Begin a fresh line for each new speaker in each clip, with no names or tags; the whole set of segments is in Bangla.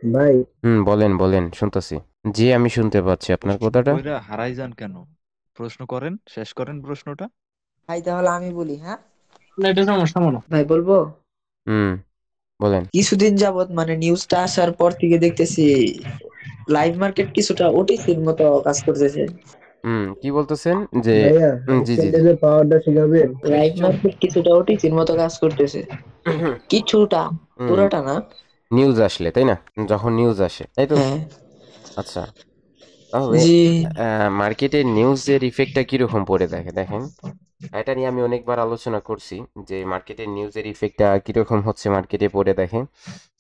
ভাই,
বলেন বলেন, শুনতেছি। জি, আমি শুনতে পাচ্ছি আপনার
প্রশ্ন
কথাটা।
কইরা হারাই যান কেন? প্রশ্ন করেন, শেষ করেন প্রশ্নটা।
ভাই তাহলে আমি বলি, হ্যাঁ
না এটা সমস্যা মনে হয়।
ভাই বলবো।
হুম, বলেন।
কিছুদিন যাবত মানে নিউজটা আসার পর থেকে দেখতেছি লাইভ মার্কেট কিছুটা ওটিসির মতো কাজ করতেছে।
কি বলতেছেন যে?
ভাইয়া,
জি জি জি।
ক্যান্ডেলের পাওয়ারটা শিখাবেন?
লাইভ মার্কেট কিছুটা ওটিসির মতো কাজ করতেছে, কিছুটা,
হুম,
পুরাটা না।
নিউজ আসলে তাই না? যখন নিউজ আসে, তাই তো?
হ্যাঁ।
আচ্ছা, তাহলে
জি।
মার্কেটে নিউজের ইফেক্টটা কিরকম পড়ে দেখে দেখেন। এটা নিয়ে আমি অনেকবার আলোচনা করছি যে মার্কেটের নিউজের ইফেক্টটা কিরকম হচ্ছে মার্কেটে পড়ে দেখে।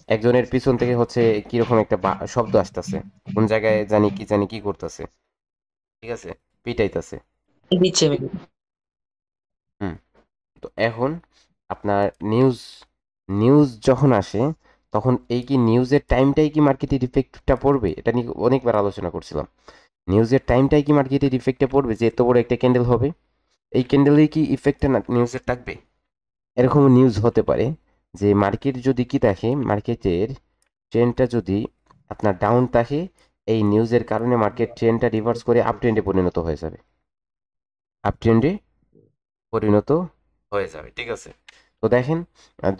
একজনের পিছন থেকে হচ্ছে কিরকম একটা শব্দ আসতেছে, কোন জায়গায় জানি কি করতেছে, ঠিক আছে, পিটাইতেছে।
দিচ্ছে
হুম। তো এখন আপনার নিউজ নিউজ যখন আসে, তখন এই কি নিউজের টাইমটাই কি মার্কেটের ইফেক্টটা পড়বে, এটা নিয়ে অনেকবার আলোচনা করছিলাম। নিউজের টাইমটাই কি মার্কেটের ইফেক্টে পড়বে, যে এত বড় একটা ক্যান্ডেল হবে, এই ক্যান্ডেলেই কি ইফেক্টটা না নিউজের থাকবে? এরকম নিউজ হতে পারে যে মার্কেট যদি কি দেখে, মার্কেটের ট্রেন্ডটা যদি আপনার ডাউন থাকে, এই নিউজের কারণে মার্কেট ট্রেন্ডটা রিভার্স করে আপ ট্রেন্ডে পরিণত হয়ে যাবে, আপ ট্রেন্ডে পরিণত হয়ে যাবে, ঠিক আছে? তো দেখেন,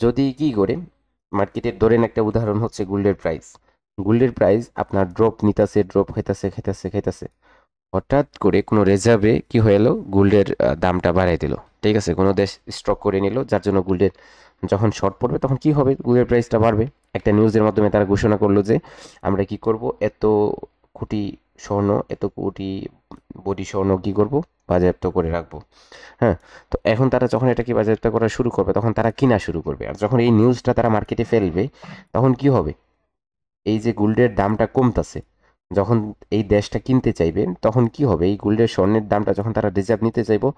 যদি কি করে মার্কেটের, ধরেন একটা উদাহরণ হচ্ছে গোল্ডের প্রাইস। গোল্ডের প্রাইস আপনার ড্রপ নিতেছে, ড্রপ খাইতেছে খাইতেছে খাইতেছে, হঠাৎ করে কোনো রিজার্ভে কি হয়ে এলো, গোল্ডের দামটা বাড়াই দিল, ঠিক আছে, কোনো দেশ স্টক করে নিল, যার জন্য গোল্ডের যখন শর্ট পড়বে তখন কি হবে, গোল্ডের প্রাইসটা বাড়বে। একটা নিউজের মাধ্যমে তারা ঘোষণা করলো যে আমরা কি করব, এত কোটি স্বর্ণ, এত কোটি বডি স্বর্ণ কি করব, বাজেয়াপ্ত করে রাখবো। হ্যাঁ। তো এখন তারা যখন এটাকে বাজেয়াপ্ত করা শুরু করবে, তখন তারা কিনা শুরু করবে, আর যখন এই নিউজটা তারা মার্কেটে ফেলবে, তখন কি হবে, এই যে গোল্ডের দামটা কমতাছে, যখন এই দেশটা কিনতে চাইবে, তখন কি হবে, এই গোল্ডের স্বর্ণের দামটা যখন তারা রিজার্ভ নিতে চাইবো,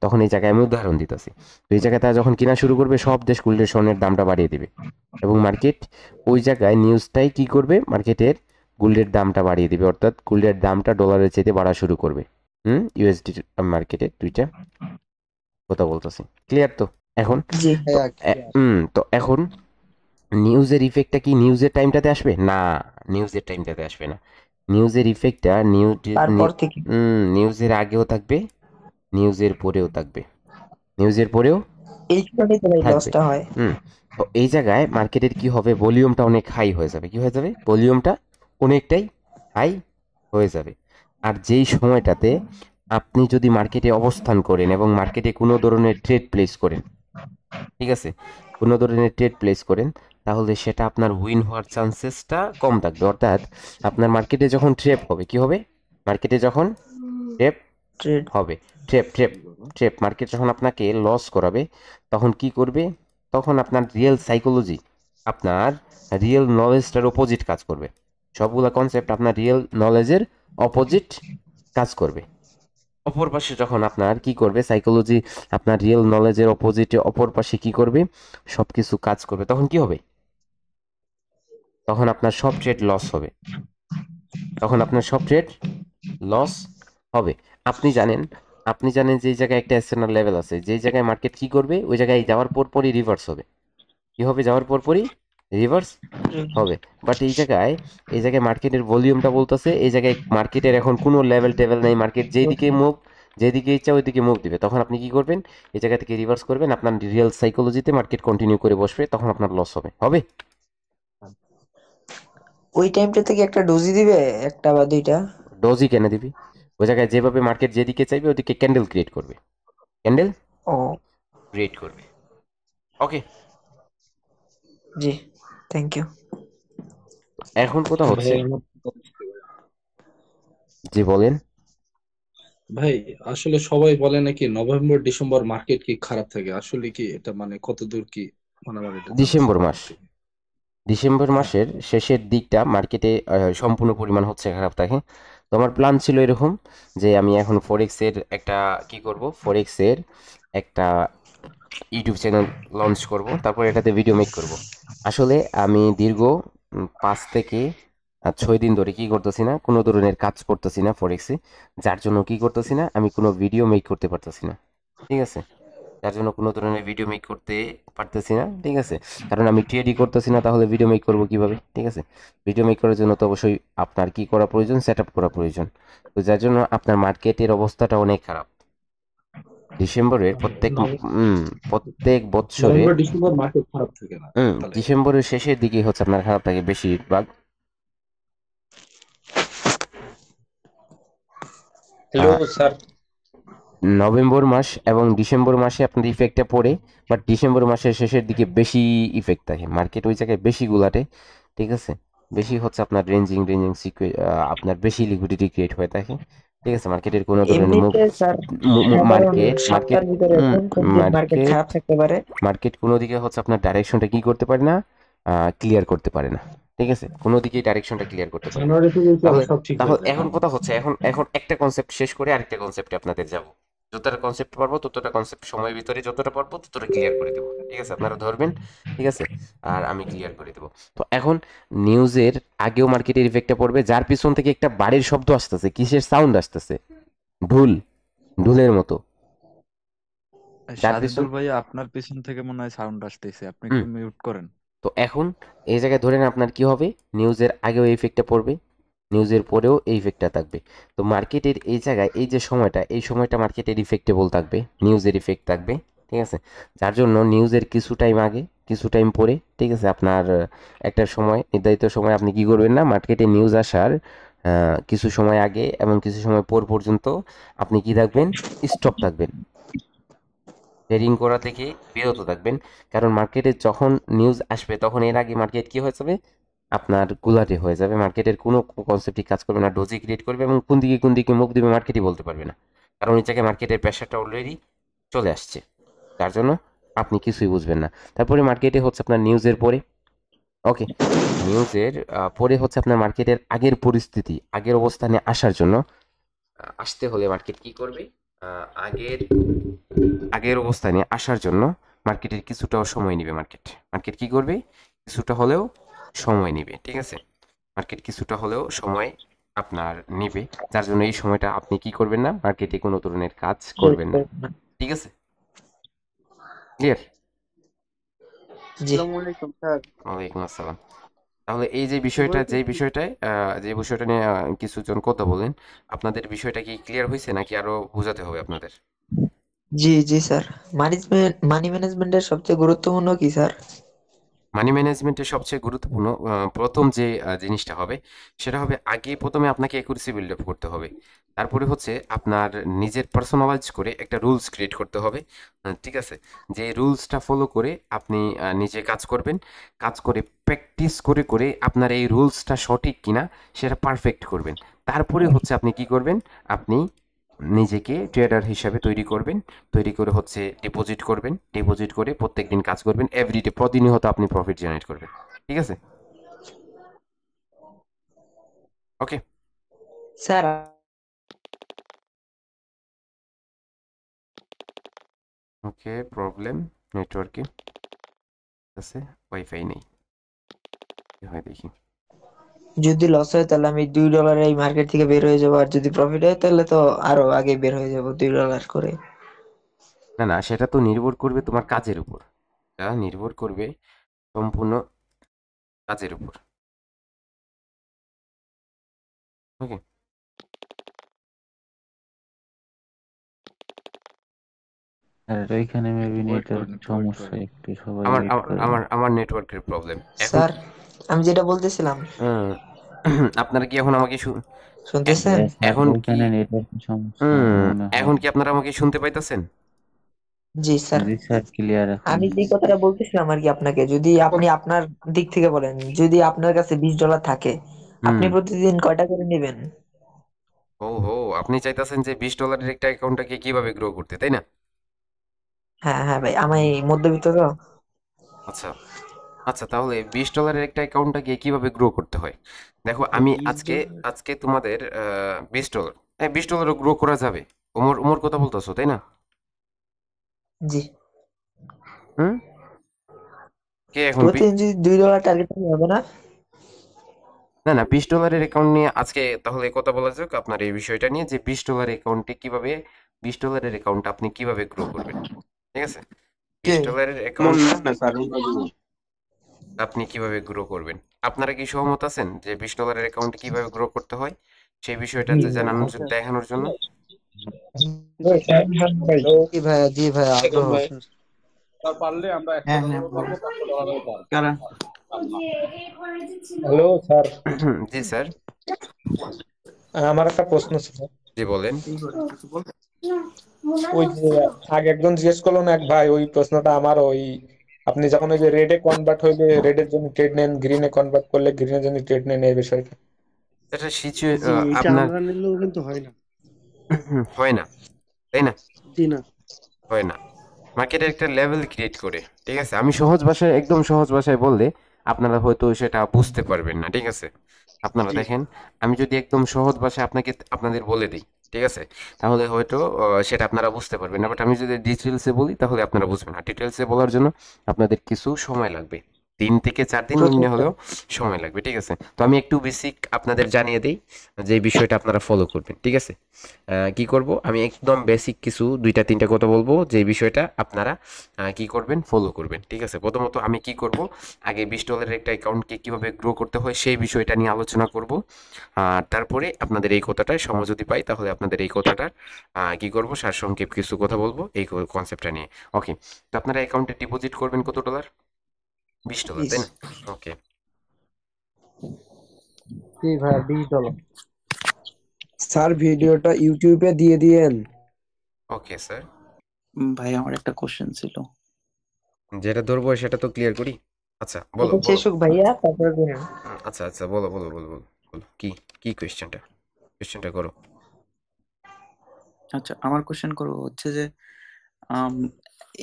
তখন এই জায়গায় আমি উদাহরণ দিতেছি, তো এই জায়গায় তারা যখন কিনা শুরু করবে, সব দেশ গোল্ডের স্বর্ণের দামটা বাড়িয়ে দিবে, এবং মার্কেট ওই জায়গায় নিউজটাই কি করবে, মার্কেটের গোল্ডের দামটা বাড়িয়ে দিবে, অর্থাৎ গোল্ডের দামটা ডলারের চাইতে বাড়া শুরু করবে। ইউএসডি মার্কেটে দুইটা কথা বলতেছি, ক্লিয়ার তো এখন?
জি।
তো
ভাইয়া,
তো এখন নিউজের ইফেক্টটা কি নিউজের টাইমটাতে আসবে না? নিউজের টাইমটাতে আসবে না। নিউজের ইফেক্টটা
তারপর থেকে
নিউজের আগেও থাকবে, নিউজের পরেও থাকবে, নিউজের পরেও
এই কারণেই তো ভাই
থাকবে।
লসটা হয়।
হুম। তো এই জায়গায় মার্কেটের কি হবে, ভলিউমটা অনেক হাই হয়ে যাবে, কি হয়ে যাবে, ভলিউমটা অনেকটাই হাই হয়ে যাবে। আর যেই সময়টাতে আপনি যদি মার্কেটে অবস্থান করেন এবং মার্কেটে কোনো ধরনের ট্রেড প্লেস করেন, ঠিক আছে, কোনো ধরনের ট্রেড প্লেস করেন, তাহলে সেটা আপনার উইন হওয়ার চান্সেসটা কম থাকবে, অর্থাৎ আপনার মার্কেটে যখন ট্রেপ হবে, কি হবে, মার্কেটে যখন ট্রেপ
ট্রেড।
হবে, ট্রেপ ট্রেপ ট্রেপ মার্কেট যখন আপনাকে লস করাবে, তখন কি করবে, তখন আপনার রিয়েল সাইকোলজি, আপনার রিয়েল নলেজটার অপোজিট কাজ করবে, সবগুলা কনসেপ্ট আপনার রিয়েল নলেজের অপোজিট কাজ করবে। অপর পাশে যখন আপনার কি করবে, সাইকোলজি আপনার রিয়েল নলেজের অপোজিটে অপর পাশে কি করবে, সব কিছু কাজ করবে, তখন কি হবে, তখন আপনার সব ট্রেড লস হবে, তখন আপনার সব ট্রেড লস হবে। আপনি জানেন, আপনি জানেন যে এই জায়গায় একটা এসএনআর লেভেল আছে, যেই জায়গায় মার্কেট কি করবে, ওই জায়গায় যাওয়ার পর পরই রিভার্স হবে, কি হবে, যাওয়ার পর পরই রিভার্স হবে। বাট এই জায়গায় মার্কেটের ভলিউমটা বলতেছে, এই জায়গায় মার্কেটের এখন কোনো লেভেল টেভেল নেই, মার্কেট যেদিকে মুভ, যেদিকে ইচ্ছা ওইদিকে মুভ দিবে, তখন আপনি কি করবেন, এই জায়গা থেকে রিভার্স করবেন, আপনার রিয়েল সাইকোলজিতে মার্কেট কন্টিনিউ করে বসবে, তখন আপনার লস হবে হবে।
ওই টাইমটা থেকে একটা ডোজি দিবে, একটা বা দুইটা।
ডোজই কেন দিবি, ওই জায়গায় যেভাবে মার্কেট যেদিকে চাইবে ওদিকে ক্যান্ডেল ক্রিয়েট করবে, ক্যান্ডেল
ও।
ক্রিয়েট করবে। ওকে।
জি। Thank you.
এখন কথা
ভাই
হচ্ছে, জি বলেন।
ভাই, আসলে সবাই বলে নাকি নভেম্বর ডিসেম্বর মার্কেট কি খারাপ থাকে, আসলে কি এটা মানে কতদূর কি, মানে আমার এটা জানা ছিল
ডিসেম্বর
আপনার
মাস,
থেকে।
ডিসেম্বর মাসের শেষের দিকটা মার্কেটে সম্পূর্ণ পরিমাণ হচ্ছে খারাপ থাকে। তো আমার প্ল্যান ছিল এরকম, যে আমি এখন ফরেক্সের একটা কি করব, ফরেক্সের একটা ইউটিউব চ্যানেল লঞ্চ করব, তারপর এটাতে ভিডিও মেক করব। আসলে আমি দীর্ঘ 5 থেকে 6 দিন ধরে কি করতেছি না, কোনো ধরনের কাজ করতেছি না ফরেক্সে, যার জন্য কি করতেছি না, আমি কোনো ভিডিও মেক করতে পারতেছি না, ঠিক আছে? যার জন্য কোনো ধরনের ভিডিও মেক করতে পারতেছি না, ঠিক আছে। কারণ আমি ট্রেডই করতেছি না, তাহলে ভিডিও মেক করবো কিভাবে, ঠিক আছে। ভিডিও মেক করার জন্য তো অবশ্যই আপনার কি করা প্রয়োজন, সেট আপ করা প্রয়োজন। তো যার জন্য আপনার মার্কেটের অবস্থাটা অনেক খারাপ। ডিসেম্বরের প্রত্যেক বছরে
নভেম্বর ডিসেম্বর মার্কেট খারাপ থাকে না তাহলে?
ডিসেম্বরের শেষের দিকে হচ্ছে আপনার খারাপ থাকে বেশিরভাগ।
হ্যালো
আহ,
স্যার।
নভেম্বর মাস এবং ডিসেম্বর মাসে আপনার ইফেক্টটা পড়ে, বাট ডিসেম্বর মাসের শেষের দিকে বেশি ইফেক্ট থাকে, মার্কেট ওই জায়গায় বেশি গুলাটে, ঠিক আছে। বেশি হচ্ছে আপনার রেঞ্জিং রেঞ্জিং আপনার বেশি লিকুইডিটি ক্রিয়েট হয়ে থাকে, ঠিক আছে। মার্কেটের কোনো ধরনের মুভ
এমনিতে স্যার সাধারণ
মার্কেট মার্কেট
সপ্তাহের ভিতরে কোন কোন দিন মার্কেট
মার্কেট
খারাপ থাকতে পারে?
মার্কেট কোনো দিকে হচ্ছে আপনার ডাইরেকশনটা কি করতে পারে না, ক্লিয়ার করতে পারে না, ঠিক আছে। কোনো দিকেই ডাইরেকশনটা ক্লিয়ার করতে পারে না।
জানুয়ারি থেকে
তাহলে
সব ঠিক
তাহলে
হয়ে যায়।
এখন কথা হচ্ছে, এখন এখন একটা কনসেপ্ট শেষ করে আরেকটা কনসেপ্টে আপনাদের যাব। যতটা কনসেপ্ট পারবো ততটা কনসেপ্ট সময়ের ভিতরে যতটা পারবো ততটা ক্লিয়ার করে দেবো, ঠিক আছে। আপনারা ধরবেন, ঠিক আছে, আর আমি ক্লিয়ার করে দেবো। তো এখন নিউজের আগেও মার্কেটের ইফেক্টটা পড়বে, যার পিছন থেকে একটা বাড়ির শব্দ আসতেছে, কিসের সাউন্ড আসতেছে, ঢুল, ঢুলের মতো, যার পিছন
সাজিদুল ভাই, আপনার পিছন থেকে মনে হয় সাউন্ড আসতেছে, আপনি একটু মিউট করেন।
তো এখন এই জায়গায় ধরেন আপনার কি হবে, নিউজের আগেও এই ইফেক্টটা পড়বে, নিউজের পরেও এই ইফেক্টটা থাকবে। তো মার্কেটের এই জায়গায় এই যে সময়টা, এই সময়টা মার্কেটের ইফেক্টেবল থাকবে, নিউজের ইফেক্ট থাকবে, ঠিক আছে। যার জন্য নিউজের কিছু টাইম আগে কিছু টাইম পরে, ঠিক আছে, আপনার একটা সময়, নির্ধারিত সময় আপনি কি করবেন না, মার্কেটে নিউজ আসার কিছু সময় আগে এবং কিছু সময় পর পর্যন্ত আপনি কি থাকবেন, স্টপ থাকবেন, ট্রেডিং করা থেকে বিরত থাকবেন। কারণ মার্কেটে যখন নিউজ আসবে তখন এর আগে মার্কেট কি হয়ে যাবে, আপনার গুলাটে হয়ে যাবে, মার্কেটের কোনো কনসেপ্টই কাজ করবে না, ডোজি ক্রিয়েট করবে এবং কোন দিকে মুখ দিবে মার্কেটই বলতে পারবে না। কারণ এই জায়গায় মার্কেটের প্রেশারটা অলরেডি চলে আসছে, তার জন্য আপনি কিছুই বুঝবেন না। তারপরে মার্কেটে হচ্ছে আপনার নিউজের পরে, ওকে, নিউজের পরে হচ্ছে আপনার মার্কেটের আগের পরিস্থিতি, আগের অবস্থানে আসার জন্য আসতে হলে মার্কেট কি করবে, আগের আগের অবস্থানে আসার জন্য মার্কেটের কিছুটাও সময় নেবে, মার্কেট মার্কেট কি করবে, কিছুটা হলেও সময় নেবে, ঠিক আছে। মার্কেট কিছুটা হলেও সময় আপনার নেবে, যার জন্য এই সময়টা আপনি কি করবেন না, মার্কেটে কোনো ধরনের কাজ করবেন না, ঠিক আছে। ক্লিয়ার?
জি
আসসালামু আলাইকুম স্যার।
ওয়ালাইকুম আসসালাম। তাহলে এই যে বিষয়টা, যে বিষয়টা নিয়ে কিছুজন কথা বলেন, আপনাদের বিষয়টা কি ক্লিয়ার হয়েছে নাকি আরো বোঝাতে হবে আপনাদের?
জি জি স্যার। মানি ম্যানেজমেন্টের সবচেয়ে গুরুত্বপূর্ণ কি স্যার?
মানি ম্যানেজমেন্টের সবচেয়ে গুরুত্বপূর্ণ প্রথম যে জিনিসটা হবে, সেটা হবে আগে প্রথমে আপনাকে অ্যাকুরেসি বিল্ড আপ করতে হবে। তারপরে হচ্ছে আপনার নিজের পার্সোনালাইজ করে একটা রুলস ক্রিয়েট করতে হবে, ঠিক আছে। যে রুলসটা ফলো করে আপনি নিজে কাজ করবেন, কাজ করে প্র্যাকটিস করে করে আপনার এই রুলসটা সঠিক কিনা সেটা পারফেক্ট করবেন। তারপরে হচ্ছে আপনি কি করবেন, আপনি নিজেকে ট্রেডার হিসাবে তৈরি করবেন, তৈরি করে হচ্ছে ডিপোজিট করবেন, ডিপোজিট করে প্রত্যেকদিন কাজ করবেন, এভরিডে প্রতিনিয়ত আপনি প্রফিট জেনারেট করবেন, ঠিক আছে। ওকে,
স্যার
ওকে, প্রবলেম নেটওয়ার্কে আছে, ওয়াইফাই নেই, কি হয় দেখি।
যদি লস হয় তাহলে আমি $2 এই মার্কেট থেকে বের হয়ে যাবো, আর যদি প্রফিট হয় তাহলে তো আরো আগে বের হয়ে যাবো $2 করে।
না না, সেটা তো নির্ভর করবে তোমার কাজের উপর, এটা নির্ভর করবে সম্পূর্ণ কাজের উপর, ওকে।
আর ওইখানে মেবি
ওয়েট
নেটের
করেন, একটু ওয়েট
সমস্যা,
করেন।
একটু সবাই
আমার
ওয়েট
আমার
করে।
আমার আমার নেটওয়ার্কের প্রবলেম এখন।
স্যার আমি যেটা বলতেছিলাম,
হুম, আপনারা কি এখন আমাকে
শুনতেছেন?
স্যার
এখন কি
ওইখানে নেটওয়ার্কের সমস্যা মনে হয়।
এখন কি আপনারা আমাকে শুনতে পাইতেছেন?
জি স্যার।
জি স্যার, ক্লিয়ার এখন।
আমি যে কথাটা বলতেছিলাম আর কি আপনাকে, যদি আপনি আপনার দিক থেকে বলেন, যদি আপনার কাছে $20 থাকে, আপনি
হুম,
প্রতিদিন কয়টা করে নেবেন?
ও হো, আপনি চাইতেছেন যে $20 একটা অ্যাকাউন্টটাকে কিভাবে গ্রো করতে, তাই না?
হ্যাঁ হ্যাঁ ভাই, আমি মধ্যবিত্ত তো।
আচ্ছা, আচ্ছা, তাহলে $20 একটা অ্যাকাউন্টটাকে কিভাবে গ্রো করতে হয়, দেখো আমি আজকে আজকে তোমাদের $20, হ্যাঁ $20 গ্রো করা যাবে। ওমর ওমর কথা বলতেছো তাই না?
জি।
হুম, কে এখন
প্রতিদিন যদি $2 টার্গেট হবে না?
না না, $20 অ্যাকাউন্ট নিয়ে আজকে তাহলে কথা বলা যাক আপনার এই বিষয়টা নিয়ে, যে $20 অ্যাকাউন্টে কিভাবে $20 অ্যাকাউন্ট আপনি কিভাবে গ্রো করবেন। ঠিক আছে?
কে?
$20 অ্যাকাউন্টটা আপনি কিভাবে গ্রো করবেন? আপনারা কি সহমত আছেন যে $20 অ্যাকাউন্টে কিভাবে গ্রো করতে হয় সেই বিষয়টাতে জানানোর জন্য, দেখানোর জন্য?
জি ভাইয়া, জি ভাইয়া, আগ্রহ।
হ্যাঁ হ্যাঁ বলো। কারা?
হ্যালো স্যার,
জি স্যার,
আমার একটা প্রশ্ন ছিল।
জি বলেন।
ওই যে আগে একজন জিজ্ঞেস করলো না এক ভাই, ওই প্রশ্নটা আমার ওই, আপনি যখন ওই যে রেডে কনভার্ট হইলে রেডের জন্য ট্রেড নেন, গ্রিনে কনভার্ট করলে গ্রিনের জন্য ট্রেড নেন, এই বিষয়টা।
এটা
জি, এটা
আপনার
আমরা নিলেও কিন্তু হয় না।
হয় না, তাই না?
জি না।
হয় না। মার্কেটের একটা লেভেল ক্রিয়েট করে, ঠিক আছে? আমি সহজ ভাষায়, একদম সহজ ভাষায় বললে আপনারা হয়তো সেটা বুঝতে পারবেন না, ঠিক আছে? আপনারা
জি
দেখেন, আমি যদি একদম সহজ ভাষায় আপনাদের বলে দিই, ঠিক আছে, তাহলে হয়তো সেটা আপনারা বুঝতে পারবেন না। বাট আমি যদি ডিটেলসে বলি তাহলে আপনারা বুঝবেন না। ডিটেলসে বলার জন্য আপনাদের কিছু সময় লাগবে, 3 থেকে 4 দিন নিম্নে হলেও সময় লাগবে, ঠিক আছে? তো আমি একটু বেসিক আপনাদের জানিয়ে দিই যে এই বিষয়টা আপনারা ফলো করবেন, ঠিক আছে? কি করব, আমি একদম বেসিক কিছু 2টা 3টা কথা বলবো যে এই বিষয়টা আপনারা কি করবেন, ফলো করবেন, ঠিক আছে? প্রথমত আমি কি করব, আগে $20 একটা অ্যাকাউন্টকে কিভাবে গ্রো করতে হয় সেই বিষয়টা নিয়ে আলোচনা করব। আর তারপরে আপনাদের এই কথাটায় সময় যদি পাই তাহলে আপনাদের এই কথাটার কি করব, সারসংক্ষেপ কিছু কথা বলবো এই কনসেপ্টটা নিয়ে। ওকে, তো আপনারা অ্যাকাউন্টে ডিপোজিট করবেন কত ডলার? $20, তাই না? ওকে,
জি ভাইয়া, $20।
স্যার ভিডিওটা ইউটিউবে দিয়ে দিয়েন।
ওকে স্যার,
ভাই আমার একটা কোশ্চেন ছিল।
যেটা ধরবো সেটা তো ক্লিয়ার করি। আচ্ছা বলো
এটা
বলো।
শেষ হোক ভাইয়া, তারপরে দিন।
আচ্ছা আচ্ছা, বলো বলো বলো বলো বলো, কি কি কোয়েশ্চেনটা করো।
আচ্ছা, আমার কোশ্চেন করবো হচ্ছে যে আম,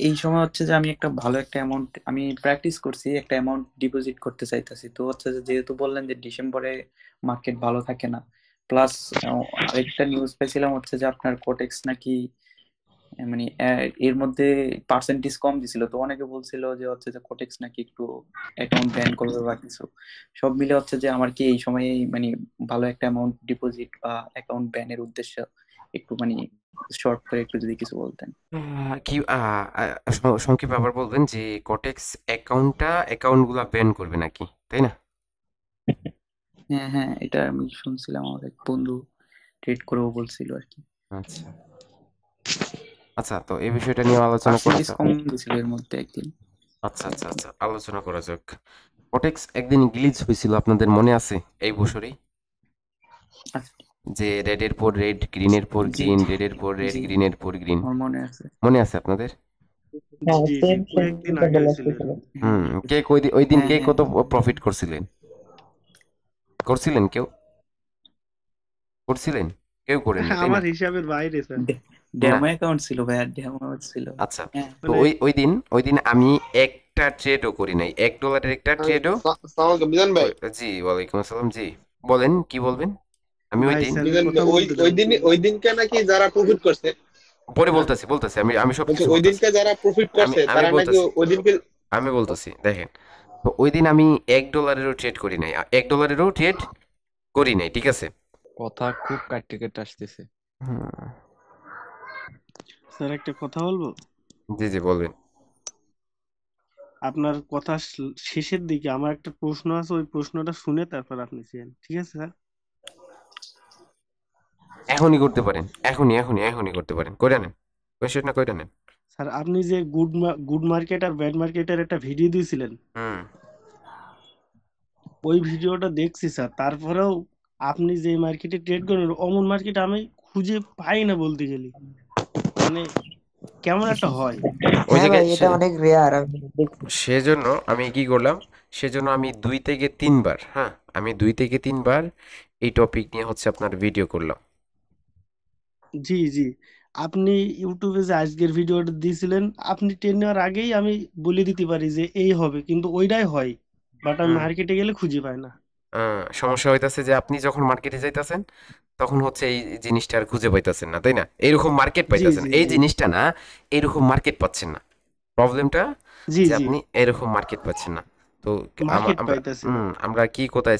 এই সময় হচ্ছে যে আমি একটা ভালো একটা অ্যামাউন্ট আমি প্র্যাকটিস করছি, একটা অ্যামাউন্ট ডিপোজিট করতে চাইতেছি। তো হচ্ছে যে যেহেতু বললেন যে ডিসেম্বরে মার্কেট ভালো থাকে না, প্লাস আরেকটা নিউজ পেয়েছিলাম হচ্ছে যে আপনার কোটেক্স নাকি মানে এর মধ্যে পার্সেন্টেজ কম দিছিল। তো অনেকে বলছিল যে হচ্ছে যে কোটেক্স নাকি একটু অ্যাকাউন্ট ব্যান করবে বা কিছু। সব মিলে হচ্ছে যে আমার কি এই সময়ে মানে ভালো একটা অ্যামাউন্ট ডিপোজিট বা অ্যাকাউন্ট ব্যানের উদ্দেশ্য একটু মানে শর্ট করে একটু যদি কিছু বলতেন।
কি সংক্ষেপে আবার বলবেন যে কটেক্স অ্যাকাউন্টগুলা ব্যান করবে নাকি, তাই না?
হ্যাঁ হ্যাঁ, এটা আমি শুনছিলাম, আমার এক বন্ধু ট্রেড করেও বলছিল আর কি।
আচ্ছা আচ্ছা, তো এই বিষয়টা নিয়ে আলোচনা করা
পার্সেন্টেজ
যাক।
কম দিছিল এর মধ্যে একদিন।
আচ্ছা আচ্ছা আচ্ছা, আলোচনা করা যাক। কটেক্স একদিন গ্লিচ হয়েছিল, আপনাদের মনে আছে? এই বছরেই
আচ্ছা,
যে রেডের পর রেড, গ্রিনের পর
জি
গ্রিন,
জি
রেডের পর রেড,
জি,
গ্রিনের পর গ্রিন,
আমার মনে আছে।
মনে আছে আপনাদের?
হ্যাঁ,
জি জি,
সেম সেম
কয়েকদিন আগে হয়েছিল এরকম।
হুম, কে ওই দিন
হ্যাঁ
কে
হ্যাঁ
কত
হ্যাঁ,
প্রফিট করছিলেন? কেউ করছিলেন? কেউ করেননি, তাই না?
আমার হিসাবের বাইরে স্যার।
না,
ডেমো অ্যাকাউন্ট ছিল ভাইয়া, ডেমো ছিল।
আচ্ছা।
হ্যাঁ
তো
মানে
ওই দিন আমি একটা ট্রেডও করি নাই, $1 একটা ট্রেডও।
মিজান ভাই,
জি, ওয়ালাইকুম আসসালাম। জি বলেন, কি বলবেন? আমি ওই
ভাই
দিন
স্যারের
মিজান
কথা
ওই
বলতে
ওই
দেন।
দিন ওই দিনকে নাকি যারা প্রফিট করছে,
পরে বলতেছি, আমি
বলছে
সবকিছু
ওই
বলতেছি।
দিনকে যারা প্রফিট
আমি
করছে
আমি
তারা নাকি
বলতেছি
ওই দিনকে
আমি বলতেছি দেখেন, তো ওই দিন আমি $1 ট্রেড করি নাই, $1 ট্রেড করি নাই, ঠিক আছে?
কথা খুব কাটতে কেটে আসতেছে।
হুম,
স্যার একটা কথা বলবো।
জি জি বলবেন।
আপনার কথা শেষের দিকে আমার একটা প্রশ্ন আছে, ওই প্রশ্নটা শুনে তারপর আপনি চেয়েন, ঠিক আছে স্যার?
এখনই করতে পারেন, এখনই করতে পারেন, কইরা নেন, কোয়েশ্চেনটা কইরা নেন।
স্যার আপনি যে গুড মার্কেট আর ব্যাড মার্কেটের একটা ভিডিও দিয়েছিলেন,
হুম,
ওই ভিডিওটা দেখছি স্যার। তারপরেও আপনি যে মার্কেটে ট্রেড করেন অমন মার্কেট আমি খুঁজে পাই না বলতে গেলে। মানে কেমন একটা হয়।
ওই
হ্যাঁ ভাই,
জায়গায়
এটা অনেক রেয়ার, আমি দেখছি।
সেজন্য আমি কি করলাম, সেজন্য আমি 2 থেকে 3 বার, হ্যাঁ, আমি 2 থেকে 3 বার এই টপিক নিয়ে হচ্ছে আপনার ভিডিও করলাম।
জি জি, আপনি ইউটিউবে যে আজকের ভিডিওটা দিয়েছিলেন, আপনি ট্রেন নেওয়ার আগেই আমি বলে দিতে পারি যে এই হবে, কিন্তু ওইটাই হয়। বাট আমি
হুম,
মার্কেটে গেলে খুঁজে পাই না।
সমস্যা হইতাছে যে আপনি যখন মার্কেটে যাইতাছেন তখন হচ্ছে এই জিনিসটা আর খুঁজে পাইতাছেন না, তাই না? এইরকম মার্কেট
জি
পাইতাছেন,
জি
এই
জি
জিনিসটা না, এইরকম মার্কেট পাচ্ছেন না। প্রবলেমটা
জি
যে
জি,
আপনি এরকম মার্কেট পাচ্ছেন না। তো
মার্কেট
আমরা
পাইতাছি না।
আমরা কি কোথায়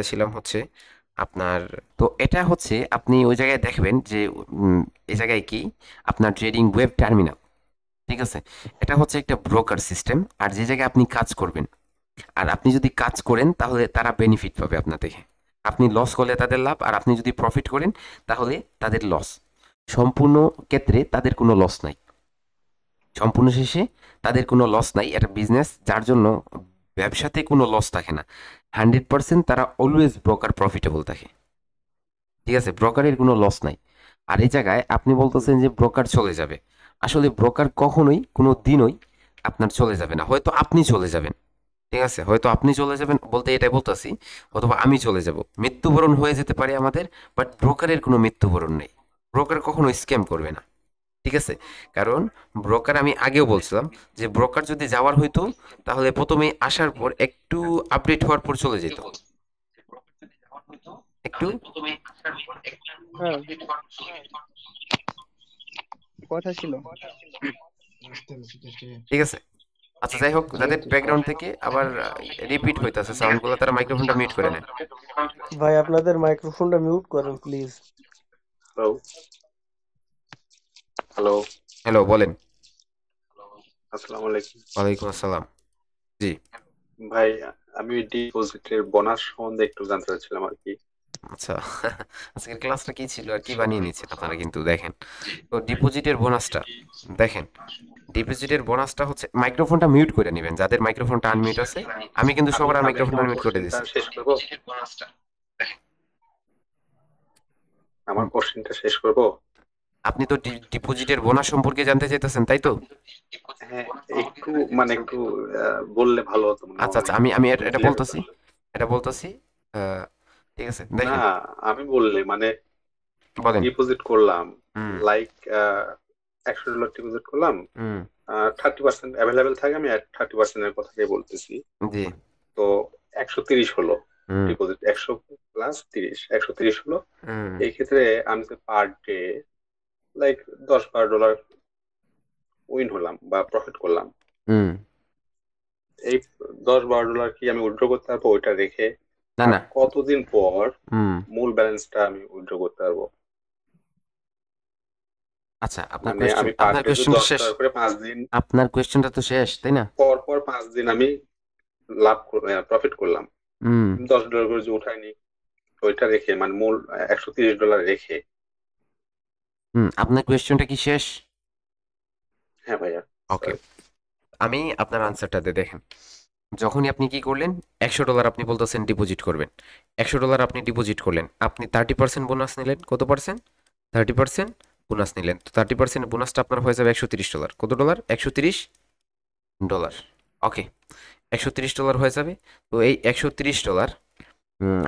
ছিলাম হচ্ছে আপনার, তো এটা হচ্ছে আপনি ওই জায়গায় দেখবেন যে এই জায়গায় কি আপনার ট্রেডিং ওয়েব টার্মিনাল, ঠিক আছে, এটা হচ্ছে একটা ব্রোকার সিস্টেম। আর যে জায়গায় আপনি কাজ করবেন, আর আপনি যদি কাজ করেন তাহলে তারা বেনিফিট পাবে আপনার থেকে। আপনি লস করলে তাদের লাভ, আর আপনি যদি প্রফিট করেন তাহলে তাদের লস। সম্পূর্ণ ক্ষেত্রে তাদের কোনো লস নাই, সম্পূর্ণ শেষে তাদের কোনো লস নাই। এটা বিজনেস, যার জন্য ব্যবসাতে কোনো লস থাকে না। 100% তারা অলওয়েজ ব্রোকার প্রফিটেবল থাকে। ঠিক আছে, ব্রোকারের কোনো লস নাই। আর এই জায়গায় আপনি বলতেছেন যে ব্রোকার চলে যাবে, আসলে ব্রোকার কখনোই কোনো দিনই আপনার চলে যাবে না। হয়তো আপনি চলে যাবেন, ঠিক আছে, হয়তো আপনি চলে যাবেন বলতে এটাই বলতেছি, অথবা আমি চলে যাব, মৃত্যুবরণ হয়ে যেতে পারে আমাদের, বাট ব্রোকারের কোনো মৃত্যুবরণ নেই। ব্রোকার কখনো স্ক্যাম করবে না, ঠিক আছে। কারণ ব্রোকার, আমি আগেও বলছিলাম যে ব্রোকার যদি যাওয়ার হইতো তাহলে প্রথমে আসার পর একটু আপডেট হওয়ার পর চলে যেত, একটু
হ্যাঁ কথা ছিল।
ঠিক আছে। আচ্ছা, যাই হোক, যাদের ব্যাকগ্রাউন্ড থেকে আবার রিপিট হইতাছে সাউন্ডগুলো, তারা মাইক্রোফোনটা মিউট করে নেন।
ভাই আপনাদের মাইক্রোফোনটা মিউট করেন প্লিজ।
হ্যালো হ্যালো
হ্যালো, বলেন।
আসসালামু আলাইকুম
ওয়ালাইকুম আসসালাম। জি,
ভাই, আমি ডিপোজিটের বোনাস সম্বন্ধে একটু জানতে চাচ্ছিলাম আর কি।
আচ্ছা। আজকের ক্লাসটা কি ছিল আর কি বানিয়ে নিচ্ছেন আপনারা, কিন্তু দেখেন তো ডিপোজিটের বোনাসটা দেখেন। ডিপোজিটের বোনাসটা হচ্ছে, মাইক্রোফোনটা মিউট করে নেবেন যাদের মাইক্রোফোনটা আনমিউট আছে। আমি কিন্তু
আমি
সবার
আমি
মাইক্রোফোনটা
আমার
মিউট করে
কোশ্চেনটা
দিয়েছি।
শেষ করব, আমার কোশ্চেনটা শেষ করব।
আপনি তো ডিপোজিটের বোনাস সম্পর্কে জানতে চাইতেছেন, তাই তো?
হ্যাঁ, একটু মানে একটু বললে ভালো হতো মনে
আচ্ছা
হয়,
আচ্ছা, আমি আমি এটা এটা
ক্লিয়ার হতো।
বলতেছি, এটা বলতেছি। আহ, ঠিক আছে,
না,
দেখেন,
আমি বললে মানে
বলেন।
ডিপোজিট করলাম,
হুম
লাইক $100 ডিপোজিট করলাম,
হুম
30% অ্যাভেলেবেল থাকে, আমি 30% এর কথাই বলতেছি।
জি
তো 130 হলো
হুম
ডিপোজিট, 100 প্লাস 30, 130 হলো।
হুম
এই ক্ষেত্রে আমি পার ডে লাইক $10-12 উইন হলাম বা প্রফিট করলাম।
হুম
এই $10-12 কি আমি উইথড্র করতে পারবো ওইটা রেখে?
না
আর
না,
কতদিন পর
হুম
মূল ব্যালেন্সটা আমি উইথড্র করতে পারবো?
আচ্ছা, আপনার
মানে আমি পার
আপনার
ডে যদি
কোয়েশ্চেনটা শেষ,
$10 করে 5 দিন
আপনার কোয়েশ্চেনটা তো শেষ, তাই না?
পর পর 5 দিন আমি প্রফিট করলাম,
হুম
$10 করে যে উঠাইনি ওইটা রেখে, মানে মূল $130 রেখে।
আপনার কোয়েশ্চেনটা কি শেষ?
হ্যাঁ ভাইয়া,
ওকে,
sorry।
আমি আপনার আনসারটাতে দেখেন। যখনই আপনি কি করলেন, $100 আপনি বলতেছেন ডিপোজিট করবেন, $100 আপনি ডিপোজিট করলেন, আপনি 30% বোনাস নিলেন। কত পার্সেন্ট? 30% বোনাস নিলেন। তো 30% বোনাসটা আপনার হয়ে যাবে $130। কত ডলার? $130। ওকে, $130 হয়ে যাবে। তো এই $130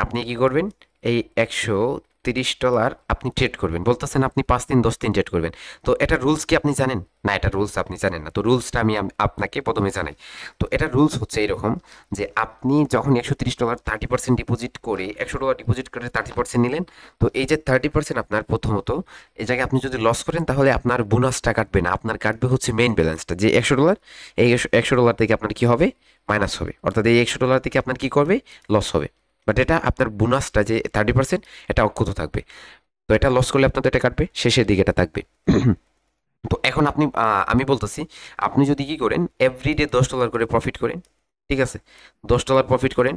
আপনি কি করবেন? এই $130 আপনি ট্রেড করবেন, বলতেছেন আপনি 5 দিন 10 দিন ট্রেড করবেন। তো এটা রুলস কি আপনি জানেন? না, এটা রুলস আপনি জানেন না। তো রুলসটা আমি আপনাকে প্রথমে জানাই। তো এটা রুলস হচ্ছে এরকম, যে আপনি যখন $130 30% ডিপোজিট করে, $100 ডিপোজিট করে 30% নিলেন। তো এই যে 30% আপনার, প্রথমত এই জায়গায় আপনি যদি লস করেন তাহলে আপনার বোনাসটা কাটবে না, আপনার কাটবে হচ্ছে মেইন ব্যালেন্সটা, যে $100। এই $100 থেকে আপনার কি হবে? মাইনাস হবে, অর্থাৎ এই $100 থেকে আপনার কি করবে? লস হবে। বাট এটা আপনার বোনাসটা যে 30%, এটা অক্ষত থাকবে। তো এটা লস করলে আপনার তো এটা কাটবে, শেষের দিকে এটা থাকবে। তো এখন আপনি আমি বলতেছি, আপনি যদি কি করেন, এভরিডে $10 করে প্রফিট করেন, ঠিক আছে, $10 প্রফিট করেন,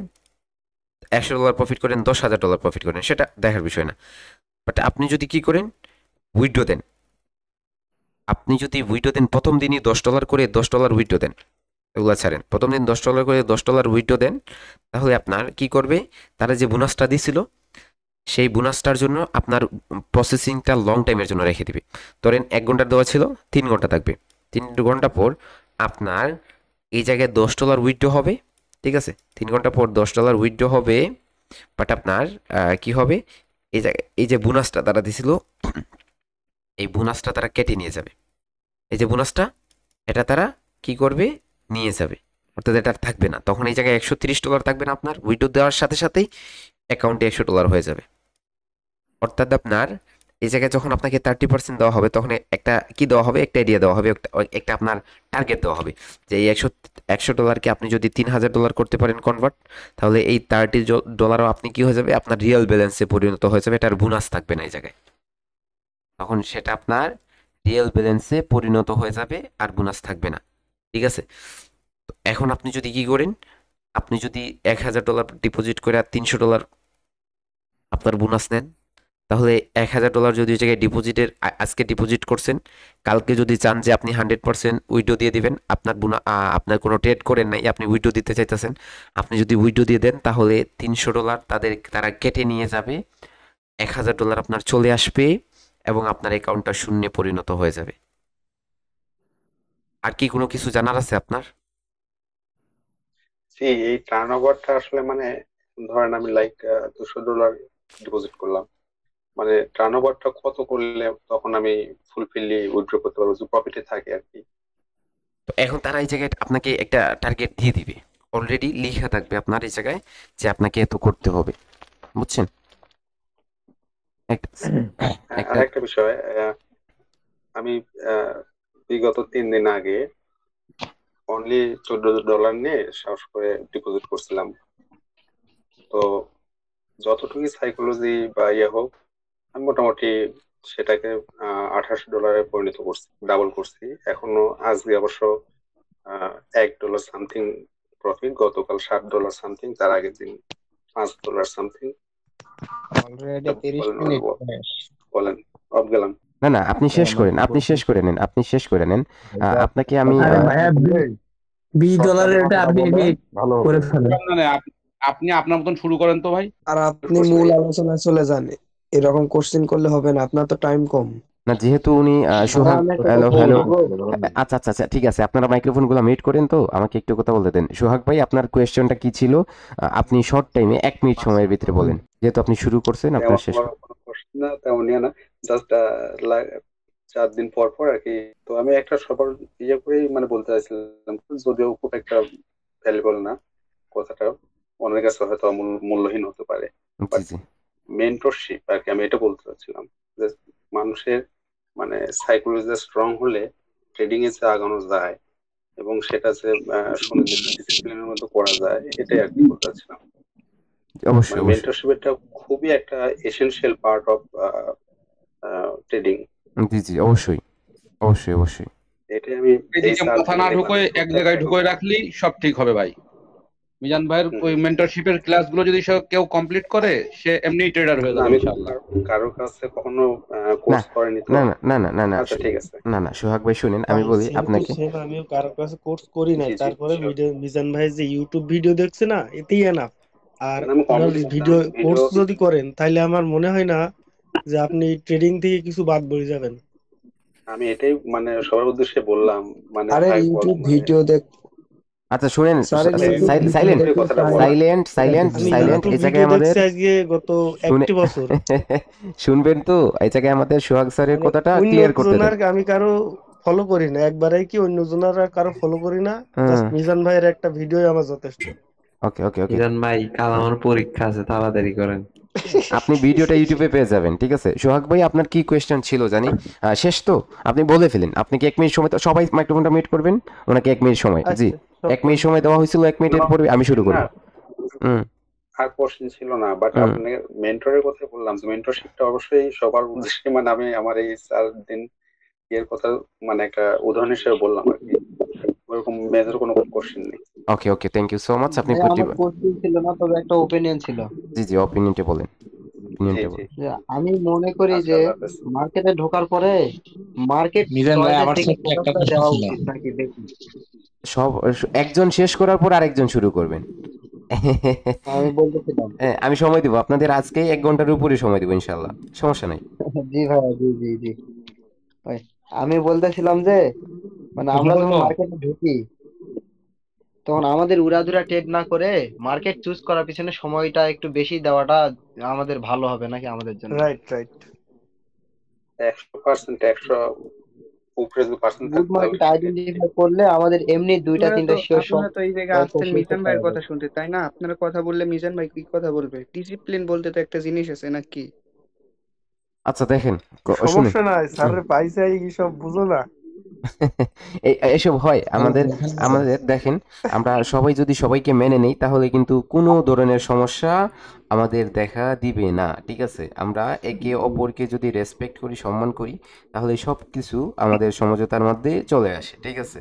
$100 প্রফিট করেন, $10,000 প্রফিট করেন, সেটা দেখার বিষয় না। বাট আপনি যদি কি করেন, উইথড্র দেন, আপনি যদি উইথড্র দেন, প্রথম দিনই $10 করে $10 উইথড্র দেন, এগুলো ছাড়েন, প্রথম দিন $10 করে $10 উইথড্র দেন, তাহলে আপনার কি করবে? তারা যে বোনাসটা দিছিল, সেই বোনাসটার জন্য আপনার প্রসেসিংটা লং টাইমের জন্য রেখে দিবে। ধরেন 1 ঘন্টার দেওয়া ছিল, 3 ঘন্টা থাকবে। 3 ঘন্টা পর আপনার এই জায়গায় $10 উইথড্র হবে, ঠিক আছে, 3 ঘন্টা পর $10 উইথড্র হবে। বাট আপনার কি হবে? এই জায়গায় এই যে বোনাসটা তারা দিছিল, এই বোনাসটা তারা কেটে নিয়ে যাবে। এই যে বোনাসটা, এটা তারা কি করবে? নিয়ে যাবে, অর্থাৎ এটা আর থাকবে না। তখন এই জায়গায় $130 থাকবে না, আপনার উইথড্র দেওয়ার সাথে সাথেই অ্যাকাউন্টে $100 হয়ে যাবে। অর্থাৎ আপনার এই জায়গায় যখন আপনাকে 30% দেওয়া হবে, তখন একটা কি দেওয়া হবে? একটা আইডিয়া দেওয়া হবে, একটা আপনার টার্গেট দেওয়া হবে, যে এই $100 আপনি যদি $3,000 করতে পারেন কনভার্ট, তাহলে এই $30 আপনি কি হয়ে যাবে? আপনার রিয়েল ব্যালেন্সে পরিণত হয়ে যাবে, এটার বোনাস থাকবে না এই জায়গায়। তখন সেটা আপনার রিয়েল ব্যালেন্সে পরিণত হয়ে যাবে আর বোনাস থাকবে না। ঠিক আছে? তো এখন আপনি যদি কি করেন, আপনি যদি $1000 ডিপোজিট করে আর $300 আপনার বোনাস নেন, তাহলে $1000 যদি ওই জায়গায় ডিপোজিটের আজকে ডিপোজিট করছেন, কালকে যদি চান যে আপনি 100% উইথড্র দিয়ে দিবেন, আপনার কোনো ট্রেড করেন নাই, আপনি উইথড্র দিতে চাইতেছেন, আপনি যদি উইথড্র দিয়ে দেন তাহলে $300 তারা কেটে নিয়ে যাবে, $1000 আপনার চলে আসবে এবং আপনার অ্যাকাউন্টটা শূন্যে পরিণত হয়ে যাবে। আর কি কোনো কিছু জানার আছে আপনার?
জি, এই টার্ন ওভারটা আসলে মানে ধরেন আমি লাইক $200 ডিপোজিট করলাম, মানে টার্ন ওভারটা কত করলে তখন আমি ফুলফিলি উইথড্র করতে পারবো, প্রফিটে থাকে আর কি।
তো এখন তারা এই জায়গায় আপনাকে একটা টার্গেট দিয়ে দিবে, অলরেডি লেখা থাকবে আপনার এই জায়গায় যে আপনাকে এত করতে হবে, বুঝছেন?
আর একটা বিষয়, আমি বিগত 3 দিন আগে অনলি $14 নিয়ে সাহস করে ডিপোজিট করছিলাম। তো যতটুকু সাইকোলজি বা ইয়ে হোক, আমি মোটামুটি সেটাকে $28 পরিণত করছি, ডাবল করছি। এখনো আজকে অবশ্য $1 সামথিং প্রফিট, গতকাল $7 সামথিং, তার আগের দিন $5 সামথিং।
অলরেডি 30 মিনিট
বলেন, অফ গেলাম।
না আপনি শেষ করেন, আপনি শেষ করে নেন। আপনাকে আমি
$20 এটা আপনি করে ফেলেন।
আপনি আপনার মতন শুরু করেন তো ভাই।
আর আপনি মূল আলোচনায় চলে যান, এরকম কোশ্চেন করলে হবে না, আপনার তো টাইম কম।
না, যেহেতু উনি সোহাগ, হ্যালো, আচ্ছা ঠিক আছে, আপনারা মাইক্রোফোনগুলো মিউট করেন, তো আমাকে একটু কথা বলতে দেন। সোহাগ ভাই, আপনার কোয়েশ্চেনটা কি ছিল? আপনি শর্ট টাইমে 1 মিনিট সময়ের ভিতরে বলেন, যেহেতু আপনি শুরু করছেন, আপনার শেষ।
না তেমনই না, জাস্ট 4 দিন পর পর আর কি। তো আমি একটা সবার ইয়ে করেই মানে বলতে চাইছিলাম, যদিও খুব একটা ভ্যালুয়েবল না কথাটা, অনেকের কাছে হয়তো মূল্যহীন হতে পারে। মেন্টরশিপ আর কি, আমি এটা বলতে চাচ্ছিলাম যে মানুষের মানে সাইকোলজি স্ট্রং হলে ট্রেডিং এ যে আগানো যায় এবং সেটা যে সুনির্দিষ্ট ডিসিপ্লিনের মধ্যে করা যায়, এটাই আর কি বলতে চাচ্ছিলাম।
অবশ্যই
মেন্টরশিপ এটা খুবই একটা এসেনশিয়াল পার্ট অফ ট্রেডিং।
জি অবশ্যই।
এটাই আমি
এদিকে মাথা না ঢুকোয় এক জায়গায় ঢুকোয় রাখলেই সব ঠিক হবে ভাই। মিজান ভাইয়ের ওই মেন্টরশিপের ক্লাসগুলো যদি কেউ কমপ্লিট করে, সে এমনি ট্রেডার হয়ে যাবে ইনশাআল্লাহ।
কারোর কাছে কখনো কোর্স করেনি তো?
না
আচ্ছা ঠিক আছে।
না সোহাগ ভাই শুনেন, আমি বলি আপনাকে,
আমিও কারোর কাছে কোর্স করি নাই, তারপরে মিজান ভাই যে ইউটিউব ভিডিও দেখছে না, এতেই এনাফ। আর ওনার ভিডিও কোর্স যদি করেন তাহলে আমার মনে হয় না যে আপনি ট্রেডিং থেকে কিছু বাদ পড়ে যাবেন।
আমি এটাই মানে সবার উদ্দেশ্যে বললাম, মানে
আরে ইউটিউব ভিডিও দেখ।
আচ্ছা শুনেন, সাইলেন্ট এই জায়গায় আমাদের
আজকে গত 1 বছর
শুনবেন তো, এই জায়গায় আমাদের সোহাগ স্যারের কথাটা ক্লিয়ার করতে দেন।
আমি কারো ফলো করি না, একবারে কি অন্য জনার কারো ফলো করি না, জাস্ট মিজান ভাইয়ের একটা ভিডিও আমার যথেষ্ট।
ওকে
মিজান ভাই, কাল আমার পরীক্ষা আছে, তাড়াতাড়ি করেন।
আপনি ভিডিওটা ইউটিউবে পেয়ে যাবেন, ঠিক আছে? সোহাগ ভাই, আপনার কি কোয়েশ্চেন ছিল জানি, শেষ তো আপনি বলে ফেলেন। আপনি কি 1 মিনিট সময়, সবাই মাইক্রোফোনটা মিউট করবেন, ওনাকে 1 মিনিট সময়। জি 1 মিনিট সময় দেওয়া হয়েছিল, 1 মিনিটের পরে আমি শুরু করব।
আর কোশ্চেন ছিল না, বাট আপনি মেন্টরের কথা বললাম, মেন্টরশিপটা অবশ্যই সবার উদ্দেশ্যে, মানে আমি আমার এই 4 দিন এর কথা মানে একটা উদাহরণ হিসেবে বললাম আর কি, ওরকম মেজর কোনো কোশ্চেন নেই।
Okay thank you so much. আপনি
কোশ্চেন ছিল না, তবে একটা ওপিনিয়ন ছিল।
জি অপিনিয়নটা বলেন।
আমি মনে করি যে মার্কেটে ঢোকার পরে মার্কেট
মিজান ভাই, আমার সাথে একটা প্রশ্ন ছিল।
সব একজন শেষ করার পর আরেকজন শুরু করবেন।
আমি বলতেছিলাম,
আমি সময় দিব আপনাদের, আজকে 1 ঘন্টার উপরে সময় দিব ইনশাআল্লাহ, সমস্যা নাই।
জি ভাই, জি আমি বলতেছিলাম যে মানে আমরা যখন মার্কেটে ঢুকি তখন আমাদের উড়াধুরা ট্রেড না করে মার্কেট চুজ করার পিছনে সময়টা একটু বেশি দেওয়াটা আমাদের ভালো হবে নাকি আমাদের জন্য?
রাইট
100%
গুড মার্কেট আইডেন্টিফাই করলে আমাদের এমনি 2-3টা শিওর।
আপনারা তো এই জায়গায় আসছেন মিজান ভাইয়ের কথা শুনতে, তাই না? আপনারা কথা বললে মিজান ভাই কি কথা বলবে? ডিসিপ্লিন বলতে তো একটা জিনিস আছে নাকি?
আচ্ছা দেখেন,
সমস্যা নাই স্যারের পয়সা এই সব বুঝো না।
এসব হয় আমাদের আমাদের দেখেন, আমরা সবাই যদি সবাইকে মেনে নেই তাহলে কিন্তু কোনো ধরনের সমস্যা আমাদের দেখা দিবে না, ঠিক আছে? আমরা একে অপরকে যদি রেসপেক্ট করি, সম্মান করি, তাহলে সব কিছু আমাদের সমঝোতার মধ্যে চলে আসে, ঠিক আছে?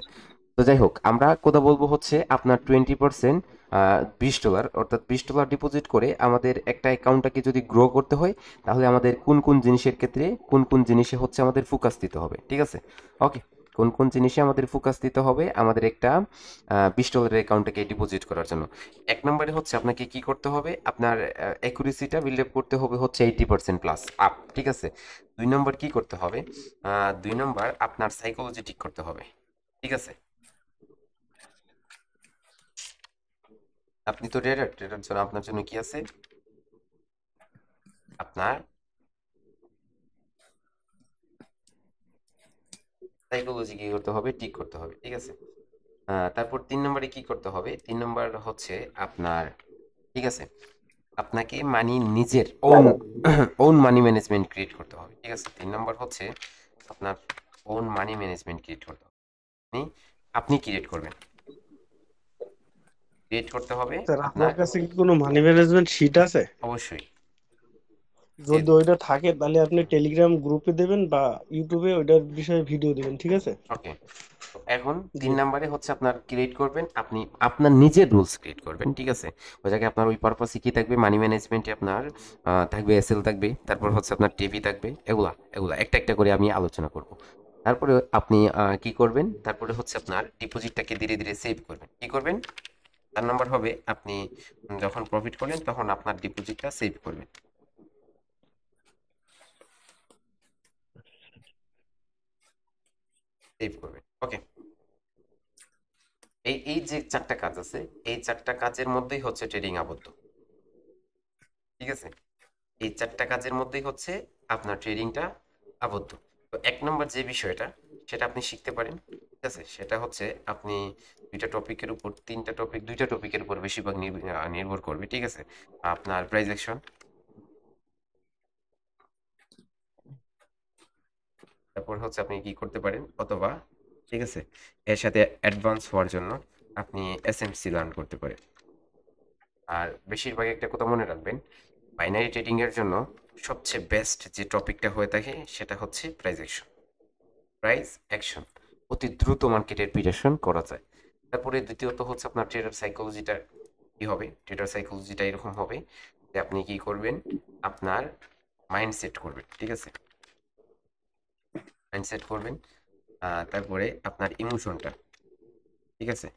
তো যাই হোক, আমরা কথা বলবো হচ্ছে আপনার 20% $20, অর্থাৎ $20 ডিপোজিট করে আমাদের একটা অ্যাকাউন্টটাকে যদি গ্রো করতে হয়, তাহলে আমাদের কোন কোন জিনিসের ক্ষেত্রে কোন কোন জিনিসে হচ্ছে আমাদের ফোকাস দিতে হবে, ঠিক আছে? ওকে, কোন কোন জিনিসে আমাদের ফোকাস দিতে হবে আমাদের একটা $20 অ্যাকাউন্টটাকে ডিপোজিট করার জন্য। এক নম্বরে হচ্ছে আপনাকে কি করতে হবে, আপনার অ্যাকুরেসিটা বিল্ড আপ করতে হবে হচ্ছে 80% প্লাস আপ, ঠিক আছে? 2 নম্বর কি করতে হবে, 2 নম্বর আপনার সাইকোলজি ঠিক করতে হবে, ঠিক আছে? আপনি তো ট্রেডার, ট্রেডার জন্য আপনার জন্য কি আছে, আপনার সাইকোলজি কি করতে হবে, ঠিক করতে হবে, ঠিক আছে? তারপর 3 নম্বরে কি করতে হবে, 3 নম্বর হচ্ছে আপনার, ঠিক আছে, আপনাকে নিজের ওন মানি ম্যানেজমেন্ট ক্রিয়েট করতে হবে, ঠিক আছে? 3 নম্বর হচ্ছে আপনার ওন মানি ম্যানেজমেন্ট ক্রিয়েট করতে হবে। আপনি ক্রিয়েট করবেন, ক্রিয়েট করতে হবে
স্যার
আপনার।
আপনার কাছে কি কোনো মানি ম্যানেজমেন্ট শিট আছে?
অবশ্যই,
যদি ওইটা থাকে তাহলে আপনি টেলিগ্রাম গ্রুপে দেবেন বা ইউটিউবে ওইটার বিষয়ে ভিডিও দিবেন, ঠিক আছে?
ওকে। এখন 3 নম্বরে হচ্ছে আপনার ক্রিয়েট করবেন, আপনি আপনার নিজের রুলস ক্রিয়েট করবেন, ঠিক আছে? ওই জায়গায় আপনার ওই পারপাসে কি থাকবে, মানি ম্যানেজমেন্টে আপনার থাকবে এসএল থাকবে, তারপর হচ্ছে আপনার টিভি থাকবে, এগুলা এগুলা একটা একটা করে আমি আলোচনা করব। তারপরে আপনি কি করবেন, তারপরে হচ্ছে আপনার ডিপোজিটটাকে ধীরে ধীরে সেভ করবেন। কি করবেন, 4 নম্বর হবে আপনি যখন প্রফিট করেন তখন আপনার ডিপোজিটটা সেভ করবেন, সেভ করবেন। ওকে, এই এই যে 4টা কাজ আছে, এই 4টা কাজের মধ্যেই হচ্ছে ট্রেডিং আবদ্ধ, ঠিক আছে? এই 4টা কাজের মধ্যেই হচ্ছে আপনার ট্রেডিংটা আবদ্ধ। তো 1 নম্বর যে বিষয়টা সেটা আপনি শিখতে পারেন, ঠিক আছে? সেটা হচ্ছে আপনি 2টা টপিকের উপর 3টা টপিক 2টা টপিকের উপর বেশিরভাগ নির্ভর করবে, ঠিক আছে? আপনার প্রাইস অ্যাকশন, তারপর হচ্ছে আপনি কি করতে পারেন, অথবা ঠিক আছে এর সাথে অ্যাডভান্স হওয়ার জন্য আপনি এসএমসি লার্ন করতে পারেন। আর বেশিরভাগ একটা কথা মনে রাখবেন, বাইনারি ট্রেডিং এর জন্য সবচেয়ে বেস্ট যে টপিকটা হয়ে থাকে সেটা হচ্ছে প্রাইস অ্যাকশন। প্রাইস অ্যাকশন অতি দ্রুত মার্কেটের প্রিডিকশন করা যায়। তারপরে দ্বিতীয়ত হচ্ছে আপনার ট্রেডার সাইকোলজিটা কি হবে, ট্রেডার সাইকোলজিটা এরকম হবে যে আপনি কি করবেন, আপনার মাইন্ডসেট করবেন, ঠিক আছে? মাইন্ডসেট করবেন, তারপরে আপনার ইমোশনটা, ঠিক আছে?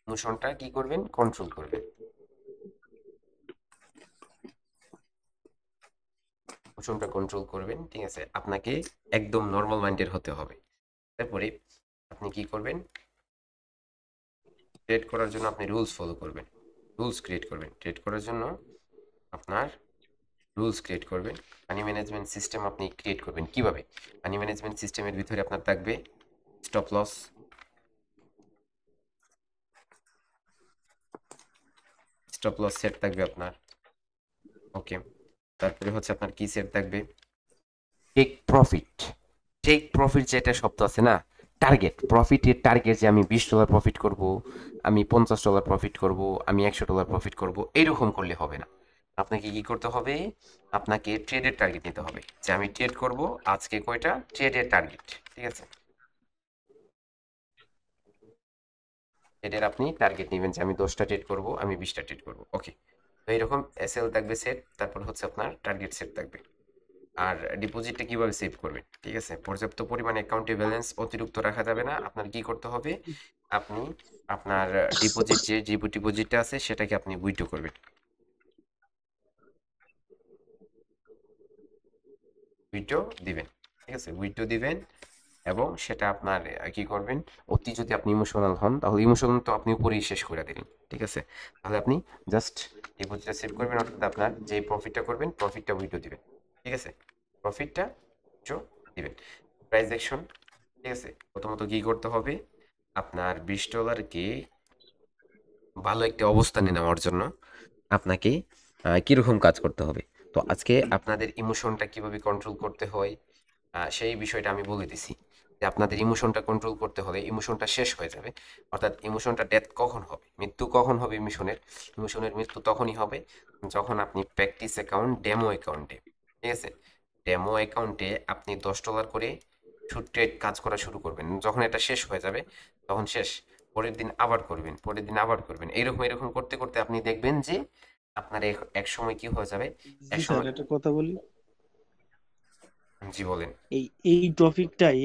ইমোশনটা কি করবেন, কন্ট্রোল করবেন, ইমোশনটা কন্ট্রোল করবেন, ঠিক আছে? আপনাকে একদম নর্মাল মাইন্ডের হতে হবে। তারপরে আপনি কি করবেন, ট্রেড করার জন্য আপনি রুলস ফলো করবেন, রুলস ক্রিয়েট করবেন। ট্রেড করার জন্য আপনার রুলস ক্রিয়েট করবেন, মানি ম্যানেজমেন্ট সিস্টেম আপনি ক্রিয়েট করবেন। কিভাবে, মানি ম্যানেজমেন্ট সিস্টেমের ভিতরে আপনার থাকবে stop loss, stop loss set থাকবে আপনার, ওকে? তারপরে হচ্ছে আপনার কি সেট থাকবে, টেক প্রফিট। টেক প্রফিট যেটা শব্দ আছে না, টার্গেট, প্রফিটের টার্গেট, যে আমি $20 প্রফিট করব, আমি $50 প্রফিট করব, আমি $100 প্রফিট করব, এইরকম করলে হবে না। আপনাকে কি করতে হবে, আপনাকে ট্রেডের টার্গেট নিতে হবে, যে আমি ট্রেড করব আজকে কয়টা, ট্রেডের টার্গেট, ঠিক আছে? ট্রেডের আপনি টার্গেট নেবেন যে আমি 10টা ট্রেড করব, আমি 20টা ট্রেড করব, ওকে? তো এইরকম এসএল থাকবে সেট, তারপর হচ্ছে আপনার টার্গেট সেট থাকবে। আর ডিপোজিটটা কিভাবে সেভ করবেন, ঠিক আছে? পর্যাপ্ত পরিমাণে অ্যাকাউন্টে ব্যালেন্স অতিরিক্ত রাখা যাবে না। আপনার কি করতে হবে, আপনি আপনার ডিপোজিট যে ডিপোজিটটা আছে সেটাকে আপনি উইথড্র করবেন, উইথড্র দিবেন, ঠিক আছে? উইথড্র দিবেন এবং সেটা আপনার কি করবেন, অতি যদি আপনি ইমোশনাল হন তাহলে ইমোশনাল তো আপনি উপরেই শেষ করে দিলেন, ঠিক আছে? তাহলে আপনি জাস্ট ডিপোজিটটা সেভ করবেন, অর্থাৎ আপনার যে প্রফিটটা করবেন প্রফিটটা উইথড্র দিবেন, ঠিক আছে? প্রফিটটা উইথড্র দিবেন। প্রাইস অ্যাকশন, ঠিক আছে? প্রথমত কি করতে হবে, আপনার $20কে ভালো একটা অবস্থানে নেওয়ার জন্য আপনাকে কিরকম কাজ করতে হবে। তো আজকে আপনাদের ইমোশনটা কিভাবে কন্ট্রোল করতে হয়, সেই বিষয়টা আমি বলে দিছি যে আপনাদের ইমোশনটা কন্ট্রোল করতে হলে ইমোশনটা শেষ হয়ে যাবে, অর্থাৎ ইমোশনটা ডেথ কখন হবে, মৃত্যু কখন হবে ইমোশনের মৃত্যু তখনই হবে যখন আপনি প্র্যাকটিস অ্যাকাউন্ট ডেমো অ্যাকাউন্টে, ঠিক আছে, ডেমো অ্যাকাউন্টে আপনি $10 করে ট্রেড কাজ করা শুরু করবেন। যখন এটা শেষ হয়ে যাবে তখন শেষ, পরের দিন আবার করবেন, পরের দিন আবার করবেন, এরকম করতে করতে আপনি দেখবেন যে আপনার এক সময় কি হয়ে যাবে, এক
জি স্যার,
সময়।
একটা কথা বলি।
জি বলেন।
এই টপিকটাই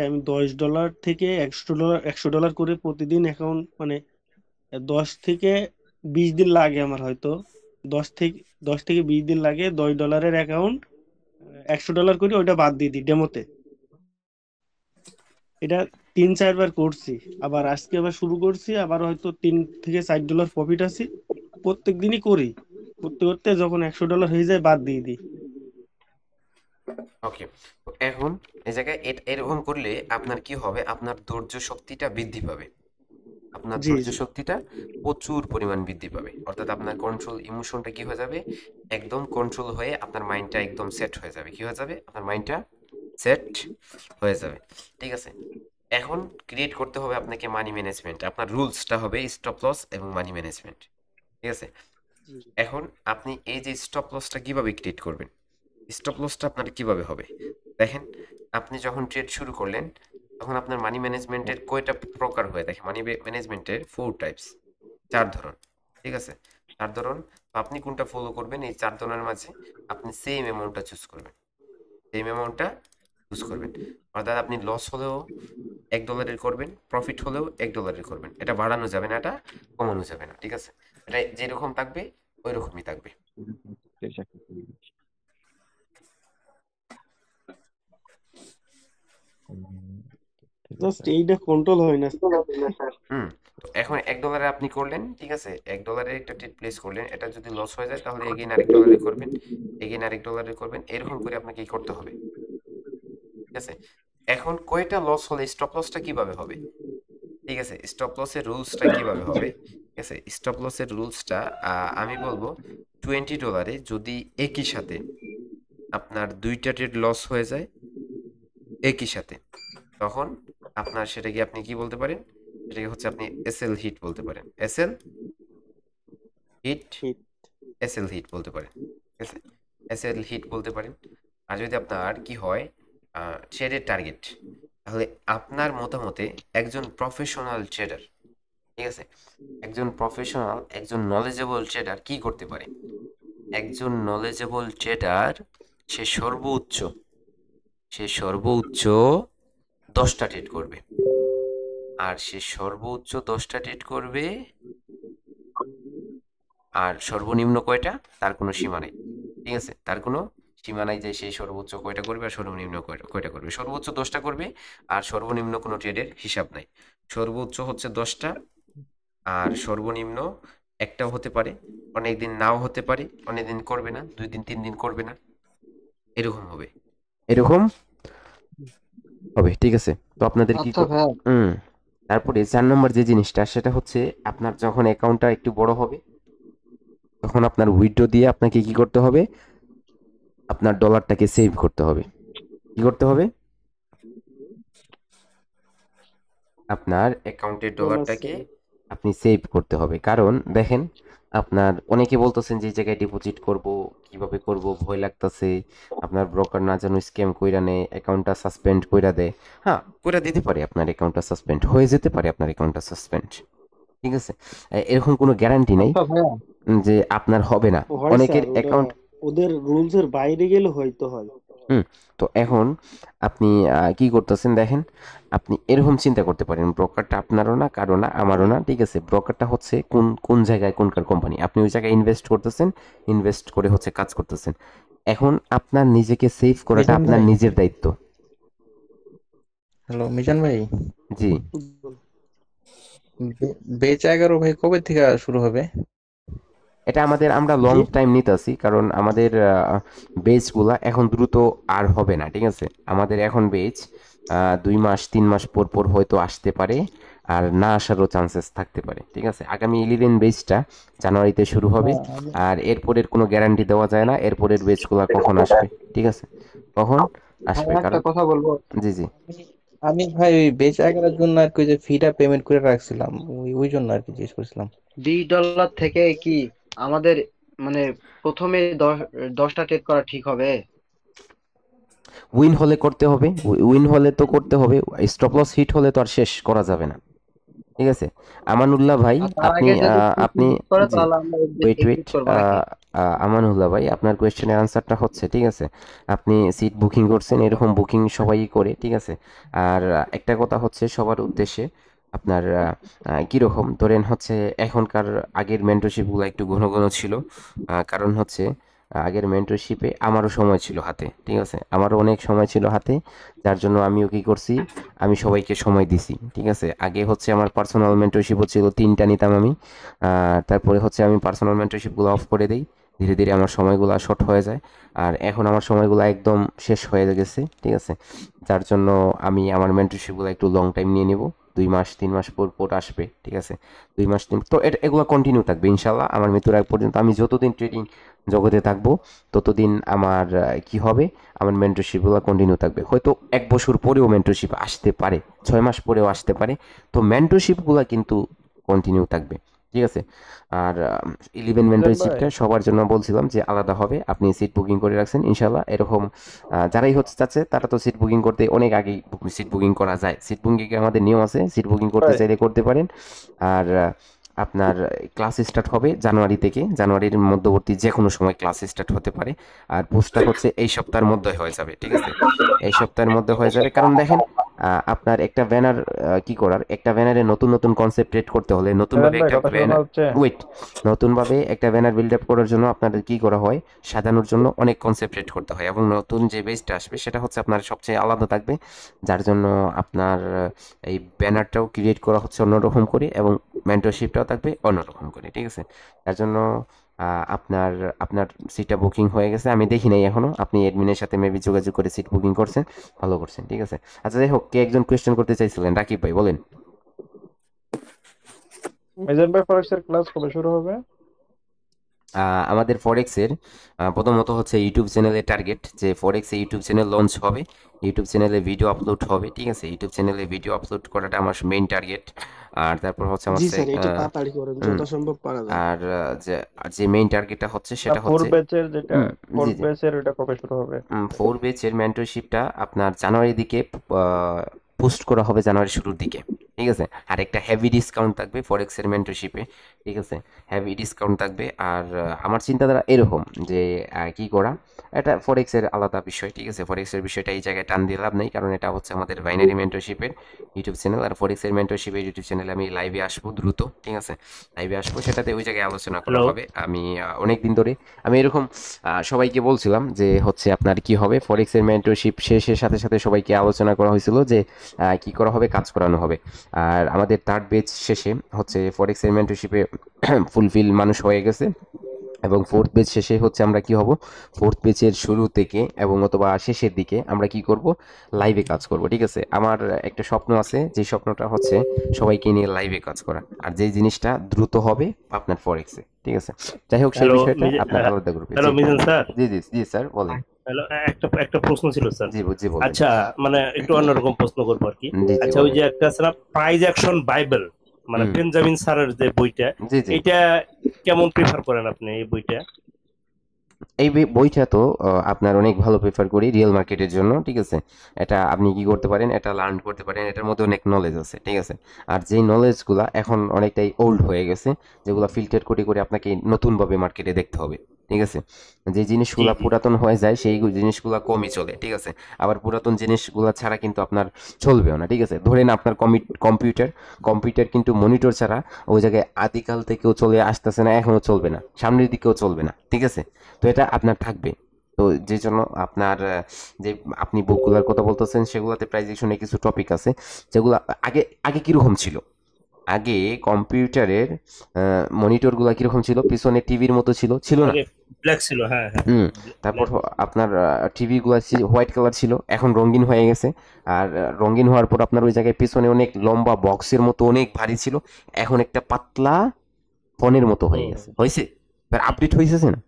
আমি $10 থেকে $100 করে প্রতিদিন অ্যাকাউন্ট, মানে 10 থেকে 20 দিন লাগে আমার, হয়তো 10 থেকে 20 দিন লাগে $10 অ্যাকাউন্ট $100 করে ওইটা বাদ দিয়ে দিই ডেমোতে। এটা 3-4 বার করছি, আবার আজকে আবার শুরু করছি, আবার হয়তো $3 থেকে $4 প্রফিট আছে। প্রত্যেক দিনই করি, করতে করতে যখন $100 হয়ে যায় বাদ দিয়ে দিই।
ওকে, তো এখন এই জায়গায় এরকম করলে আপনার কি হবে, আপনার ধৈর্য শক্তিটা বৃদ্ধি পাবে, আপনার
জি
ধৈর্য
জি
শক্তিটা প্রচুর পরিমাণ বৃদ্ধি পাবে, অর্থাৎ আপনার কন্ট্রোল ইমোশনটা কি হয়ে যাবে, একদম কন্ট্রোল হয়ে আপনার মাইন্ডটা একদম সেট হয়ে যাবে। কি হয়ে যাবে, আপনার মাইন্ডটা সেট হয়ে যাবে, ঠিক আছে। এখন ক্রিয়েট করতে হবে আপনাকে মানি ম্যানেজমেন্ট, আপনার রুলসটা হবে স্টপ লস এবং মানি ম্যানেজমেন্ট, ঠিক আছে। এখন আপনি এই যে স্টপ লসটা কিভাবে ক্রিয়েট করবেন, স্টপ লসটা আপনার কিভাবে হবে দেখেন, আপনি যখন ট্রেড শুরু করলেন তখন আপনার মানি ম্যানেজমেন্টের কয়টা প্রকার হয়ে দেখে, মানি ম্যানেজমেন্টের 4 টাইপস, 4 ধরন, ঠিক আছে, 4 ধরন। তো আপনি কোনটা ফলো করবেন, এই 4 ধরনের মাঝে আপনি সেম অ্যামাউন্টটা চুজ করবেন, অর্থাৎ আপনি লস হলেও $1 করবেন, প্রফিট হলেও $1 করবেন, এটা বাড়ানো যাবে না, এটা কমানো যাবে না, ঠিক আছে, এটা যেরকম থাকবে ওই রকমই থাকবে।
জাস্ট এইটা কন্ট্রোল হয় না।
এখন $1 আপনি করলেন, ঠিক আছে, $1 একটা ট্রেড প্লেস করলেন, এটা যদি লস হয়ে যায় তাহলে এগেইন $1 করবেন, $1 করবেন, এরকম করে আপনাকে কি করতে হবে, ঠিক আছে। এখন কয়টা লস হলে স্টপ লসটা কিভাবে হবে, ঠিক আছে, স্টপ লসের রুলসটা কিভাবে হবে, ঠিক আছে, স্টপ লসের রুলসটা আমি বলবো $20 যদি একই সাথে আপনার 2টা ট্রেড লস হয়ে যায় একই সাথে, তখন আপনার সেটাকে আপনি কি বলতে পারেন, সেটাকে হচ্ছে আপনি এসএল হিট বলতে পারেন, এসএল হিট বলতে পারেন, ঠিক আছে, এসএল হিট বলতে পারেন। আর যদি আপনার কি হয় ট্রেডের টার্গেট, তাহলে আপনার মতামতে একজন প্রফেশনাল ট্রেডার, ঠিক আছে, একজন নলেজেবল ট্রেডার কি করতে পারে, একজন নলেজেবল ট্রেডার সে সর্বোচ্চ 10টা ট্রেড করবে, আর সে সর্বোচ্চ 10টা ট্রেড করবে, আর সর্বনিম্ন কয়টা তার কোনো সীমা নেই, ঠিক আছে, তার কোনো সীমা নাই যে সেই সর্বোচ্চ কয়টা করবে আর সর্বনিম্ন কয়টা করবে, সর্বোচ্চ 10টা করবে আর সর্বনিম্ন কোনো ট্রেডের হিসাব নাই, সর্বোচ্চ হচ্ছে 10টা আর সর্বনিম্ন একটাও হতে পারে, অনেকদিন নাও হতে পারে, অনেকদিন করবে না, 2 দিন 3 দিন করবে না, এরকম হবে, ঠিক আছে। তো আপনাদের কি তারপরে 4 নম্বর যে জিনিসটা সেটা হচ্ছে আপনার যখন অ্যাকাউন্টটা একটু বড় হবে তখন আপনার উইথড্র দিয়ে আপনাকে কি করতে হবে, আপনার ডলারটাকে সেভ করতে হবে। কি করতে হবে, আপনার অ্যাকাউন্টের ডলারটাকে আপনি সেভ করতে হবে। কারণ দেখেন, আপনার অনেকে বলতেছেন যে এই জায়গায় ডিপোজিট করব, কিভাবে করব, ভয় লাগতেছে, আপনার ব্রোকার না যেন স্ক্যাম কইরা নেয়, অ্যাকাউন্টটা সাসপেন্ড কইরা দেয়। হ্যাঁ, কইরা দিতে পারে, আপনার অ্যাকাউন্টটা সাসপেন্ড হয়ে যেতে পারে, আপনার অ্যাকাউন্টটা সাসপেন্ড, ঠিক আছে, এরকম কোনো গ্যারান্টি নেই যে আপনার হবে না, অনেকের অ্যাকাউন্ট
ওদের রুলসের বাইরে গেলে হয়তো হয়।
তো এখন আপনি কি করতেছেন দেখেন, আপনি এরকম চিন্তা করতে পারেন, ব্রোকারটা আপনারও না, কারো না, আমারও না, ঠিক আছে, ব্রোকারটা হচ্ছে কোন জায়গায় কোনকার কোম্পানি, আপনি ওই জায়গায় ইনভেস্ট করতেছেন, ইনভেস্ট করে হচ্ছে কাজ করতেছেন। এখন আপনার নিজেকে সেভ করাটা আপনার নিজের দায়িত্ব।
হ্যালো মিজান ভাই।
জি।
বেচ 11 ভাই কবে থেকে শুরু হবে?
এটা আমরা লং টাইম নিতেছি, কারণ আমাদের বেচগুলা এখন দ্রুত আর হবে না, ঠিক আছে, আমাদের এখন বেচ 2 মাস 3 মাস পর হয়তো আসতে পারে, আর না আসারও চান্সেস থাকতে পারে, ঠিক আছে। আগামী 11 বেচটা জানুয়ারিতে শুরু হবে, আর এরপরের কোনো গ্যারান্টি দেওয়া যায় না এরপরের বেচগুলা কখন আসবে, ঠিক আছে, কখন আসবে,
একটা
কারণ
কথা বলবো।
জি জি
আমি ভাই ওই বেচা কেনার জন্য আর কি, ওই যে ফিটা পেমেন্ট করে রাখছিলাম, ওই জন্য আর কি জিজ্ঞেস করছিলাম।
$20 থেকে কি আমাদের মানে প্রথমে 10টা ট্রেড করা ঠিক হবে?
উইন হলে করতে হবে, উইন হলে তো করতে হবে, স্টপ লস হিট হলে তো আর শেষ করা যাবে না, ঠিক আছে। আমানুল্লাহ ভাই,
আর তার
আপনি
আগে যদি
আপনি
মিস করে
জি
তাহলে আমরা
ওয়েট
এক্সিট করবো নাকি?
আমানুল্লাহ ভাই, আপনার কোয়েশ্চেনের আনসারটা হচ্ছে, ঠিক আছে, আপনি সিট বুকিং করছেন, এরকম বুকিং সবাই করে, ঠিক আছে। আর একটা কথা হচ্ছে সবার উদ্দেশ্যে, আপনার কীরকম ধরেন হচ্ছে এখনকার, আগের মেন্টরশিপগুলো একটু ঘন ঘন ছিল, কারণ হচ্ছে আগের মেন্টরশিপে আমারও সময় ছিল হাতে, ঠিক আছে, আমারও অনেক সময় ছিল হাতে, যার জন্য আমিও কি করছি, আমি সবাইকে সময় দিছি, ঠিক আছে। আগে হচ্ছে আমার পার্সোনাল মেন্টরশিপ ছিল 3টা নিতাম আমি, তারপরে হচ্ছে আমি পার্সোনাল মেন্টরশিপগুলো অফ করে দিই, ধীরে ধীরে আমার সময়গুলো শর্ট হয়ে যায়, আর এখন আমার সময়গুলো একদম শেষ হয়ে গেছে, ঠিক আছে। যার জন্য আমি আমার মেন্টরশিপগুলো একটু লং টাইম নিয়ে নেব, 2 মাস 3 মাস পর পর আসবে, ঠিক আছে। 2 মাস তো এগুলো কন্টিনিউ থাকবে ইনশাল্লাহ আমার মৃত্যুর আগ পর্যন্ত। আমি যতদিন ট্রেডিং জগতে থাকবো ততদিন আমার কি হবে, আমার মেন্টরশিপগুলো কন্টিনিউ থাকবে। হয়তো 1 বছর পরেও মেন্টরশিপ আসতে পারে, 6 মাস পরেও আসতে পারে, তো মেন্টরশিপগুলো কিন্তু কন্টিনিউ থাকবে, ঠিক আছে। আর 11
মিজান ভাই,
মেন্টরশিপটা সবার জন্য বলছিলাম যে আলাদা হবে, আপনি সিট বুকিং করে রাখছেন ইনশাল্লাহ। এরকম যারাই হচ্ছে চাচ্ছে তারা তো সিট বুকিং করতে অনেক আগেই সিট বুকিং করা যায়, সিট বুকিং আমাদের নিয়ম আছে, সিট বুকিং করতে
ভাই
চাইলে করতে পারেন। আর আপনার ক্লাস স্টার্ট হবে জানুয়ারি থেকে, জানুয়ারির মধ্যবর্তী যে কোনো সময় ক্লাস স্টার্ট হতে পারে। আর পোস্টটা হচ্ছে এই সপ্তাহের মধ্যে হয়ে যাবে, ঠিক আছে, এই সপ্তাহের মধ্যে হয়ে যাবে। কারণ দেখেন, আপনার একটা ব্যানার কি করার, একটা ব্যানারে নতুন নতুন কনসেপ্ট ক্রিয়েট করতে হলে,
মিজান
নতুনভাবে
ভাই
একটা
কথা শোনা
ব্যানার,
হচ্ছে?
ওয়েট, নতুনভাবে একটা ব্যানার বিল্ড আপ করার জন্য আপনাদের কি করা হয়, সাজানোর জন্য অনেক কনসেপ্ট ক্রিয়েট করতে হয়, এবং নতুন যে বেসটা আসবে সেটা হচ্ছে আপনার সবচেয়ে আলাদা থাকবে, যার জন্য আপনার এই ব্যানারটাও ক্রিয়েট করা হচ্ছে অন্যরকম করে, এবং মেন্টরশিপটাও থাকবে অন্যরকম করে, ঠিক আছে। তার জন্য আপনার আপনার সিটটা বুকিং হয়ে গেছে, আমি দেখি নাই এখনো, আপনি অ্যাডমিনের সাথে মেবি যোগাযোগ করে সিট বুকিং করছেন, ভালো করছেন, ঠিক আছে। আচ্ছা যাই হোক, কে একজন কোয়েশ্চেন করতে চাইছিলেন, রাকিব ভাই বলেন।
মিজান ভাই ফরেক্সের ক্লাস কবে শুরু হবে?
আমাদের ফরেক্সের প্রথমত হচ্ছে ইউটিউব চ্যানেলের টার্গেট, যে ফরেক্সে ইউটিউব চ্যানেল লঞ্চ হবে, ইউটিউব চ্যানেলে ভিডিও আপলোড হবে, ঠিক আছে, ইউটিউব চ্যানেলে ভিডিও আপলোড করাটা আমার মেইন টার্গেট। আর তারপর হচ্ছে আমার
জি স্যার, এটা তাড়াতাড়ি করেন, যথাসম্ভব পারা যায়।
আর যে যে মেইন টার্গেটটা হচ্ছে
না,
সেটা
4
হচ্ছে
ব্যাচের যেটা,
হুম,
4
জি জি
ব্যাচের ওটা কবে শুরু হবে?
4 ব্যাচের মেন্টরশিপটা আপনার জানুয়ারির দিকে পোস্ট করা হবে, জানুয়ারির শুরুর দিকে, ঠিক আছে। আর একটা হেভি ডিসকাউন্ট থাকবে ফরেক্সের মেন্টরশিপে, ঠিক আছে, হেভি ডিসকাউন্ট থাকবে। আর আমার চিন্তাধারা এরকম যে কি করা, এটা ফরেক্সের আলাদা বিষয়, ঠিক আছে, ফরেক্সের বিষয়টা এই জায়গায় টান দিয়ে লাভ নেই, কারণ এটা হচ্ছে আমাদের বাইনারি মেন্টরশিপের ইউটিউব চ্যানেল। আর ফরেক্সের মেন্টরশিপের ইউটিউব চ্যানেলে আমি লাইভে আসবো দ্রুত, ঠিক আছে, লাইভে আসবো, সেটাতে ওই জায়গায় আলোচনা করা হবে। আমি অনেক দিন ধরে আমি এরকম সবাইকে বলছিলাম যে হচ্ছে আপনার কি হবে, ফরেক্সের মেন্টরশিপ শেষের সাথে সাথে সবাইকে আলোচনা করা হয়েছিল যে কি করা হবে, কাজ করানো হবে। আর আমাদের 3rd ব্যাচ শেষে হচ্ছে ফরেক্সের মেন্টরশিপে ফুলফিল মানুষ হয়ে গেছে, এবং 4th ব্যাচ শেষে হচ্ছে আমরা কি হব, 4th ব্যাচের শুরু থেকে এবং অথবা শেষের দিকে আমরা কি করব, লাইভে কাজ করব, ঠিক আছে। আমার একটা স্বপ্ন আছে, যে স্বপ্নটা হচ্ছে সবাইকে নিয়ে লাইভে কাজ করা, আর যেই জিনিসটা দ্রুত হবে আপনার ফরেক্সে, ঠিক আছে। যাই হোক, সেই বিষয়টা আপনার আলাদা গ্রুপে।
Hello Mizan sir.
জি জি জি স্যার বলেন।
হ্যালো, একটা প্রশ্ন ছিল স্যার।
জি জি বলেন।
আচ্ছা, মানে একটু অন্যরকম প্রশ্ন করবো আর কি।
জি জি
আচ্ছা, ওই যে একটা আছে না প্রাইজ অ্যাকশন বাইবেল, মানে বেঞ্জামিন স্যারের যে বইটা,
জি জি
এটা কেমন প্রিফার করেন আপনি এই বইটা?
এই বইটা তো আপনার অনেক ভালো প্রেফার করি রিয়েল মার্কেটের জন্য, ঠিক আছে। এটা আপনি কি করতে পারেন, এটা লার্ন করতে পারেন, এটার মধ্যে অনেক নলেজ আছে, ঠিক আছে। আর যেই নলেজগুলা এখন অনেকটাই ওল্ড হয়ে গেছে, যেগুলো ফিল্টার করে করে আপনাকে নতুনভাবে মার্কেটে দেখতে হবে, ঠিক আছে। যে জিনিসগুলা পুরাতন হয়ে যায় সেই জিনিসগুলা কমই চলে, ঠিক আছে। আবার পুরাতন জিনিসগুলা ছাড়া কিন্তু আপনার চলবেও না, ঠিক আছে। ধরেন আপনার কম্পিউটার কিন্তু মনিটর ছাড়া ওই জায়গায় আদিকাল থেকেও চলে আসতেছে না, এখনো চলবে না, সামনের দিকেও চলবে না, ঠিক আছে। তো এটা আপনার থাকবে। তো যে জন্য আপনার যে আপনি বুকগুলোর কথা বলতেছেন সেগুলোতে প্রাইজেশনে কিছু টপিক আছে যেগুলো আগে আগে কিরকম ছিল, আগে কম্পিউটারের মনিটরগুলো কিরকম ছিল, পিছনে টিভির মতো ছিল না,
ব্ল্যাক ছিল, হ্যাঁ হ্যাঁ।
তারপর আপনার টিভিগুলো হোয়াইট কালার ছিল, এখন রঙিন হয়ে গেছে। আর রঙিন হওয়ার পর আপনার ওই জায়গায় পিছনে অনেক লম্বা বক্সের মতো অনেক ভারী ছিল, এখন একটা পাতলা ফোনের মতো হয়ে গেছে, হয়েছে, আপডেট হয়েছে না।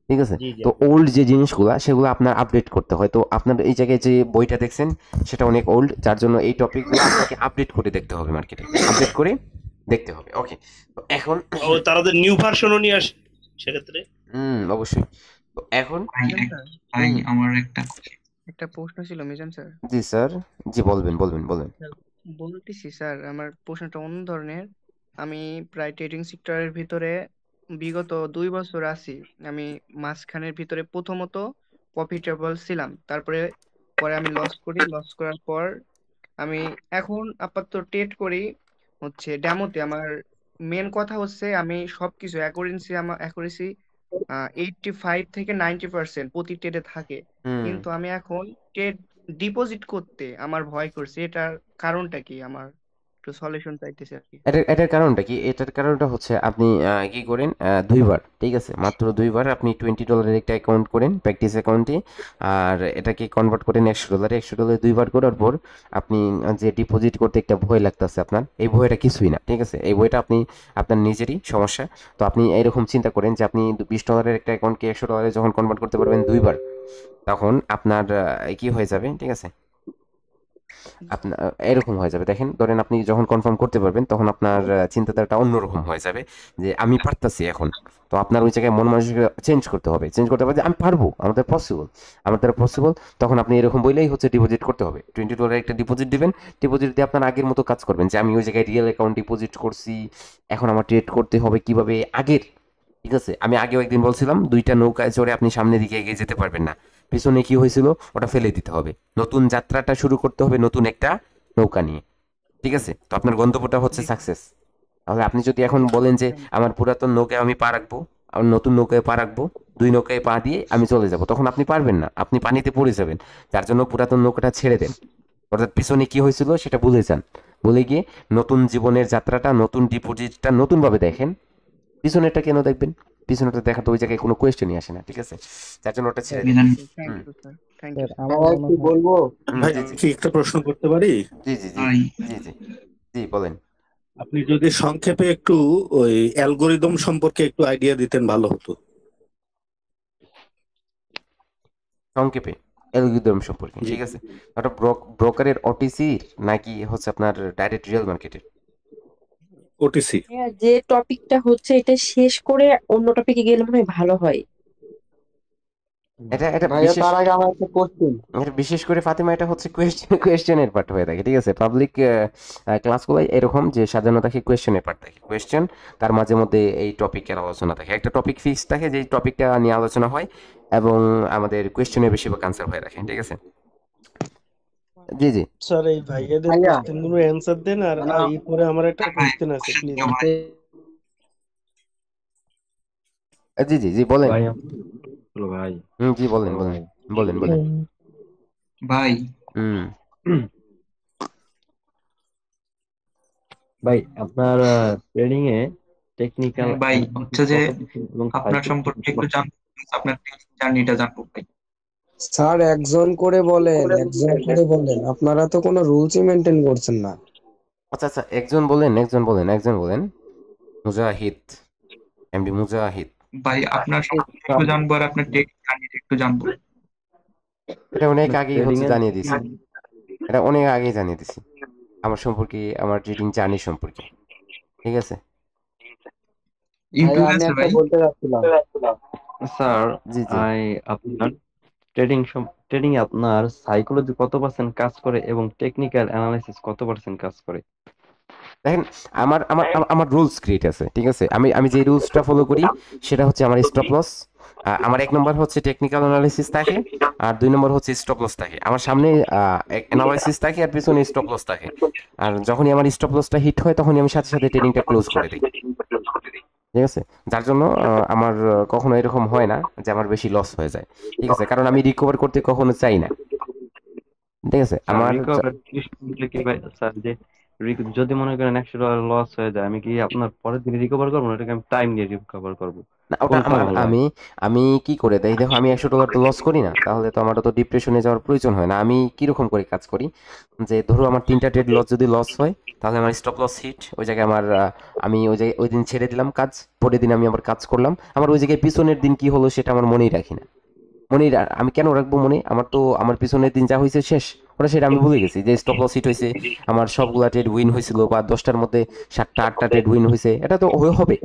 ঠিক আছে?
জি জি
তো ওল্ড যে জিনিসগুলা সেগুলো আপনার আপডেট করতে হয়। তো আপনার এই জায়গায় যে বইটা দেখছেন সেটা অনেক ওল্ড, যার জন্য এই টপিকগুলো আপনাকে আপডেট করে দেখতে হবে, মার্কেটে আপডেট করে দেখতে হবে। ওকে, তো এখন
ও তাদের নিউ ভার্সনও নিয়ে আসে সেক্ষেত্রে।
অবশ্যই। তো এখন
মিজান স্যার আমার একটা প্রশ্ন ছিল মিজান স্যার।
জি স্যার, জি বলবেন।
বলতেছি স্যার, আমার প্রশ্নটা অন্য ধরনের। আমি প্রায় ট্রেডিং সেক্টরের ভিতরে বিগত 2 বছর আছি। আমি মাঝখানের ভিতরে প্রথমত প্রফিটেবল ছিলাম, তারপরে আমি লস করার পর আমি এখন আপাতত ট্রেড করি হচ্ছে ডেমোতে। আমার মেন কথা হচ্ছে আমি সবকিছু অ্যাকুরেসি 85 থেকে 90% প্রতি ট্রেডে থাকে, কিন্তু আমি এখন ট্রেড ডিপোজিট করতে আমার ভয় করছে। এটার কারণটা কি? আমার একটু সলিউশন চাইতেছি আর কি।
এটার কারণটা কি? এটার কারণটা হচ্ছে আপনি কি করেন, 2 বার, ঠিক আছে, মাত্র 2 বার আপনি $20 একটা অ্যাকাউন্ট করেন প্র্যাকটিস অ্যাকাউন্টে, আর এটাকে কনভার্ট করেন $100 2বার করার পর আপনি যে ডিপোজিট করতে একটা ভয় লাগতেছে আপনার, এই ভয়টা কিছুই না, ঠিক আছে? এই ভয়টা আপনার নিজেরই সমস্যা। তো আপনি এরকম চিন্তা করেন যে আপনি $20 একটা অ্যাকাউন্টকে $100 যখন কনভার্ট করতে পারবেন 2বার, তখন আপনার কি হয়ে যাবে, ঠিক আছে? আপনার এরকম হয়ে যাবে, দেখেন, ধরেন আপনি যখন কনফার্ম করতে পারবেন তখন আপনার চিন্তাধারাটা অন্যরকম হয়ে যাবে যে আমি পারতাছি এখন। তো আপনার ওই জায়গায় মন মানসিকতা চেঞ্জ করতে হবে যে আমি পারবো, আমাদের পসিবল। তখন আপনি এরকম বললেই হচ্ছে ডিপোজিট করতে হবে, $20 একটা ডিপোজিট দিবেন। ডিপোজিট দিয়ে আপনার আগের মতো কাজ করবেন যে আমি ওই জায়গায় রিয়েল অ্যাকাউন্ট ডিপোজিট করছি, এখন আমার ট্রেড করতে হবে কিভাবে আগের, ঠিক আছে? আমি আগেও একদিন বলছিলাম 2টা নৌকায় চড়ে আপনি সামনের দিকে এগিয়ে যেতে পারবেন না, পিছনে কি হয়েছিল ওটা ফেলে দিতে হবে, নতুন যাত্রাটা শুরু করতে হবে নতুন একটা নৌকা নিয়ে, ঠিক আছে? তো আপনার গন্তব্যটা হচ্ছে সাকসেস। তাহলে আপনি যদি এখন বলেন যে আমার পুরাতন নৌকায় আমি পা রাখবো, আর নতুন নৌকায় পা রাখবো, 2 নৌকায় পা দিয়ে আমি চলে যাব, তখন আপনি পারবেন না, আপনি পানিতে পড়ে যাবেন। যার জন্য পুরাতন নৌকাটা ছেড়ে দেন, অর্থাৎ পিছনে কি হয়েছিল সেটা ভুলে যান, ভুলে গিয়ে নতুন জীবনের যাত্রাটা, নতুন ডিপোজিটটা নতুনভাবে দেখেন। পিছনেরটা কেন দেখবেন? পিছনেরটা দেখা তো ওই জায়গায় কোনো কোয়েশ্চেনই আসে না, ঠিক আছে? যার জন্য ওটা ছেড়ে দিন।
Thank you sir, thank you sir.
আমার কি বলবো
ভাই কি একটা প্রশ্ন করতে পারি?
জি বলেন।
আপনি যদি সংক্ষেপে একটু ওই অ্যালগোরিদম সম্পর্কে একটু আইডিয়া দিতেন ভালো হতো।
সংক্ষেপে অ্যালগরিদম সম্পর্কে, ঠিক আছে? ওটা ব্রোকারের ওটিসির নাকি হচ্ছে আপনার ডাইরেক্ট রিয়েল মার্কেটের?
ওটিসি।
যে টপিকটা হচ্ছে এটা শেষ করে অন্য টপিকে গেলে মনে হয় ভালো হয়।
এটা
ভাইয়া তার আগে আমার একটা কোশ্চেন।
বিশেষ করে ফাতিমা, এটা হচ্ছে কোয়েশ্চেনের পার্ট হয়ে থাকে, ঠিক আছে? পাবলিক ক্লাসগুলো এরকম যে সাজানো থাকে, কোয়েশ্চেনের পার্ট থাকে, কোয়েশ্চেন তার মাঝে মধ্যে এই টপিকের আলোচনা থাকে, একটা টপিক ফিক্স থাকে যে টপিকটা নিয়ে আলোচনা হয়, এবং আমাদের কোয়েশ্চেনের বেশিরভাগ আনসার হয়ে থাকে, ঠিক আছে? জি
স্যার এই ভাইয়াদের কোশ্চেনগুলো অ্যানসার দেন, আর এরপরে আমার একটা কোশ্চেন আছে প্লিজ।
জি বলেন
ভাই
জি বলেন
ভাই।
ভাই আপনার ট্রেডিং এ টেকনিক্যাল
ভাই হচ্ছে যে আপনার সম্পর্কে একটু জানতে, আপনার জার্নিটা জানবো ভাই।
স্যার একজন করে বলেন, আপনারা তো কোনো রুলসই মেনটেন করছেন না।
আচ্ছা, একজন বলেন। মুজাহিদ, এমডি মুজাহিদ।
ভাই আপনার সম্পর্কে একটু জানবো, আর আপনার টেক জার্নিটা একটু জানবো।
এটা অনেক আগেই হচ্ছে জানিয়ে দিছি, আমার সম্পর্কে, আমার ট্রেডিং জার্নি সম্পর্কে, ঠিক আছে?
স্যার আপনার ট্রেডিং এ আপনার সাইকোলজি কত % কাজ করে এবং টেকনিক্যাল অ্যানালাইসিস কত % কাজ করে?
দেখেন, আমার রুলস ক্রিয়েট আছে, ঠিক আছে? আমি যে রুলসটা ফলো করি সেটা হচ্ছে আমার স্টপ লস, আমার 1 নম্বর হচ্ছে টেকনিক্যাল অ্যানালাইসিস থাকে, আর 2 নম্বর হচ্ছে স্টপ লস থাকে। আমার সামনে অ্যানালাইসিস থাকে আর পিছনে স্টপ লস থাকে, আর যখনই আমার স্টপ লসটা হিট হয় তখনই আমি সাথে সাথে ট্রেডিংটা ক্লোজ করে দিই, ঠিক আছে? যার জন্য আমার কখনো এরকম হয় না যে আমার বেশি লস হয়ে যায়, ঠিক আছে? কারণ আমি রিকভার করতে কখনো চাই না, ঠিক আছে? আমার
স্যার যে যদি মনে করেন $100 লস হয়ে যায়, আমি কি আপনার পরের দিন রিকভার করবো না, এটাকে আমি টাইম নিয়ে রিকভার করবো?
না ওটা
কোনটা ভালো হয়?
আমি কি করে দেই দেখো, আমি $100 তো লস করি না, তাহলে তো আমার তো ডিপ্রেশনে যাওয়ার প্রয়োজন হয় না। আমি কিরকম করে কাজ করি, যে ধরো আমার 3টা ট্রেড যদি লস হয়, তাহলে আমার স্টপ লস হিট ওই জায়গায় আমার আমি ওই জায়গায় ওই দিন ছেড়ে দিলাম কাজ, পরের দিন আমি আবার কাজ করলাম। আমার ওই জায়গায় পিছনের দিন কি হলো সেটা আমার মনেই রাখি না। আমি কেন রাখবো মনে, আমার পিছনের দিন যা হয়েছে শেষ, ওটা সেটা আমি ভুলে গেছি। যে স্টপ লস হিট হয়েছে, আমার সবগুলা ট্রেড উইন হয়েছিল, বা 10টার মধ্যে 7টা 8টা ট্রেড উইন হয়েছে, এটা তো হবে।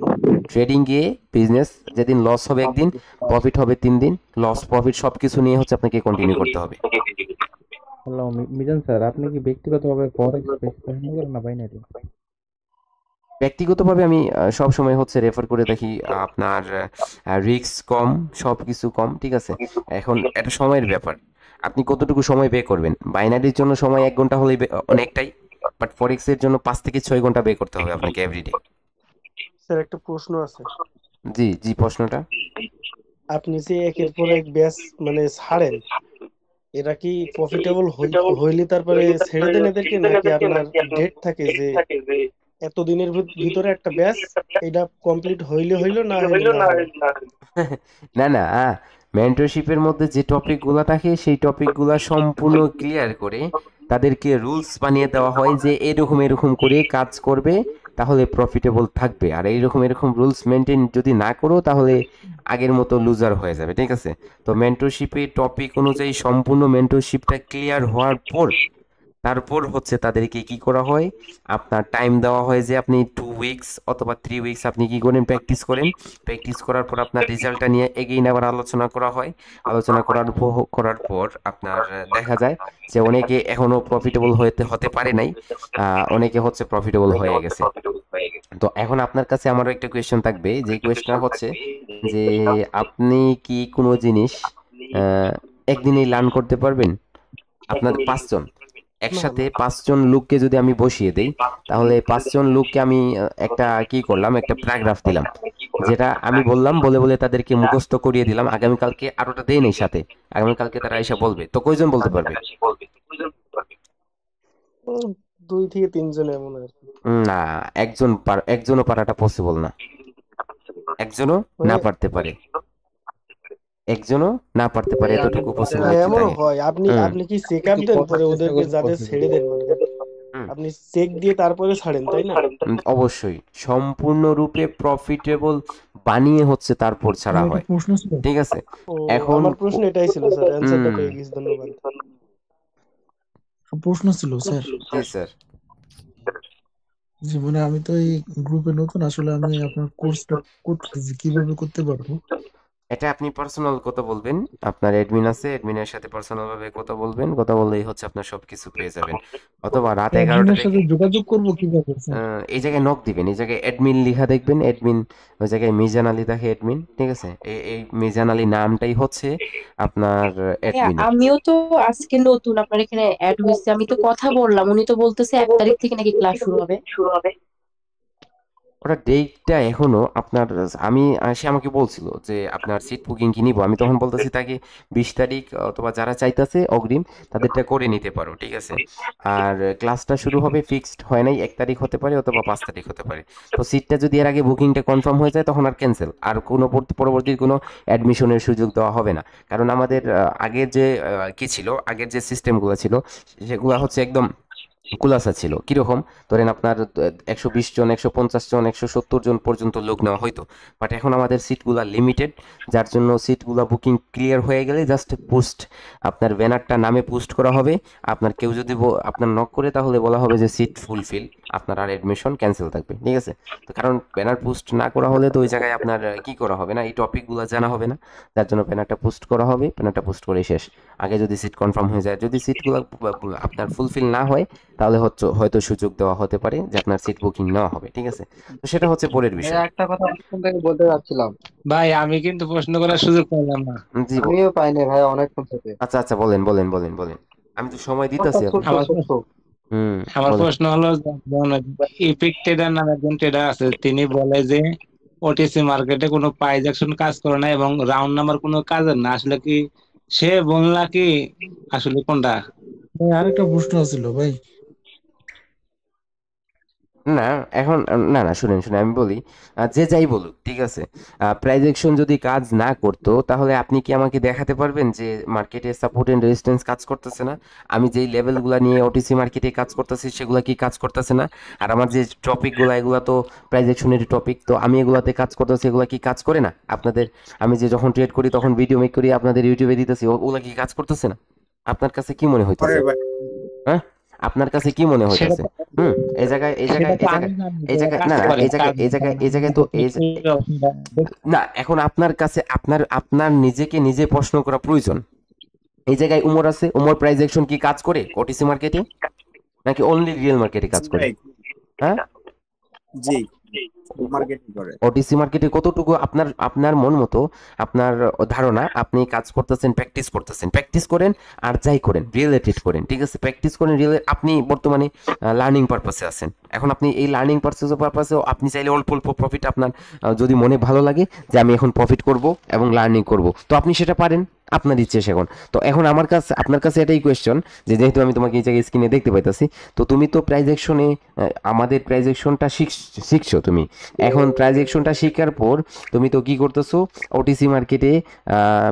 ট্রেডিং গিয়ে বিজনেস যেদিন লস হবে একদিন, প্রফিট হবে 3 দিন, লস প্রফিট সবকিছু নিয়ে হচ্ছে আপনাকে কন্টিনিউ করতে হবে।
হ্যালো মিজান স্যার, আপনি কি ব্যক্তিগতভাবে ফরেক্স বেশি পছন্দ করেন না বাইনারি?
ব্যক্তিগতভাবে আমি সব সময় হচ্ছে রেফার করে দেখি আপনার রিস্ক কম, সব কিছু কম, ঠিক আছে। এখন এটা সময়ের ব্যাপার, আপনি কতটুকু সময় বে করবেন। বাইনারির জন্য সময় 1 ঘন্টা হলেই অনেকটাই, বাট ফরেক্সের জন্য 5 থেকে 6 ঘন্টা বে করতে হবে আপনাকে এভরিডে।
স্যার একটা প্রশ্ন আছে।
জি জি, প্রশ্নটা।
আপনি যে একের পর এক ব্যাচ মানে ছাড়েন, এরা কি প্রফিটেবল হইলে তারপরে ছেড়ে দেন এদেরকে, নাকি আপনার ডেট থাকে যে এতদিনের ভিতরে একটা ব্যাচ এটা কমপ্লিট হইলে হইলো, না হইলে না হইলো?
না না, মেন্টরশিপের মধ্যে যে টপিকগুলো থাকে সেই টপিকগুলো সম্পূর্ণ ক্লিয়ার করে তাদেরকে রুলস বানিয়ে দেওয়া হয় যে এরকম এরকম করে কাজ করবে তাহলে প্রফিটেবল থাকবে, আর এরকম এরকম রুলস মেনটেন যদি না করো তাহলে আগের মতো লুজার হয়ে যাবে, ঠিক আছে। তো মেন্টরশিপের টপিক অনুযায়ী সম্পূর্ণ মেন্টরশিপটা ক্লিয়ার হওয়ার পর তারপর হচ্ছে তাদেরকে কি করা হয়, আপনার টাইম দেওয়া হয় যে আপনি 2 উইকস অথবা 3 উইকস আপনি কি করেন, প্র্যাকটিস করেন। প্র্যাকটিস করার পর আপনার রেজাল্টটা নিয়ে এগেইন আবার আলোচনা করা হয়। আলোচনা করার পর আপনার দেখা যায় যে অনেকে এখনো প্রফিটেবল হতে পারে নাই, অনেকে হচ্ছে প্রফিটেবল হয়ে গেছে। তো এখন আপনার কাছে আমারও একটা কোয়েশ্চেন থাকবে, যে কোয়েশ্চেনটা হচ্ছে যে আপনি কি কোনো জিনিস একদিনেই লার্ন করতে পারবেন? আপনার 5 জন একসাথে 5 জন লোককে যদি আমি বসিয়ে দেই, তাহলে 5 জন লোককে আমি একটা কি করলাম, একটা প্যারাগ্রাফ দিলাম, যেটা আমি বললাম, বলে বলে তাদেরকে মুখস্থ করিয়ে দিলাম। আগামীকালকে আরোটা দেই নেই সাথে, আগামীকালকে তারা এসে বলবে, তো কয়জন বলতে পারবে?
2 থেকে 3 জন এমন আর কি।
না, একজনও পারাটা পসিবল না, একজনও না পারতে পারে, একজনও না পারতে পারে, এতটুকু পসিবিলিটি
এমনও
থাকে।
হয়। আপনি কি চেকআপ দেন পরে ওদেরকে, যাদের ছেড়ে দেন মানে আপনি চেক দিয়ে তারপরে ছাড়েন, তাই না?
অবশ্যই সম্পূর্ণরূপে প্রফিটেবল বানিয়ে হচ্ছে তারপর ছাড়া
একটা
হয়,
প্রশ্ন ছিল।
ঠিক আছে।
এখন আমার প্রশ্ন এটাই ছিল স্যার, অ্যানসারটা পেয়ে গেছি, ধন্যবাদ।
প্রশ্ন ছিল স্যার।
জি স্যার।
জি মানে আমি তো এই গ্রুপে নতুন, আসলে আমি আপনার কোর্সটা করতেছি, কিভাবে করতে পারবো?
এটা আপনি পার্সোনাল কথা বলবেন, আপনার অ্যাডমিন আছে, অ্যাডমিনের সাথে পার্সোনাল ভাবে কথা বলবেন, কথা বললেই হচ্ছে আপনার সবকিছু পেয়ে যাবেন। অথবা রাত 11টা
অ্যাডমিনের
থেকে
সাথে যোগাযোগ করবো কিভাবে স্যার?
এই জায়গায় নক দিবেন, এই জায়গায় অ্যাডমিন লেখা দেখবেন, অ্যাডমিন ওই জায়গায় মিজান আলী থাকে অ্যাডমিন, ঠিক আছে। এই মিজান আলী নামটাই হচ্ছে আপনার অ্যাডমিন।
আমিও তো আজকে নতুন আপনার এখানে অ্যাড হয়েছে, আমি তো কথা বললাম, উনি তো বলতেছে 1 তারিখ থেকে নাকি ক্লাস শুরু হবে।
ওটা ডেটটা এখনো আপনার, সে আমাকে বলছিল যে আপনার সিট বুকিং কি নিব, আমি তখন বলতেছি তাকে 20 তারিখ অথবা যারা চাইতেছে অগ্রিম তাদেরটা করে নিতে পারো, ঠিক আছে। আর ক্লাসটা শুরু হবে ফিক্সড হয় নাই, 1 তারিখ হতে পারে অথবা 5 তারিখ হতে পারে। তো সিটটা যদি এর আগে বুকিংটা কনফার্ম হয়ে যায় তখন আর ক্যান্সেল, আর কোনো পরবর্তী কোনো অ্যাডমিশনের সুযোগ দেওয়া হবে না। কারণ আমাদের আগের যে কি ছিল, আগের যে সিস্টেমগুলো ছিল সেগুলো হচ্ছে একদম কুলাসা ছিল। কিরকম, ধরেন আপনার 120 জন 150 জন 170 জন পর্যন্ত লোক নেওয়া হইতো, বাট এখন আমাদের সিটগুলা লিমিটেড, যার জন্য সিটগুলা বুকিং ক্লিয়ার হয়ে গেলে জাস্ট পোস্ট আপনার ব্যানারটা নামে পোস্ট করা হবে। আপনার কেউ যদি আপনার নক করে তাহলে বলা হবে যে সিট ফুলফিল, আপনার আর অ্যাডমিশন ক্যান্সেল থাকবে, ঠিক আছে। তো কারণ ব্যানার পোস্ট না করা হলে তো ওই জায়গায় আপনার কি করা হবে না, এই টপিকগুলো জানা হবে না, যার জন্য ব্যানারটা পোস্ট করা হবে। ব্যানারটা পোস্ট করে শেষ, আগে যদি সিট কনফার্ম হয়ে যায়, যদি সিটগুলো আপনার ফুলফিল না হয় তাহলে হয়তো সুযোগ দেওয়া হতে পারে যে আপনার সিট বুকিং নেওয়া হবে, ঠিক আছে। তো সেটা হচ্ছে পরের বিষয়।
একটা কথা অনেকক্ষণ থেকে বলতে যাচ্ছিলাম
ভাই, আমি কিন্তু প্রশ্ন করার সুযোগ পেলাম না।
জি
আমিও পাইনি ভাই অনেকক্ষণ থেকে।
আচ্ছা আচ্ছা, বলেন বলেন বলেন বলেন, আমি তো সময় দিতেছি
আমার প্রশ্ন হলো, ইপিক ট্রেডার নামে একজন ট্রেডার আছে, তিনি বলে যে ওটিসি মার্কেটে কোনো প্রাইস অ্যাকশন কাজ করে না এবং রাউন্ড নাম্বার কোনো কাজের না, আসলে কি সে বললা কি আসলে কোনটা?
আরেকটা প্রশ্ন ছিল ভাই।
না এখন না না শুনেন শুনে আমি বলি, যে যাই বলুক ঠিক আছে, প্রাইস অ্যাকশন যদি কাজ না করতো তাহলে আপনি কি আমাকে দেখাতে পারবেন যে মার্কেটে সাপোর্ট এন্ড রেজিস্ট্যান্স কাজ করতেছে না? আমি যেই লেভেলগুলো নিয়ে ওটিসি মার্কেটে কাজ করতেছি সেগুলো কি কাজ করতেছে না? আর আমার যে টপিকগুলো এগুলো তো প্রাইস অ্যাকশনের টপিক, তো আমি এগুলাতে কাজ করতেছি, এগুলো কি কাজ করে না আপনাদের? আমি যে যখন ট্রেড করি তখন ভিডিও মেক করি আপনাদের ইউটিউবে দিতেছি, ওগুলো কি কাজ করতেছে না? আপনার কাছে কি মনে হইতেছে? হ্যাঁ, আপনার কাছে কি মনে
সেটা
হইতেছে?
তো
এই জায়গায় এই
সেটা
জায়গায়
তো
এই
আমি
জায়গায়
জানি
এই
যে
জায়গায়
কাজ
না না
করে
এই জায়গায়
কাজ
এই জায়গায় এই জায়গায় তো এই না, এখন আপনার কাছে আপনার আপনার নিজেকে নিজে প্রশ্ন করা প্রয়োজন। এই জায়গায় উমর আছে, উমর প্রাইস অ্যাকশন কি কাজ করে ওটিসি মার্কেটে, নাকি অনলি রিয়েল মার্কেটে কাজ করে? হ্যাঁ,
জি মার্কেটিং করে।
ওটিসি মার্কেটে কতটুকু আপনার আপনার মন মতো আপনার ধারণা, আপনি কাজ করতেছেন, প্র্যাকটিস করেন আর যাই করেন রিলেটেড করেন, ঠিক আছে? প্র্যাকটিস করেন আপনি বর্তমানে লার্নিং পারপাসে আছেন। এখন আপনি এই লার্নিং পারপাসেও আপনি চাইলে অল্প অল্প প্রফিট আপনার যদি মনে ভালো লাগে যে আমি এখন প্রফিট করব এবং লার্নিং করব, তো আপনি সেটা পারেন, আপনার ইচ্ছে সেখন। তো এখন আমার কাছে আপনার কাছে এটাই কোয়েশ্চন যে যেহেতু আমি তোমাকে এই জায়গায় স্ক্রিনে দেখতে পাইতাছি, তো তুমি তো প্রাইস অ্যাকশনে আমাদের প্রাইস অ্যাকশনটা শিখছো তুমি। এখন প্রাইস অ্যাকশনটা শেখার পর তুমি তো কি করতেছো, ওটিসি মার্কেটে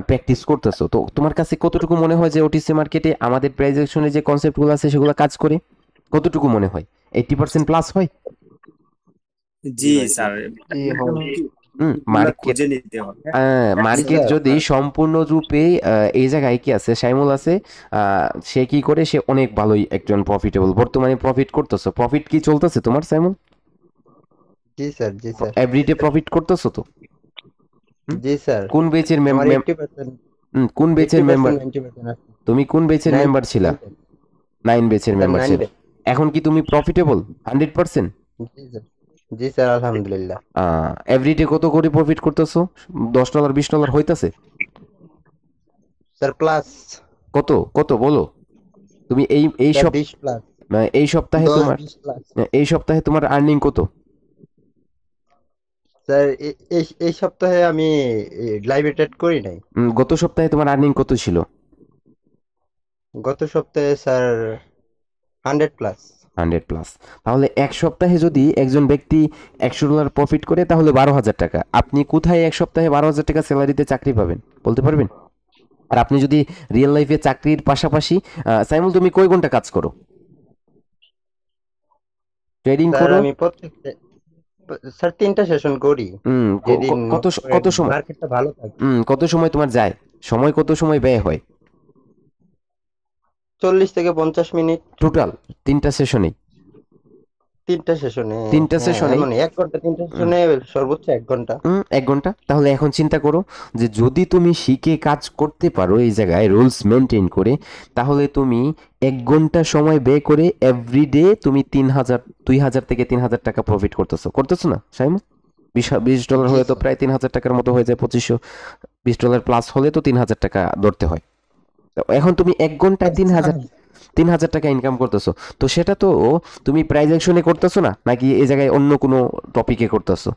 প্র্যাকটিস করতেছো। তো তোমার কাছে কতটুকু মনে হয় যে ওটিসি মার্কেটে আমাদের প্রাইস অ্যাকশনের যে কনসেপ্টগুলো আছে সেগুলো কাজ করে? কতটুকু মনে হয়? 80% প্লাস হয়?
জি স্যার,
মার্কেট
খুঁজে নিতে হবে।
মার্কেট যদি সম্পূর্ণ রূপে এই জায়গায় কি আছে, সাইমুল আছে, সে কি করে, সে অনেক ভালোই একজন প্রফিটেবল, বর্তমানে প্রফিট করতেছো। প্রফিট কি চলতেছে তোমার সাইমুল?
জি স্যার, জি স্যার,
এভরিডে প্রফিট করতেছো তো?
জি স্যার।
কোন বেচের
আমার
মেম্বার?
80%
কোন বেচের মেম্বার
90% আছে।
তুমি? কোন বেচের মেম্বার ছিলা? 9 বেচের মেম্বার ছিল। এখন কি তুমি প্রফিটেবল 100%?
জি স্যার, জি স্যার, আলহামদুলিল্লাহ।
এভরিডে কত করে প্রফিট করতেছো? $10 $20 হইতাছে
স্যার? প্লাস
কত কত বলো তুমি? এই সব
20 প্লাস।
এই সপ্তাহে তোমার এই সপ্তাহে তোমার আর্নিং কত?
স্যার এই সপ্তাহে আমি লাইভে ট্রেড করি নাই।
গত সপ্তাহে তোমার আর্নিং কত ছিল?
গত সপ্তাহে স্যার 100 প্লাস।
100 প্লাস। তাহলে এক সপ্তাহে যদি একজন ব্যক্তি $100 প্রফিট করে তাহলে 12,000 টাকা। আপনি কোথায় এক সপ্তাহে 12,000 টাকা স্যালারিতে চাকরি পাবেন বলতে পারবেন? আর আপনি যদি রিয়েল লাইফে চাকরির পাশাপাশি সাইমুল তুমি কয় ঘন্টা কাজ করো? ট্রেডিং করো?
আমি স্যার 3টা সেশন করি।
কত সময়
মার্কেটটা ভালো থাকে।
কত সময় তোমার যায়? সময় কত সময় ব্যয় হয়?
40 থেকে 50 মিনিট
টোটাল 3টা সেশনে?
3টা সেশনে
3টা সেশনে
মানে 1 ঘন্টা, 3টা সেশনে সর্বোচ্চ 1 ঘন্টা।
1 ঘন্টা। তাহলে এখন চিন্তা করো যে যদি তুমি শিখে কাজ করতে পারো এই জায়গায় রুলস মেনটেন করে, তাহলে তুমি 1 ঘন্টা সময় ব্যয় করে এভরিডে তুমি 2,000 থেকে 3,000 টাকা প্রফিট করতেছো না সাইমুল? $20 হলে তো প্রায় 3,000 টাকার মতো হয়ে যায়। $2520 প্লাস হলে তো 3,000 টাকা ধরতে হয়। এখন তুমি 1 ঘন্টায় 3,000 টাকা ইনকাম করতেছো, তো সেটা তো তুমি প্রাইস অ্যাকশনে করতেছো না, নাকি এই জায়গায় অন্য কোনো টপিকে করতেছো?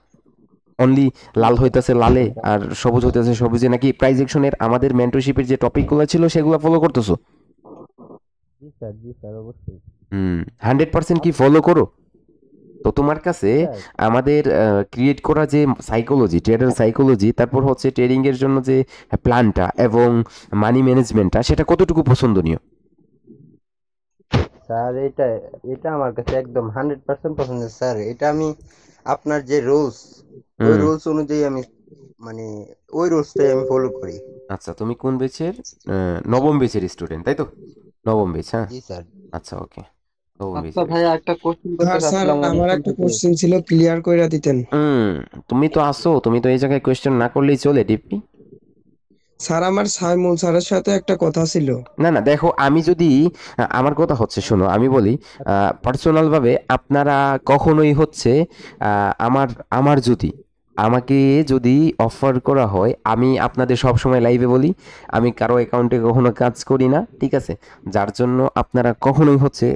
অনলি লাল হইতেছে লালে আর সবুজ হইতেছে সবুজে, নাকি প্রাইস অ্যাকশনের আমাদের মেন্টরশিপের যে টপিকগুলো ছিল সেগুলো ফলো করতেছো?
জি স্যার, জি স্যার, অবশ্যই।
100% কি ফলো করো? তো তোমার কাছে আমাদের ক্রিয়েট করা যে সাইকোলজি, ট্রেডার সাইকোলজি, তারপর হচ্ছে ট্রেডিং এর জন্য যে প্ল্যানটা এবং মানি ম্যানেজমেন্টটা, সেটা কতটুকু পছন্দনীয়?
স্যার এটা আমার কাছে একদম 100% পছন্দ স্যার। এটা আমি আপনার যে রুলস, ওই রুলস অনুযায়ী আমি মানে ওই রুলসটাই আমি ফলো করি।
আচ্ছা, তুমি কোন বেচের? নবম বেচের স্টুডেন্ট তাই তো? নবম বেচ, হ্যাঁ
জি স্যার।
আচ্ছা, ওকে।
আচ্ছা ভাইয়া, একটা কোশ্চেন করতে চাচ্ছিলাম।
আমার একটা কোশ্চেন ছিল, ক্লিয়ার কইরা দিতেন।
তুমি তো আসো, তুমি তো এই জায়গায় কোশ্চেন না করলেই চলে ডিপি।
স্যার আমার সাইমুল স্যারের সাথে একটা কথা ছিল।
না না, দেখো আমি যদি আমার কথা হচ্ছে, শোনো আমি বলি, পার্সোনাল ভাবে আপনারা কখনোই হচ্ছে আমাকে যদি অফার করা হয়, আমি আপনাদের সব সময় লাইভে বলি আমি কারো অ্যাকাউন্টে কখনো কাজ করি না, ঠিক আছে? যার জন্য আপনারা কখনোই হচ্ছে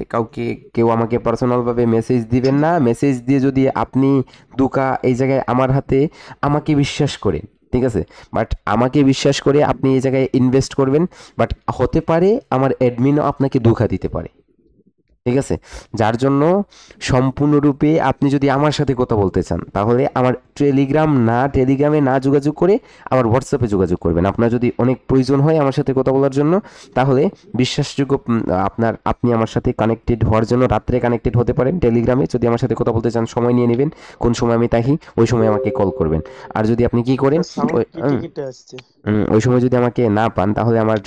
কেউ আমাকে পার্সোনালভাবে মেসেজ দিবেন না। মেসেজ দিয়ে যদি আপনি এই জায়গায় আমার হাতে আমাকে বিশ্বাস করেন, ঠিক আছে, বাট আমাকে বিশ্বাস করে আপনি এই জায়গায় ইনভেস্ট করবেন, বাট হতে পারে আমার অ্যাডমিনও আপনাকে ধোঁকা দিতে পারে। ঠিক আছে? যার জন্য সম্পূর্ণরূপে আপনি যদি আমার সাথে কথা বলতে চান তাহলে আমার টেলিগ্রামে না যোগাযোগ করে আমার হোয়াটসঅ্যাপে যোগাযোগ করবেন। আপনার যদি অনেক প্রয়োজন হয় আমার সাথে কথা বলার জন্য তাহলে বিশ্বাসযোগ্য আপনি আমার সাথে কানেক্টেড হওয়ার জন্য রাত্রে কানেক্টেড হতে পারেন টেলিগ্রামে। যদি আমার সাথে কথা বলতে চান সময় নিয়ে নেবেন, কোন সময় আমি থাকি ওই সময় আমাকে কল করবেন। আর যদি আপনি কি করেন ওই সময় যদি আমাকে না পান তাহলে আমার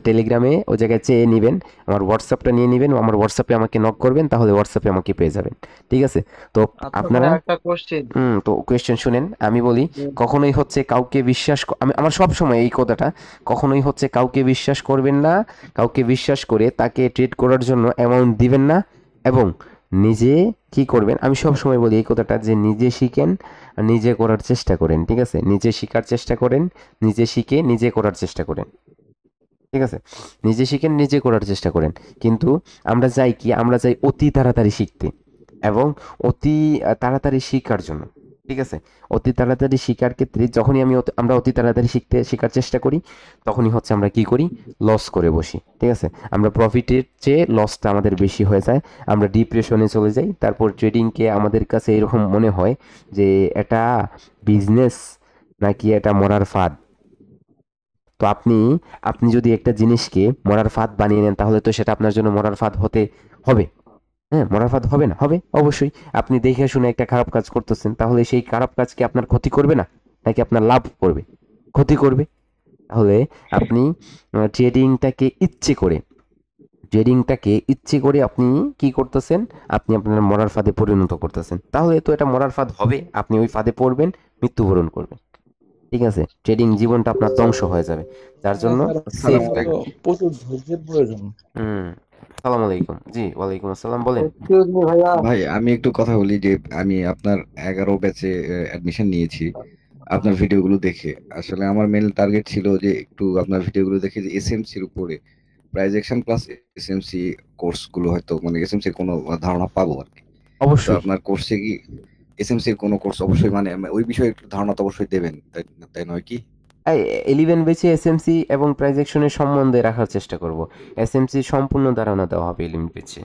টেলিগ্রামে ওই জায়গায় চেয়ে নেবেন, আমার হোয়াটসঅ্যাপটা নিয়ে নেবেন, আমার হোয়াটসঅ্যাপে আমাকে নক করবেন, তাহলে হোয়াটসঅ্যাপে আমাকে পেয়ে যাবেন। ঠিক আছে? তো
আচ্ছা ভাই,
আপনারা
একটা কোশ্চেন।
তো কোয়েশ্চেন শুনেন, আমি বলি কখনোই হচ্ছে কাউকে বিশ্বাস আমার সব সময় এই কথাটা, কখনোই হচ্ছে কাউকে বিশ্বাস করবেন না, কাউকে বিশ্বাস করে তাকে ট্রেড করার জন্য অ্যামাউন্ট দিবেন না, এবং নিজে কি করবেন আমি সব সময় বলি এই কথাটা যে নিজে শিখেন, নিজে করার চেষ্টা করেন। ঠিক আছে? নিজে শিখার চেষ্টা করেন, নিজে শিখে নিজে করার চেষ্টা করেন। ঠিক আছে? নিজে শিখেন, নিজে করার চেষ্টা করেন। কিন্তু আমরা চাই অতি তাড়াতাড়ি শিখতে এবং অতি তাড়াতাড়ি শেখার জন্য। ঠিক আছে? অতি তাড়াতাড়ি শেখার ক্ষেত্রে যখনই আমরা অতি তাড়াতাড়ি শেখার চেষ্টা করি তখনই হচ্ছে আমরা কি করি, লস করে বসি। ঠিক আছে? আমরা প্রফিটের চেয়ে লসটা আমাদের বেশি হয়ে যায়, আমরা ডিপ্রেশনে চলে যাই। তারপর ট্রেডিংকে আমাদের কাছে এরকম মনে হয় যে এটা বিজনেস নাকি এটা মরার ফাঁদ। তো আপনি যদি একটা জিনিসকে মরার ফাঁদ বানিয়ে নেন তাহলে তো সেটা আপনার জন্য মরার ফাঁদ হতে হবে। হ্যাঁ, মরার ফাঁদ হবে না? হবে অবশ্যই। আপনি দেখে শুনে একটা খারাপ কাজ করতেছেন, তাহলে সেই খারাপ কাজ কি আপনার ক্ষতি করবে না, নাকি আপনার লাভ করবে? ক্ষতি করবে। তাহলে আপনি ট্রেডিংটাকে ইচ্ছে করে আপনি কি করতেছেন, আপনি আপনার মরার ফাঁদে পরিণত করতেছেন। তাহলে তো এটা মরার ফাঁদ হবে, আপনি ওই ফাঁদে পড়বেন, মৃত্যুবরণ করবেন। ঠিক আছে? ট্রেডিং জীবনটা আপনার ধ্বংস হয়ে যাবে। যার জন্য সেফ থাকবেন।
প্রচুর ধৈর্যের প্রয়োজন।
আসসালামু আলাইকুম। জি, ওয়ালাইকুম আসসালাম, বলেন।
এক্সকিউজ মি ভাইয়া।
ভাই আমি একটু কথা বলি যে আমি আপনার 11 ব্যাচে অ্যাডমিশন নিয়েছি। আপনার ভিডিওগুলো দেখে আসলে আমার মেইন টার্গেট ছিল যে একটু আপনার ভিডিওগুলো দেখে যে এসএমসির উপরে প্রাইজেকশন প্লাস এসএমসি কোর্সগুলো হয়তো মানে এসএমসির কোনো ধারণা পাবো আর কি। তো
অবশ্যই
আপনার কোর্সে কি এসএমসির কোনো কোর্স অবশ্যই মানে ওই বিষয়ে একটু ধারণা তো অবশ্যই দেবেন, তাই নয় কি?
11 বেচে এসএমসি এবং প্রাইজেকশনের সম্বন্ধে রাখার চেষ্টা করব। এসএমসি সম্পূর্ণ ধারণা দেওয়া হবে 11 বেচে।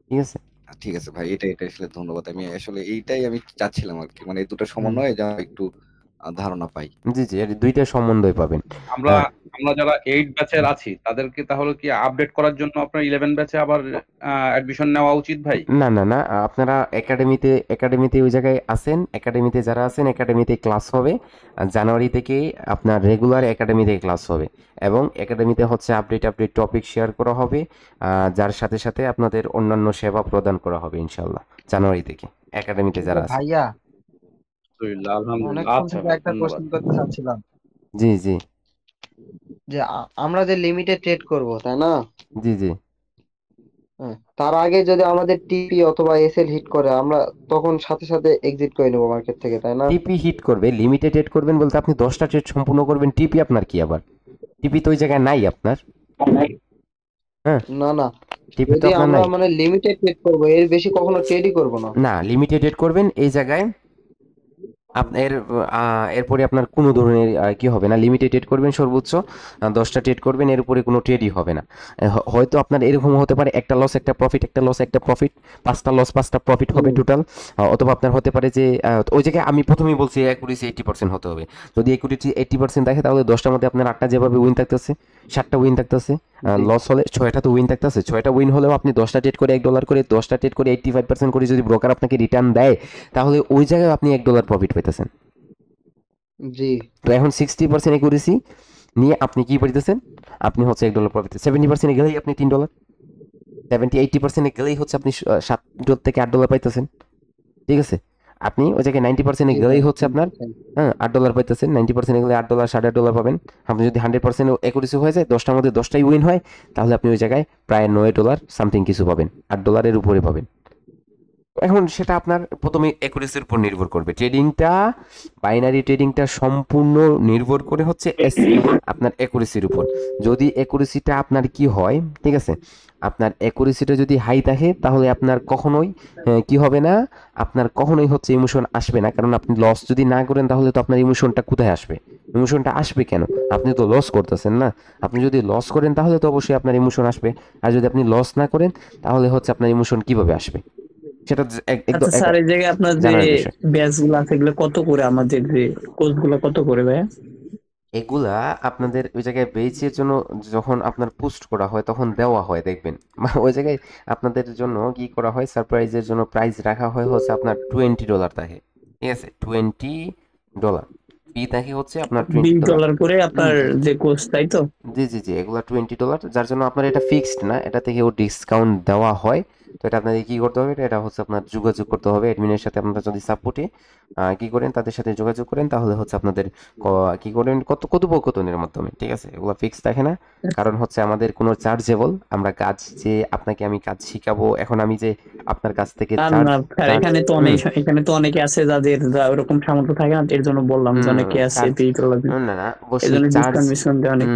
ঠিক আছে?
ঠিক আছে ভাই, এটা আসলে ধন্যবাদ। আমি আসলে এইটাই আমি চাচ্ছিলাম আর কি, মানে এই দুটো সমন্বয়ে যা একটু ধারণা পাই।
জি জি, এর দুইটা সম্বন্ধই পাবেন।
আমরা যারা 8 ব্যাচের আছি তাদেরকে তাহলে কি আপডেট করার জন্য আপনার 11 ব্যাচে আবার অ্যাডমিশন নেওয়া উচিত ভাই?
না, আপনারা একাডেমিতে ওই জায়গায় আছেন, একাডেমিতে যারা আছেন একাডেমিতে ক্লাস হবে। জানুয়ারি থেকে আপনার রেগুলার একাডেমিতে ক্লাস হবে এবং একাডেমিতে হচ্ছে আপডেট টপিক শেয়ার করা হবে, যার সাথে সাথে আপনাদের অন্যান্য সেবা প্রদান করা হবে ইনশাআল্লাহ জানুয়ারি থেকে একাডেমিতে যারা আছে।
ভাইয়া অনেকক্ষণ
আচ্ছা
থেকে
ভাই,
একটা
ধন্যবাদ।
কোশ্চেন করতে চাচ্ছিলাম
জি জি
যে আমরা যে লিমিটে ট্রেড করব তাই না?
জি জি
হ্যাঁ, তার আগে যদি আমাদের টিপি অথবা এসএল হিট করে আমরা তখন সাথে সাথে এক্সিট করে নেবো মার্কেট থেকে, তাই না?
টিপি হিট করবে, লিমিটেড ট্রেড করবেন বলতে আপনি 10টা ট্রেড সম্পূর্ণ করবেন, টিপি আপনার কি আবার? টিপি তো ওই জায়গায় নাই আপনার। হ্যাঁ,
না না,
টিপি তো
যদি
আপনার
আমরা
নাই।
মানে লিমিটেড ট্রেড করব, এর বেশি কখনো ট্রেডই করব না।
না, লিমিটেড ট্রেড করবেন এই জায়গায়। আপনার এরপরে আপনার কোনো ধরনের কি হবে না, লিমিটেড ট্রেড করবেন সর্বোচ্চ 10টা ট্রেড করবেন, এর উপরে কোনো ট্রেডই হবে না। হয়তো আপনার এরকম হতে পারে একটা লস একটা প্রফিট, একটা লস একটা প্রফিট, 5টা লস 5টা প্রফিট হবে টোটাল। অথবা আপনার হতে পারে যে ওই জায়গায় আমি প্রথমেই বলছি অ্যাকুরেসি 80% হতে হবে। যদি অ্যাকুরেসি 80% দেখে তাহলে 10টার মধ্যে আপনার 8টা যেভাবে উইন থাকতেছে, 7টা উইন থাকতেছে, লস হলে 6টা তো উইন থাকতেছে। 6টা উইন হলেও আপনি 10টা ট্রেড করে $1 করে, 10টা ট্রেড করে 85% করে যদি ব্রোকার আপনাকে রিটার্ন দেয় তাহলে ওই জায়গায় আপনি $1 প্রফিট পেতেছেন।
জি,
তো এখন 60% অ্যাকুরেসি নিয়ে আপনি কি পাইতেছেন, আপনি হচ্ছে $1 প্রফিট। 70% গেলেই আপনি $3, 70-80% গেলেই হচ্ছে আপনি $7 থেকে $8 পাইতেছেন। ঠিক আছে? আপনি ওই জায়গায় 90% গেলেই হচ্ছে আপনার $8 পাইতেছেন। 90% গেলে $8 $8.5 পাবেন। আপনি যদি 100% অ্যাকুরেসি হয়ে যায়, 10টার মধ্যে 10টাই উইন হয়, তাহলে আপনি ওই জায়গায় প্রায় $9 সামথিং কিছু পাবেন, $8 উপরে পাবেন। এখন সেটা আপনার প্রথমে অ্যাকুরেসির উপর নির্ভর করবে। বাইনারি ট্রেডিংটা সম্পূর্ণ নির্ভর করে হচ্ছে আপনার অ্যাকুরেসির উপর। যদি অ্যাকুরেসিটা আপনার কি হয়, ঠিক আছে, আপনার অ্যাকুরেসিটা যদি হাই থাকে তাহলে আপনার কখনোই কি হবে না, আপনার কখনোই হচ্ছে ইমোশন আসবে না। কারণ আপনি লস যদি না করেন তাহলে তো আপনার ইমোশনটা কোথায় আসবে? ইমোশনটা আসবে কেন? আপনি তো লস করতেছেন না। আপনি যদি লস করেন তাহলে তো অবশ্যই আপনার ইমোশন আসবে, আর যদি আপনি লস না করেন তাহলে হচ্ছে আপনার ইমোশন কিভাবে আসবে সেটা একদম
আচ্ছা স্যার, এই জায়গায় আপনার যে
জানার বিষয়।
ব্যাচ গুলো আছে এগুলো কত করে, আমাদের যে কোর্স গুলো কত করে ভাইয়া?
এগুলা আপনাদের ওই জায়গায় বেচের জন্য যখন আপনার পোস্ট করা হয় তখন দেওয়া হয়, দেখবেন ওই জায়গায় আপনাদের জন্য কি করা হয়, সারপ্রাইজের জন্য প্রাইস রাখা হয় হচ্ছে আপনার $20 থাকে, ঠিক আছে, $20 ফি থাকে হচ্ছে আপনার $20।
$20 করে আপনার যে কোর্স, তাই তো?
জি জি জি, এগুলা $20, যার জন্য আপনার এটা ফিক্সড না, এটা থেকেও ডিসকাউন্ট দেওয়া হয়। তো এটা আপনাদের কি করতে হবে, এটা হচ্ছে আপনার যোগাযোগ করতে হবে অ্যাডমিনের সাথে। আপনারা যদি সাপোর্টে কি করেন, তাদের সাথে যোগাযোগ করেন, তাহলে হচ্ছে আপনাদের কি করেন কথোপকথনের মাধ্যমে, ঠিক আছে, এগুলো ফিক্স থাকে না। কারণ হচ্ছে আমাদের কোনো চার্জেবল, আমরা কাজ যে আপনাকে আমি কাজ শিখাবো, এখন আমি যে আপনার কাছ থেকে
না না স্যার, এখানে তো অনেকে আছে যাদের ওরকম সামর্থ্য থাকে না, এর জন্য বললাম যে অনেকে আছে
না না
এই জন্য ডিসকাউন্ট দেয় অনেক।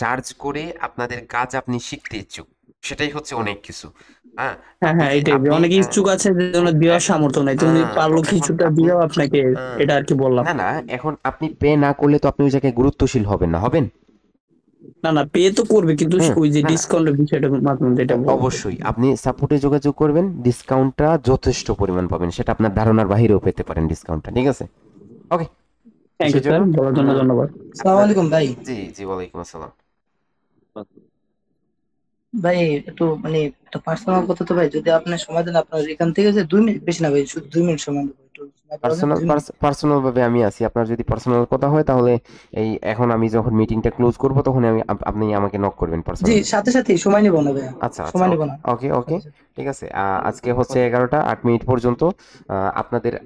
চার্জ করে আপনাদের কাজ আপনি শিখতে ইচ্ছুক, সেটাই হচ্ছে অনেক কিছু।
হ্যাঁ হ্যাঁ, এইটাই, অনেক ইচ্ছুক আছে যে জন্য দেওয়ার সামর্থ্য নাই, তুমি পারলো কিছুটা দিও আপনাকে, এটা আর কি বললাম।
না না, এখন আপনি পে না করলে তো আপনি ওই জায়গায় গুরুত্বশীল হবেন না, হবেন
না না, পে তো করবে, কিন্তু ওই যে ডিসকাউন্টের বিষয়টা মাধ্যমে যেটা
অবশ্যই আপনি সাপোর্টে যোগাযোগ করবেন, ডিসকাউন্টটা যথেষ্ট পরিমাণ পাবেন, সেটা আপনার ধারণার বাহিরেও পেতে পারেন ডিসকাউন্টটা, ঠিক আছে? ওকে,
থ্যাংক ইউ স্যার, বলার জন্য ধন্যবাদ।
আসসালামু আলাইকুম ভাই।
জি জি, ওয়ালাইকুম আসসালাম।
ভাই একটু মানে একটা পার্সোনাল কথা তো ভাই, যদি আপনি সময় দেন, আপনার এখান থেকে যে 2 মিনিট, বেশি না ভাই, শুধু 2 মিনিট সময় দেবো, একটু সময় পাওয়া যাবে?
পার্সোনাল ভাবে আমি আছি, আপনার যদি পার্সোনাল কথা হয় তাহলে এই এখন আমি যখন মিটিংটা ক্লোজ করব তখন আপনি আমাকে নক করবেন
জি,
পার্সোনালি।
সাথে সাথে সময় নিব না ভাই,
আচ্ছা
সময় নিব না।
ওকে ওকে, ঠিক আছে। আজকে হচ্ছে 11টা 8 মিনিট পর্যন্ত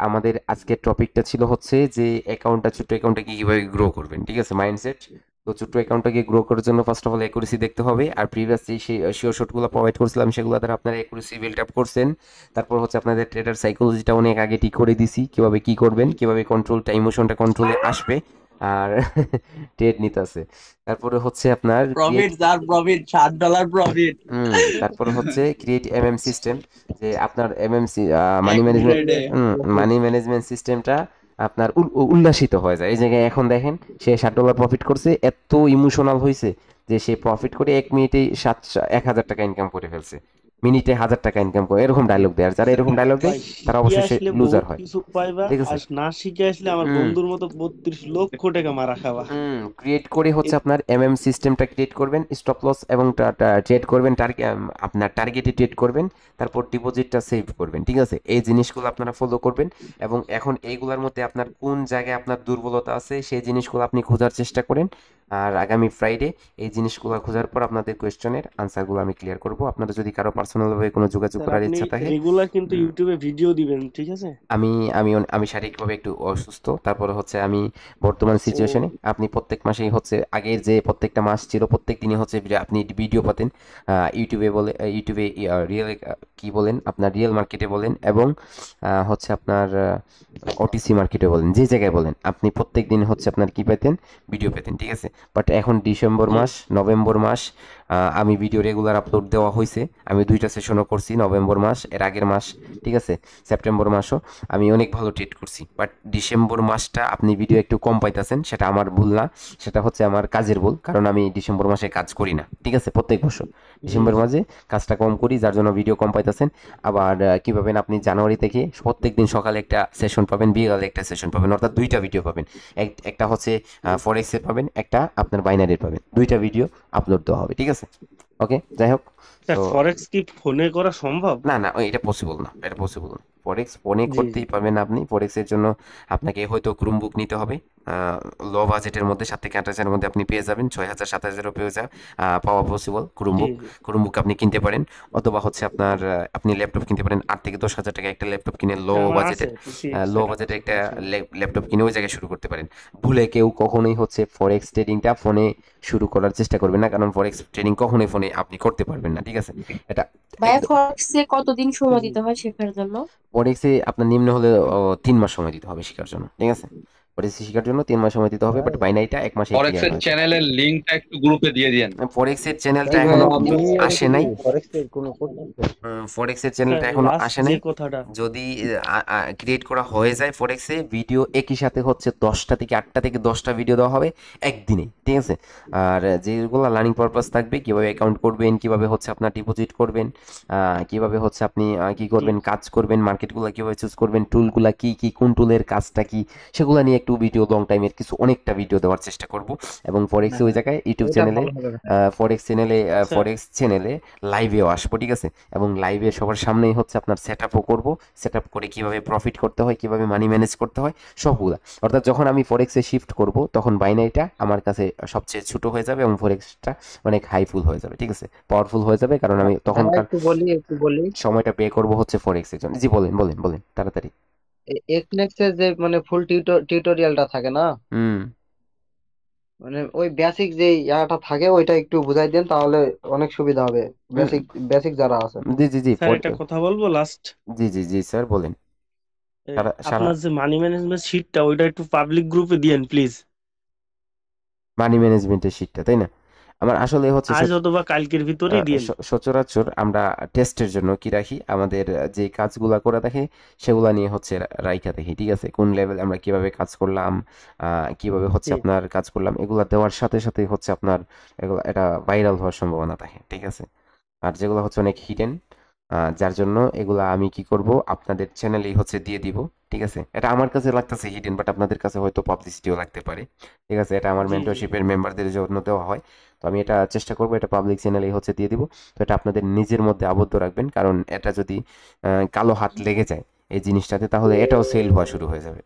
আমাদের আজকের টপিকটা ছিল হচ্ছে যে অ্যাকাউন্টটা, ছোট্ট অ্যাকাউন্টটা কিভাবে গ্রো করবেন, ঠিক আছে, মাইন্ডসেট। তো ছোট্ট অ্যাকাউন্টটাকে গ্রো করার জন্য ফার্স্ট অফ অল অ্যাকুরেসি দেখতে হবে, আর প্রিভিয়াস যে শিওর শটগুলো প্রোভাইড করছিলাম সেগুলো দ্বারা আপনারা অ্যাকুরেসি বিল্ড আপ করছেন। তারপর হচ্ছে আপনাদের ট্রেডার সাইকোলজিটা অনেক আগে ঠিক করে দিছি, কিভাবে কি করবেন, কিভাবে কন্ট্রোলটা, ইমোশনটা কন্ট্রোলে আসবে, আর ট্রেড নিতে আছে। তারপরে হচ্ছে আপনার
প্রফিট $60 প্রফিট।
তারপরে হচ্ছে ক্রিয়েট এমএম সিস্টেম, যে আপনার এমএমসি মানি ম্যানেজমেন্ট সিস্টেমটা আপনার উল্লাসিত হয়ে যায়। এই জায়গায় এখন দেখেন সে $60 প্রফিট করছে, এত ইমোশনাল হয়েছে যে সে প্রফিট করে 1 মিনিটেই 1,000 টাকা ইনকাম করে ফেলছে, মিনিটে 1,000 টাকা ইনকাম করে, এরকম ডায়লগ দেয়। আর যারা এরকম ডায়লগ দেয় তারা অবশ্যই লুজার হয়,
কিছু পাইবা,
ঠিক আছে?
আর না শিখে আসলে আমার বন্ধুর মতো 32 লক্ষ টাকা মারা খাবা।
ক্রিয়েট করে হচ্ছে আপনার এমএম সিস্টেমটা ক্রিয়েট করবেন, স্টপ লস এবং ট্রেড করবেন, আপনার টার্গেটে ট্রেড করবেন, তারপর ডিপোজিটটা সেভ করবেন, ঠিক আছে? এই জিনিসগুলো আপনারা ফলো করবেন, এবং এখন এইগুলোর মধ্যে আপনার কোন জায়গায় আপনার দুর্বলতা আছে সেই জিনিসগুলো আপনি খোঁজার চেষ্টা করেন। আর আগামী ফ্রাইডে এই জিনিসগুলো খোঁজার পর আপনাদের কোয়েশ্চেনের আনসারগুলো আমি ক্লিয়ার করব। আপনারা যদি কারো পার্সোনালভাবে কোনো যোগাযোগ করার ইচ্ছা থাকে,
রেগুলার কিন্তু ইউটিউবে ভিডিও দিবেন, ঠিক আছে?
আমি শারীরিকভাবে একটু অসুস্থ, তারপরে হচ্ছে আমি বর্তমান সিচুয়েশনে, আপনি প্রত্যেক মাসেই হচ্ছে আগের যে প্রত্যেকটা মাস ছিল প্রত্যেক দিনই হচ্ছে আপনি ভিডিও পাতেন ইউটিউবে রিয়েল কি বলেন, আপনার রিয়েল মার্কেটে বলেন, এবং হচ্ছে আপনার ওটিসি মার্কেটে বলেন, যে জায়গায় বলেন আপনি প্রত্যেক দিন হচ্ছে আপনার কি পেতেন, ভিডিও পেতেন, ঠিক আছে? বাট এখন ডিসেম্বর মাস, নভেম্বর মাস আমি ভিডিও রেগুলার আপলোড দেওয়া হয়েছে, আমি 2টা সেশনও করছি নভেম্বর মাস, এর আগের মাস, ঠিক আছে, সেপ্টেম্বর মাসও আমি অনেক ভালো ট্রিট করছি। বাট ডিসেম্বর মাসটা আপনি ভিডিও একটু কম পাইতেছেন, সেটা আমার ভুল না, সেটা হচ্ছে আমার কাজের ভুল, কারণ আমি ডিসেম্বর মাসে কাজ করি না, ঠিক আছে? প্রত্যেক বছর ডিসেম্বর মাসে কাজটা কম করি, যার জন্য ভিডিও কম পাইতেছেন। আবার কি পাবেন, আপনি জানুয়ারি থেকে প্রত্যেক দিন সকালে একটা সেশন পাবেন, বিকালে একটা সেশন পাবেন, অর্থাৎ 2টা ভিডিও পাবেন। একটা হচ্ছে ফরেক্সের পাবেন, একটা আপনার বাইনারির পাবেন, 2টা ভিডিও আপলোড দেওয়া হবে, ঠিক আছে? ওকে, যাই হোক,
ফরেক্স কি ফোনে করা সম্ভব?
না না, এটা পসিবল না, এটা পসিবল না। ফরেক্স ফোনে করতেই পারবেন আপনি। ফরেক্সের জন্য আপনাকে হয়তো ক্রোমবুক নিতে হবে, লো বাজেটের মধ্যে 7 থেকে 8 হাজারের মধ্যে আপনি পেয়ে যাবেন, 6,000 7,000 পাওয়া পসিবল। ক্রোমবুক আপনি কিনতে পারেন, অথবা হচ্ছে আপনার আপনি ল্যাপটপ কিনতে পারেন, 8 থেকে 10 হাজার টাকা একটা ল্যাপটপ কিনে লো বাজেটে একটা ল্যাপটপ কিনে ওই জায়গায় শুরু করতে পারেন। ভুলে কেউ কখনোই হচ্ছে ফরেক্স ট্রেডিংটা ফোনে শুরু করার চেষ্টা করবেন না, কারণ ফরেক্স ট্রেডিং কখনোই ফোনে আপনি করতে পারবেন না, ঠিক আছে? এটা
ভাইয়া ফরেক্সে কতদিন সময় দিতে হয় শেখার জন্য?
ফরেক্সে আপনার নিম্ন হলে 3 মাস সময় দিতে হবে শেখার জন্য, ঠিক আছে? ফরেক্স শেখার জন্য 3 মাস সময় দিতে হবে, বাট বাইনারিটা 1 মাসেই
ফরেক্স
ক্লিয়ার
এর
হয়ে যাবে।
চ্যানেলের লিংকটা একটু গ্রুপে দিয়ে দিয়েন।
ফরেক্স এর
ভাই
চ্যানেলটা
ভাই
এখনো
আপনি
আসে নাই।
ফরেক্সের কোনো কোর্স আছে?
ফরেক্স এর
স্যার
চ্যানেলটা এখনো
লাস্ট
আসে
যে
নাই।
কথাটা
যদি ক্রিয়েট করা হয়ে যায় ফরেক্সে, ভিডিও একই সাথে হচ্ছে 10টা থেকে 8টা থেকে 10টা ভিডিও দেওয়া হবে একদিনে, ঠিক আছে। আর যেগুলো লার্নিং পারপাস থাকবে, কিভাবে অ্যাকাউন্ট করবেন, কিভাবে হচ্ছে আপনার ডিপোজিট করবেন, কিভাবে হচ্ছে আপনি কি করবেন, কাজ করবেন, মার্কেটগুলো কিভাবে চুজ করবেন, টুলগুলা কি কি, কোন টুলের কাজটা কি, সেগুলো নিয়ে একটু ভিডিও লং টাইমের কিছু অনেকটা ভিডিও দেওয়ার চেষ্টা করব। এবং ফরেক্সে ওই জায়গায় ইউটিউব
এটা
চ্যানেলে,
ভালো হবে ভাই।
স্যার
ফরেক্স চ্যানেলে লাইভেও আসবো, ঠিক আছে। এবং লাইভে সবার সামনেই হচ্ছে আপনার সেট আপও করবো, সেট আপ করে কীভাবে প্রফিট করতে হয়, কীভাবে মানি ম্যানেজ করতে হয়, সবগুলা। অর্থাৎ যখন আমি ফরেক্সে শিফট করব তখন বাইনারিটা আমার কাছে সবচেয়ে ছোট হয়ে যাবে এবং ফরেক্সটা অনেক হাইফুল হয়ে যাবে, ঠিক আছে, পাওয়ারফুল হয়ে যাবে, কারণ আমি
ভাই
তখনকার
একটু বলি
সময়টা পে করব হচ্ছে ফরেক্সের জন্য। জি বলেন বলেন বলেন তাড়াতাড়ি।
এক্সনেক্সের যে মানে ফুল টিউটোরিয়ালটা থাকে না,
হুম
মানে ওই বেসিক যে ইয়াটা থাকে ওইটা একটু বুঝাই দেন, তাহলে অনেক সুবিধা হবে
হুম,
বেসিক যারা আছে।
জি জি জি
স্যার একটা কথা বলবো লাস্ট,
জি জি জি স্যার বলেন। সারা সারা
আপনার যে মানি ম্যানেজমেন্ট শিটটা ওইটা একটু পাবলিক গ্রুপে দিয়েন প্লিজ,
মানি ম্যানেজমেন্টের শিটটা, তাই না? আমার আসলে হচ্ছে
আজ অথবা কালকের ভিতরেই দিয়েন।
সচরাচর আমরা টেস্টের জন্য কি রাখি, আমাদের যে কাজগুলা করে দেখি সেগুলা নিয়ে হচ্ছে রাইখা দেখি, ঠিক আছে, কোন লেভেল আমরা কিভাবে কাজ করলাম, কিভাবে হচ্ছে
জি
আপনার কাজ করলাম, এগুলা দেওয়ার সাথে সাথে হচ্ছে আপনার এগুলা এটা ভাইরাল হওয়ার সম্ভাবনা থাকে, ঠিক আছে। আর যেগুলো হচ্ছে অনেক হিডেন, যার জন্য এগুলা আমি কি করব, আপনাদের চ্যানেলেই হচ্ছে দিয়ে দিব, ঠিক আছে। এটা আমার কাছে লাগতেছে হিডেন, বাট আপনাদের কাছে হয়তো পাবলিসিটিও লাগতে পারে, ঠিক আছে। এটা আমার
জি জি
মেন্টরশিপের মেম্বারদের জন্য দেওয়া হয়, তো আমি এটা চেষ্টা করবো এটা পাবলিক চ্যানেলেই হচ্ছে দিয়ে দিব। তো এটা আপনাদের নিজের মধ্যে আবদ্ধ রাখবেন, কারণ এটা যদি কালো হাত লেগে যায় এই জিনিসটাতে, তাহলে এটাও সেল হওয়া শুরু হয়ে যাবে,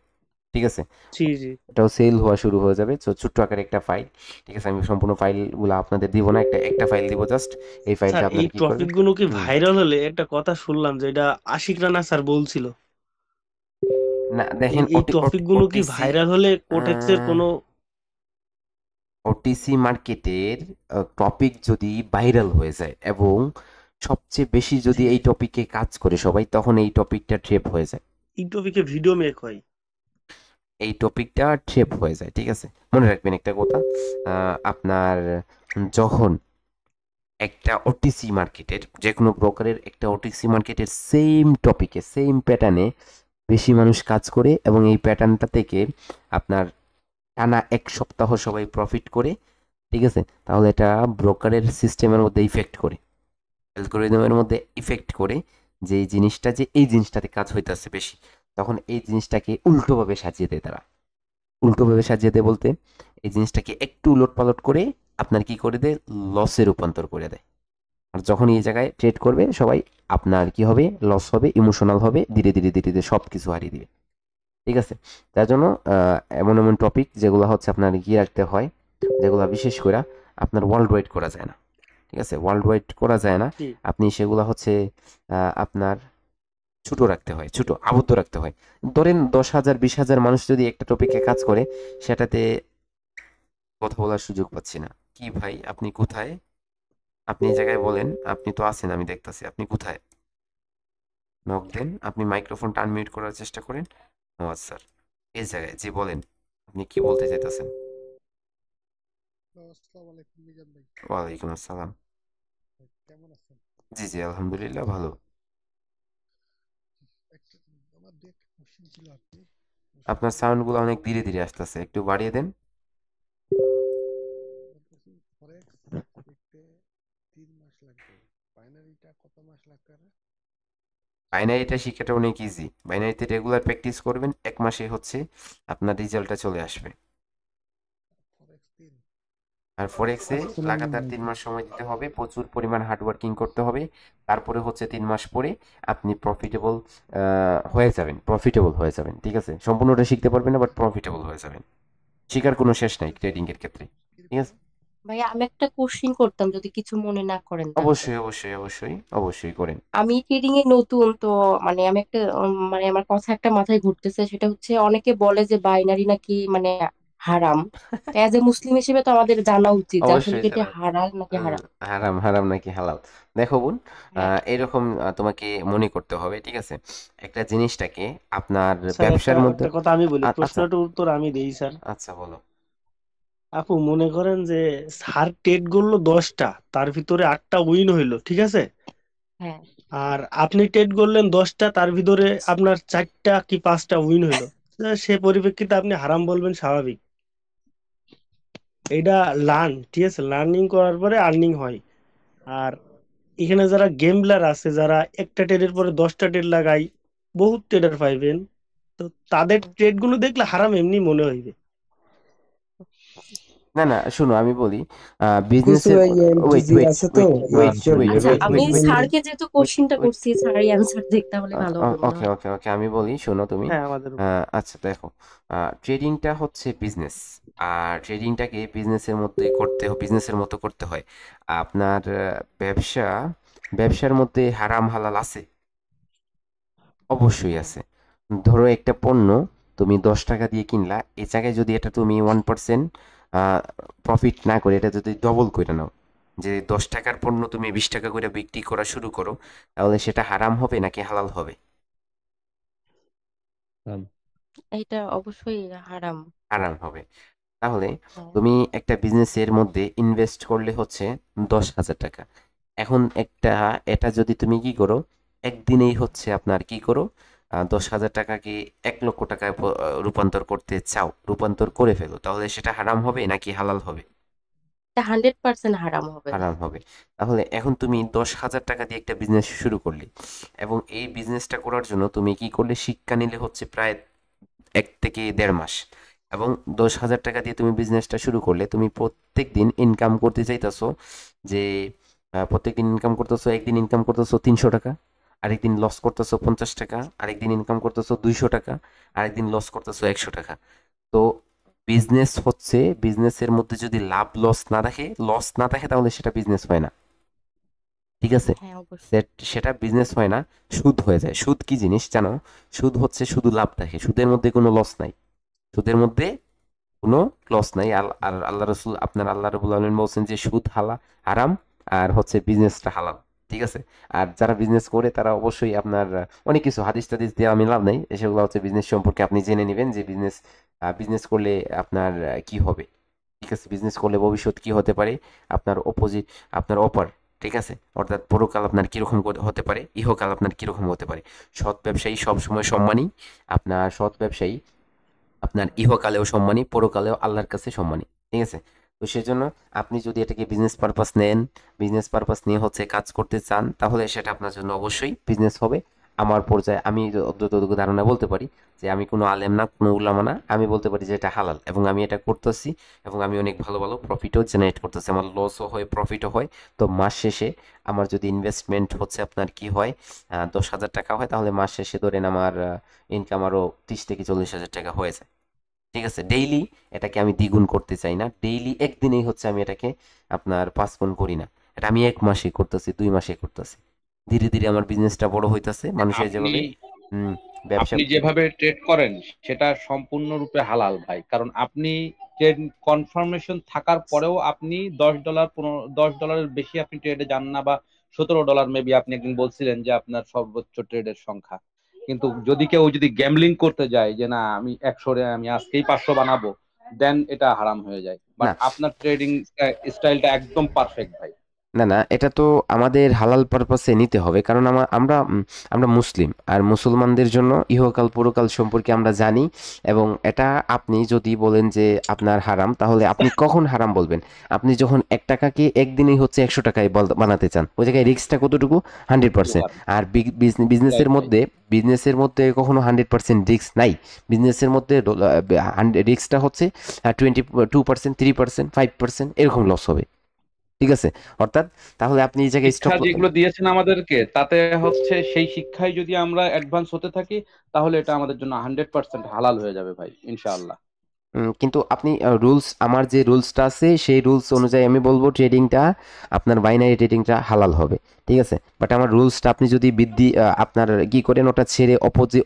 ঠিক আছে।
জি জি
এটাও সেল হওয়া শুরু হয়ে যাবে। তো ছোট্ট আকারে একটা ফাইল, ঠিক আছে, আমি সম্পূর্ণ ফাইলগুলো আপনাদের দিব না, একটা ফাইল দিব জাস্ট। এই
স্যার
ফাইলটা
এই
আপনারা কি করবেন,
টপিকগুলো কি ভাইরাল হলে, একটা কথা শুনলাম যে এটা আশিক রানা স্যার বলছিল,
না দেখেন
এই টপিকগুলো কি
ওটিসি
ভাইরাল হলে কোটেক্সের কোনো
ওটিসি মার্কেটের টপিক যদি ভাইরাল হয়ে যায় এবং সবচেয়ে বেশি যদি
জি
এই টপিকে কাজ করে সবাই, তখন এই টপিকটা ট্রেপ হয়ে যায়,
এই টপিকে ভিডিও মেক হয়।
এই টপিকটা ট্রেপ হয়ে যায়, ঠিক আছে। মনে রাখবেন একটা কথা, আপনার যখন একটা ওটিসি মার্কেটের যে কোনো ব্রোকারের একটা ওটিসি মার্কেটের সেম টপিকে সেম প্যাটার্নে বেশি মানুষ কাজ করে এবং এই প্যাটার্নটা থেকে আপনার টানা 1 সপ্তাহ সবাই প্রফিট করে, ঠিক আছে, তাহলে এটা ব্রোকারের সিস্টেমের মধ্যে ইফেক্ট করে, অ্যালগোরিদমের মধ্যে ইফেক্ট করে, যে এই জিনিসটাতে কাজ হইতেছে বেশি, তখন এই জিনিসটাকে উল্টোভাবে সাজিয়ে দেয় তারা। উল্টোভাবে সাজিয়ে দেয় বলতে এই জিনিসটাকে একটু উলটপালট করে আপনার কি করে দেয়, লসে রূপান্তর করে দেয়। আর যখন এই জায়গায় ট্রেড করবে সবাই, আপনার কি হবে, লস হবে, ইমোশনাল হবে, ধীরে ধীরে ধীরে ধীরে সব কিছু হারিয়ে দিবে, ঠিক আছে। তার জন্য এমন এমন টপিক যেগুলো হচ্ছে আপনার গিয়ে রাখতে হয়, যেগুলো বিশেষ করে আপনার ওয়ার্ল্ড ওয়াইড করা যায় না, ঠিক আছে, ওয়ার্ল্ড ওয়াইড করা যায় না,
জি
আপনি সেগুলো হচ্ছে আপনার ছোট রাখতে হয়, ছোট আবদ্ধ রাখতে হয়। ধরেন 10,000 20,000 মানুষ যদি একটা টপিকে কাজ করে, সেটাতে কথা বলার সুযোগ পাচ্ছি না। কি ভাই আপনি কোথায়, আপনি এই জায়গায় বলেন, আপনি তো আছেন আমি দেখতাছি, আপনি কোথায়, নক দেন, আপনি মাইক্রোফোনটা আনমিউট করার চেষ্টা করেন। ও আচ্ছা স্যার, এই জায়গায় জি বলেন, আপনি কি বলতে চাইতেছেন। ওয়ালাইকুম আসসালাম। জি জি আলহামদুলিল্লাহ ভালো। আপনার সাউন্ডগুলো অনেক ধীরে ধীরে আসতেছে, একটু বাড়িয়ে দেন। বাইনারিটা শিখাটা অনেক ইজি, বাইনারিতে রেগুলার প্র্যাকটিস করবেন, 1 মাসে হচ্ছে আপনার রেজাল্টটা চলে আসবে। আর ফরেক্সে লাগাতার 3 মাস সময় দিতে হবে, প্রচুর পরিমাণ হার্ডওয়ার্কিং করতে হবে, তারপরে হচ্ছে 3 মাস পরে আপনি প্রফিটেবল হয়ে যাবেন, ঠিক আছে। সম্পূর্ণটা শিখতে পারবেন না, বাট প্রফিটেবল হয়ে যাবেন। শিখার কোনো শেষ নাই ট্রেডিং এর ক্ষেত্রে, ঠিক আছে।
ভাইয়া আমি একটা কোশ্চিন করতাম, যদি কিছু মনে না করেন তাহলে।
অবশ্যই অবশ্যই অবশ্যই অবশ্যই করেন।
আমি ট্রেডিং এ নতুন তো, মানে আমি একটা মানে আমার কথা একটা মাথায় ঘুরতেছে, সেটা হচ্ছে অনেকে বলে যে বাইনারি নাকি মানে হারাম, অ্যাজ এ মুসলিম হিসেবে তো আমাদের জানা উচিত যে আসলে
অবশ্যই
কি এটা
জানা
হালাল নাকি হারাম।
হারাম হারাম নাকি হালাল। দেখো বোন,
হ্যাঁ
এরকম তোমাকে মনে করতে হবে, ঠিক আছে? একটা জিনিসটাকে আপনার
স্যার একটা
ব্যবসার মধ্যে
একটা কথা আমি বলি,
আচ্ছা
প্রশ্নটার উত্তর আমি দেই স্যার।
আচ্ছা বলো।
আপু মনে করেন যে স্যার টেট করলো 10টা, তার ভিতরে 8টা উইন হইলো, ঠিক আছে?
হ্যাঁ
আর আপনি টেট করলেন 10টা, তার ভিতরে আপনার 4টা কি 5টা উইন হইলো, সে পরিপ্রেক্ষিতে আপনি হারাম বলবেন স্বাভাবিক। এটা লার্ন, ঠিক আছে? লার্নিং করার পরে আর্নিং হয়। আর এখানে যারা গেমলার আছে, যারা একটা ট্রেডের পরে 10টা ট্রেড লাগাই, বহুত ট্রেডার পাইবেন, তো তাদের ট্রেড গুলো দেখলে হারাম এমনি মনে হইবে।
না না শোনো, আমি বলি
কিছু
বিজনেসের ওয়েট
এমটিজি
ওয়েট
আছে তো
ওয়েট
সব
ওয়েট
আচ্ছা,
ওয়েট
আমি
ওয়েট ওয়েট
স্যারকে যেহেতু কোশ্চিনটা
ওয়েট
করছি, স্যারই অ্যান্সার দিক তাহলে ভালো হবে মনে
ওকে
হয়।
ওকে ওকে আমি বলি, শোনো তুমি।
হ্যাঁ আমাদের
আচ্ছা দেখো, ট্রেডিংটা হচ্ছে বিজনেস, আর ট্রেডিংটাকে বিজনেসের মতো করতে হয়। আপনার ব্যবসার মধ্যে হারাম হালাল আছে, অবশ্যই আছে। ধরো একটা পণ্য তুমি 10 টাকা দিয়ে কিনলা, এই জায়গায় যদি এটা তুমি 1% প্রফিট না করে এটা যদি ডবল করে নাও, যে 10 টাকার পণ্য তুমি 20 টাকা করে বিক্রি করা শুরু করো, তাহলে সেটা হারাম হবে নাকি হালাল হবে?
এটা অবশ্যই হারাম।
হারাম হবে। তাহলে
হ্যাঁ
তুমি একটা বিজনেসের মধ্যে ইনভেস্ট করলে হচ্ছে 10,000 টাকা। এখন এটা যদি তুমি কি করো, একদিনেই হচ্ছে আপনার কি করো, 10,000 টাকাকে 1 লক্ষ টাকায় রূপান্তর করতে চাও, রূপান্তর করে ফেলো, তাহলে সেটা হারাম হবে নাকি হালাল হবে?
এটা 100% হারাম হবে।
হারাম হবে। তাহলে এখন তুমি 10,000 টাকা দিয়ে একটা বিজনেস শুরু করলে, এবং এই বিজনেসটা করার জন্য তুমি কি করলে, শিক্ষা নিলে হচ্ছে প্রায় 1 থেকে 1.5 মাস, এবং 10,000 টাকা দিয়ে তুমি বিজনেসটা শুরু করলে, তুমি প্রত্যেক দিন ইনকাম করতে চাইতেছো যে প্রত্যেকদিন ইনকাম করতেছো, একদিন ইনকাম করতেছো 300 টাকা, আরেকদিন লস করতেছো 50 টাকা, আরেকদিন ইনকাম করতেছো 200 টাকা, আরেকদিন লস করতেছো 100 টাকা। তো বিজনেসের মধ্যে যদি লস না থাকে তাহলে সেটা বিজনেস হয় না, ঠিক আছে?
হ্যাঁ অবশ্যই।
সেটা বিজনেস হয় না, সুদ হয়ে যায়। সুদ কি জিনিস জানো? সুদ হচ্ছে শুধু লাভ থাকে, সুদের মধ্যে কোনো লস নাই, সুদের মধ্যে কোনো লস নাই। আর আল্লাহ রাব্বুল আলামিন বলছেন যে সুদ হারাম, আর হচ্ছে বিজনেসটা হালাল, ঠিক আছে? আর যারা বিজনেস করে তারা অবশ্যই আপনার অনেক কিছু হাদিস টাদিস দিয়ে আমি লাভ নাই, সেগুলো হচ্ছে বিজনেস সম্পর্কে আপনি জেনে নেবেন যে বিজনেস করলে আপনার কি হবে, ঠিক আছে? বিজনেস করলে ভবিষ্যৎ কি হতে পারে, আপনার আপনার অপার, ঠিক আছে? অর্থাৎ পরকাল আপনার কিরকম হতে পারে, ইহকাল আপনার কিরকম হতে পারে। সৎ ব্যবসায়ী সবসময় সম্মানী, সৎ ব্যবসায়ী আপনার ইহকালেও সম্মানী, পরকালেও আল্লাহর কাছে সম্মানী, ঠিক আছে? তো সেজন্য আপনি যদি এটাকে বিজনেস পারপাস নিয়ে হচ্ছে কাজ করতে চান, তাহলে সেটা আপনার জন্য অবশ্যই বিজনেস হবে। আমার পর্যায়ে আমি যতটুকু ধারণা বলতে পারি, যে আমি কোনো আলেম না, কোনো উলামা না, আমি বলতে পারি যে এটা হালাল, এবং আমি এটা করতেছি, এবং আমি অনেক ভালো ভালো প্রফিটও জেনারেট করতেছি, আমার লসও হয় প্রফিটও হয়। তো মাস শেষে আমার যদি ইনভেস্টমেন্ট হচ্ছে আপনার কি হয়, 10,000 টাকা হয়, তাহলে মাস শেষে ধরেন আমার ইনকাম আরও 30 থেকে 40 হাজার টাকা হয়ে যায়, ঠিক আছে? ডেইলি এটাকে আমি দ্বিগুণ করতে চাই না, ডেইলি একদিনেই হচ্ছে আমি এটাকে আপনার 5 গুণ করি না, এটা আমি 1 মাসে করতেছি, 2 মাসে করতেছি, ধীরে ধীরে আমার বিজনেসটা বড় হইতাছে। মানুষের
আপনি
যেভাবে ব্যবসা
আপনি যেভাবে ট্রেড করেন সেটা সম্পূর্ণরূপে হালাল ভাই, কারণ আপনি ট্রেড কনফার্মেশন থাকার পরেও আপনি $10 $10 বেশি আপনি ট্রেডে যান না, বা $17 মেবি আপনি একদিন বলছিলেন যে আপনার সর্বোচ্চ ট্রেডের সংখ্যা। কিন্তু কেউ যদি গ্যামলিং করতে যায় যে না আমি 100 আমি আজকেই 500 বানাবো, দেন এটা হারাম হয়ে যায়। বাট
না
আপনার ট্রেডিং স্টাইলটা একদম পারফেক্ট ভাই।
না না এটা তো আমাদের হালাল পারপাসে নিতে হবে, কারণ আমরা মুসলিম, আর মুসলমানদের জন্য ইহকাল পরকাল সম্পর্কে আমরা জানি। এবং এটা আপনি যদি বলেন যে আপনার হারাম, তাহলে আপনি কখন হারাম বলবেন? আপনি যখন 1 টাকাকে একদিনেই হচ্ছে 100 টাকায় বানাতে চান, ওই জায়গায় রিস্কটা কতটুকু? 100%। আর বিজনেসের মধ্যে কখনো 100% রিস্ক নাই। বিজনেসের মধ্যে রিস্কটা হচ্ছে 22%, 3%, 5% এরকম লস হবে, ঠিক আছে? অর্থাৎ তাহলে আপনি এই জায়গায়
শিক্ষা যেগুলো দিয়েছেন আমাদেরকে, তাতে হচ্ছে সেই শিক্ষায় যদি আমরা অ্যাডভান্স হতে থাকি, তাহলে এটা আমাদের জন্য 100% হালাল হয়ে যাবে ভাই, ইনশাআল্লাহ।
কিন্তু আপনি রুলস, আমার যে রুলসটা আছে সেই রুলস অনুযায়ী আমি বলবো ট্রেডিংটা, আপনার বাইনারি ট্রেডিংটা হালাল হবে, ঠিক আছে। বাট আমার রুলসটা আপনি যদি আপনার কি করেন, ওটা ছেড়ে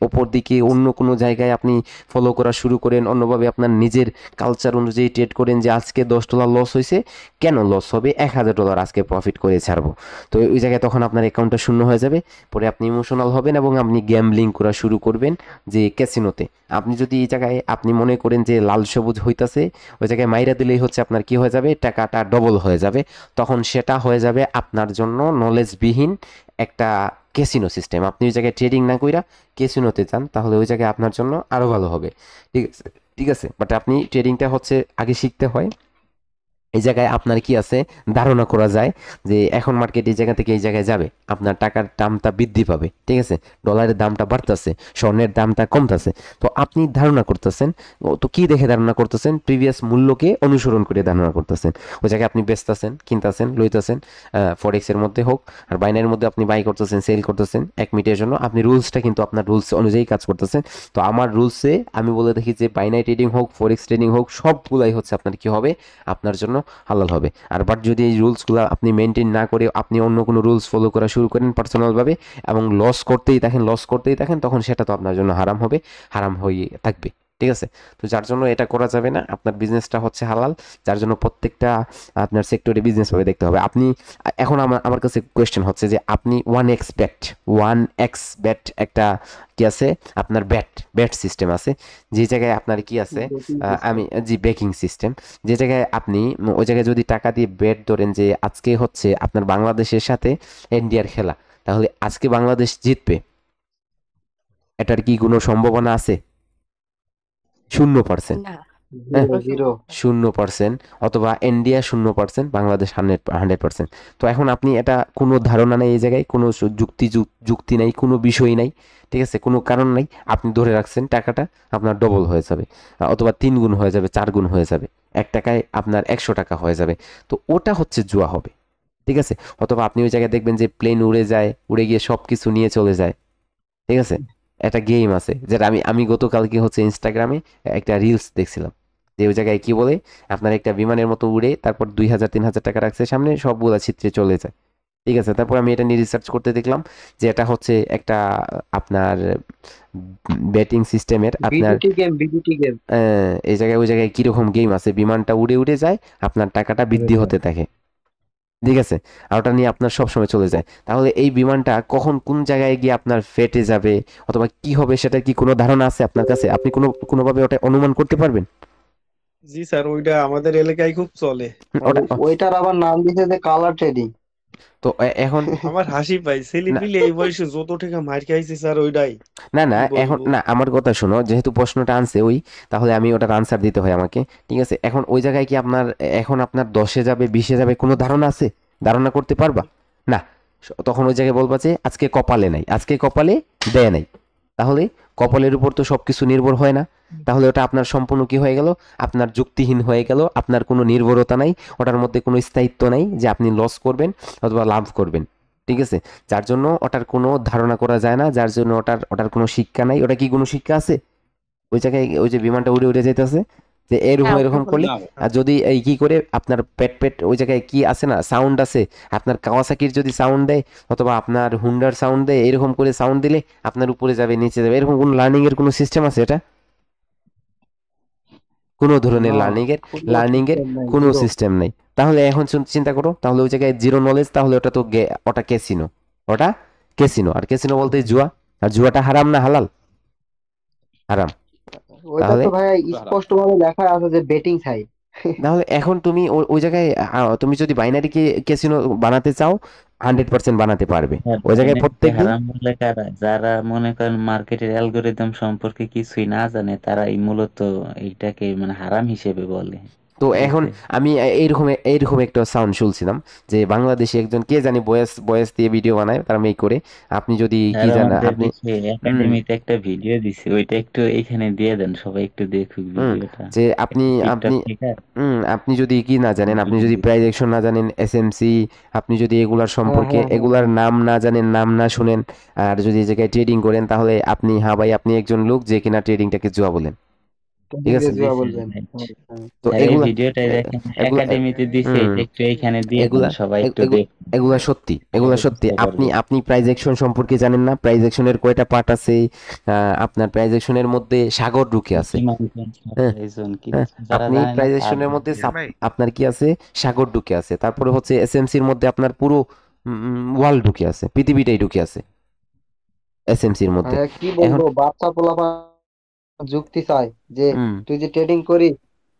অপর দিকে অন্য কোনো জায়গায় আপনি ফলো করা শুরু করেন, অন্যভাবে আপনার নিজের কালচার অনুযায়ী ট্রেড করেন যে আজকে $10 লস হয়েছে, কেন লস হবে, $1000 আজকে প্রফিট করে ছাড়বো, তো ওই জায়গায় তখন আপনার অ্যাকাউন্টটা শূন্য হয়ে যাবে, পরে আপনি ইমোশনাল হবেন এবং আপনি গ্যাম্বলিং করা শুরু করবেন যে ক্যাসিনোতে। আপনি যদি এই জায়গায় আপনি মনে করেন যে লাল সবুজ হইতাছে, ওই জায়গায় মাইরা দিলেই হচ্ছে আপনার কি হয়ে যাবে, টাকাটা ডবল হয়ে যাবে, তখন সেটা হয়ে যাবে আপনার জন্য নলেজবিহীন একটা ক্যাসিনো সিস্টেম। আপনি ওই জায়গায় ট্রেডিং না কইরা ক্যাসিনোতে যান, তাহলে ওই জায়গায় আপনার জন্য আরো ভালো হবে, ঠিক আছে, ঠিক আছে। বাট আপনি ট্রেডিংটা হচ্ছে আগে শিখতে হয়। এই জায়গায় আপনার কি আছে, ধারণা করা যায় যে এখন মার্কেট এই জায়গা থেকে এই জায়গায় যাবে, আপনার টাকার দামটা বৃদ্ধি পাবে, ঠিক আছে, ডলারের দামটা বাড়তেছে, স্বর্ণের দামটা কমতেছে, তো আপনি ধারণা করতেছেন, তো কি দেখে ধারণা করতেছেন, প্রিভিয়াস মূল্যকে অনুসরণ করে ধারণা করতেছেন, ওই জায়গায় আপনি বেচতেছেন, কিনতেছেন, লইতেছেন, ফরেক্সের মধ্যে হোক আর বাইনারির মধ্যে আপনি বাই করতেছেন, সেল করতেছেন 1 মিনিটের জন্য, আপনি রুলসটা কিন্তু আপনার রুলস অনুযায়ী কাজ করতেছেন। তো আমার রুলসে আমি বলে দেখি যে বাইনারি ট্রেডিং হোক, ফরেক্স ট্রেডিং হোক, সবগুলাই হচ্ছে আপনার কি হবে, আপনার জন্য হালাল হবে। আর বাট যদি এই রুলসগুলো আপনি মেনটেন না করে আপনি অন্য কোনো রুলস ফলো করা শুরু করেন পার্সোনালভাবে এবং লস করতেই থাকেন, তখন সেটা তো আপনার জন্য হারাম হবে, হারাম হয়ে থাকবে, ঠিক আছে। তো যার জন্য এটা করা যাবে না, আপনার বিজনেসটা হচ্ছে হালাল, যার জন্য প্রত্যেকটা আপনার সেক্টরে বিজনেস ভাবে দেখতে হবে। আপনি এখন আমার কাছে কোয়েশ্চেন হচ্ছে যে আপনি 1x ব্যাট একটা কি আছে, আপনার ব্যাট সিস্টেম আছে, যে জায়গায় আপনার কি আছে, বেকিং সিস্টেম, যে জায়গায় আপনি ওই জায়গায় যদি টাকা দিয়ে বেট ধরেন যে আজকে হচ্ছে আপনার বাংলাদেশের সাথে ইন্ডিয়ার খেলা, তাহলে আজকে বাংলাদেশ জিতবে, এটার কি কোনো সম্ভাবনা আছে? 0%,
না,
0%, অথবা ইন্ডিয়া 0%, বাংলাদেশ 100%। তো এখন আপনি এটা কোনো ধারণা নেই, এই জায়গায় কোনো যুক্তি নাই, কোনো বিষয় নাই, ঠিক আছে, কোনো কারণ নাই, আপনি ধরে রাখছেন টাকাটা আপনার ডবল হয়ে যাবে, অথবা 3 গুণ হয়ে যাবে, 4 গুণ হয়ে যাবে, 1 টাকায় আপনার 100 টাকা হয়ে যাবে, তো ওটা হচ্ছে জুয়া হবে, ঠিক আছে। অথবা আপনি ওই জায়গায় দেখবেন যে প্লেন উড়ে যায়, উড়ে গিয়ে সব কিছু নিয়ে চলে যায়, ঠিক আছে। একটা গেম আছে যেটা আমি গতকালকে হচ্ছে ইনস্টাগ্রামে একটা রিলস দেখছিলাম, যে ওই জায়গায় কি বলে, আপনার একটা বিমানের মতো উড়ে তারপর 2000-3000 টাকা রাখছে সামনে, সবগুলা ছিটরে চলে যায়, ঠিক আছে। তারপর আমি এটা নিয়ে রিসার্চ করতে দেখলাম যে এটা হচ্ছে একটা আপনার ব্যাটিং সিস্টেমের আপনার এই জায়গায় ওই জায়গায় কিরকম গেম আছে, বিমানটা উড়ে উড়ে যায়, আপনার টাকাটা বৃদ্ধি হতে থাকে, ঠিক আছে, আর ওটা নিয়ে আপনার সব সময় চলে যায়। তাহলে এই বিমানটা কখন কোন জায়গায় গিয়ে আপনার ফেটে যাবে অথবা কি হবে, সেটা কি কোনো ধারণা আছে আপনার কাছে? আপনি কোনোভাবে ওটা অনুমান করতে পারবেন?
জি স্যার, ওইটা আমাদের এলাকায় খুব চলে।
ওইটার আবার নাম দিয়েছে যে কালার ট্রেডিং।
তো এখন
আমার হাসি পাই, ছেলেপিলে এই বয়সে যত টাকা মার খাইছে স্যার ওইটাই।
না এখন না, আমার কথা শোনো, যেহেতু প্রশ্নটা আনছে ওই, তাহলে আমি ওটার আনসার দিতে হয় আমাকে, ঠিক আছে। এখন ওই জায়গায় কি আপনার এখন আপনার 10-এ যাবে, 20-এ যাবে, কোনো ধারণা আছে? ধারণা করতে পারবা না, তখন ওই জায়গায় বলবা যে আজকে কপালে নাই, আজকে কপালে দেয় নাই, তাহলে কপালের উপর তো সবকিছু নির্ভর হয় না, তাহলে ওটা আপনার সম্পূর্ণ কি হয়ে গেল, আপনার যুক্তিহীন হয়ে গেল, আপনার কোনো নির্ভরতা নাই, ওটার মধ্যে কোনো স্থায়িত্ব নাই যে আপনি লস করবেন অথবা লাভ করবেন, ঠিক আছে। যার জন্য ওটার কোনো ধারণা করা যায় না, যার জন্য ওটার কোনো শিক্ষা নাই। ওটা কি কোনো শিক্ষা আছে? ওই জায়গায় ওই যে বিমানটা উড়ে উড়ে যেতেছে, যে এরকম করলে, আর যদি এই কি করে আপনার পেট ওই জায়গায় কি আছে না, সাউন্ড আছে, আপনার কাওয়াসাকির যদি সাউন্ড দেয় অথবা আপনার হুন্ডার সাউন্ড দেয়, এরকম করে সাউন্ড দিলে আপনার উপরে যাবে, নিচে যাবে, এরকম কোনো লার্নিং এর কোনো সিস্টেম আছে? এটা কোনো ধরনের লার্নিং এর কোনো সিস্টেম নেই। তাহলে এখন চিন্তা করো, তাহলে ওই জায়গায় জিরো নলেজ, তাহলে ওটা তো ওটা ক্যাসিনো, আর ক্যাসিনো বলতে জুয়া, আর জুয়াটা হারাম না হালাল? হারাম।
ওইটা তো ভাই স্পষ্টভাবে লেখা আছে যে বেটিং সাইট।
তাহলে এখন তুমি ওই জায়গায় তুমি যদি বাইনারি ক্যাসিনো বানাতে চাও 100% বানাতে পারবে। ওই জায়গায় প্রত্যেকদিন
হারাম বলে কারা, যারা মনে করেন মার্কেটের অ্যালগরিদম সম্পর্কে কিছুই না জানে, তারাই মূলত এইটাকে মানে হারাম হিসেবে বলে।
তো এখন আমি এইরকম একটা সাউন্ড শুনছিলাম যে বাংলাদেশে একজন কে জানি বয়েস দিয়ে ভিডিও বানায়, তারা মেক করে, আপনি যদি কি জানেন, আপনি
একাডেমিতে একটা ভিডিও দিছি, ওইটা একটু এখানে দিয়ে দেন, সবাই একটু দেখুক ভিডিওটা।
যে আপনি যদি কি না জানেন, আপনি যদি প্রাইস অ্যাকশন না জানেন, এসএমসি, আপনি যদি এগুলার সম্পর্কে এগুলার নাম না জানেন, নাম না শুনেন, আর যদি এই জায়গায় ট্রেডিং করেন, তাহলে আপনি ভাই আপনি একজন লোক যে কিনা ট্রেডিংটাকে জুয়া বলেন, ঠিক আছে?
ইংরেজিও বলবেন।
তো
স্যার এই
এগুলা
ভিডিওটাই দেখেন
এগুলা
একাডেমিতে দিছে,
হুম
এটা একটু এইখানে দিয়ে দেন,
এগুলা
সবাই একটু
এগুলা
দেখুন,
এগুলা সত্যি, এগুলা
তাহলে
সত্যি।
বুঝতে
আপনি
পারবে।
আপনি প্রাইজেকশন সম্পর্কে জানেন না? প্রাইজেকশনের কয়টা পার্ট আছে? আপনার প্রাইজেকশনের মধ্যে সাগর ঢুকে আছে। হ্যাঁ হ্যাঁ
যারা
আপনি
জানে না
প্রাইজেকশনের
তার
মধ্যে আপনার কি আছে? সাগর ঢুকে আছে। তারপরে হচ্ছে এসএমসির মধ্যে আপনার পুরো ওয়ার্ল্ড ঢুকে আছে, পৃথিবীটাই ঢুকে আছে এসএমসির মধ্যে।
ভাইয়া কি
এখন
বলবো, বাচ্চা পোলাপান যুক্তি চায় যে
হুম
তুই যে ট্রেডিং করিস,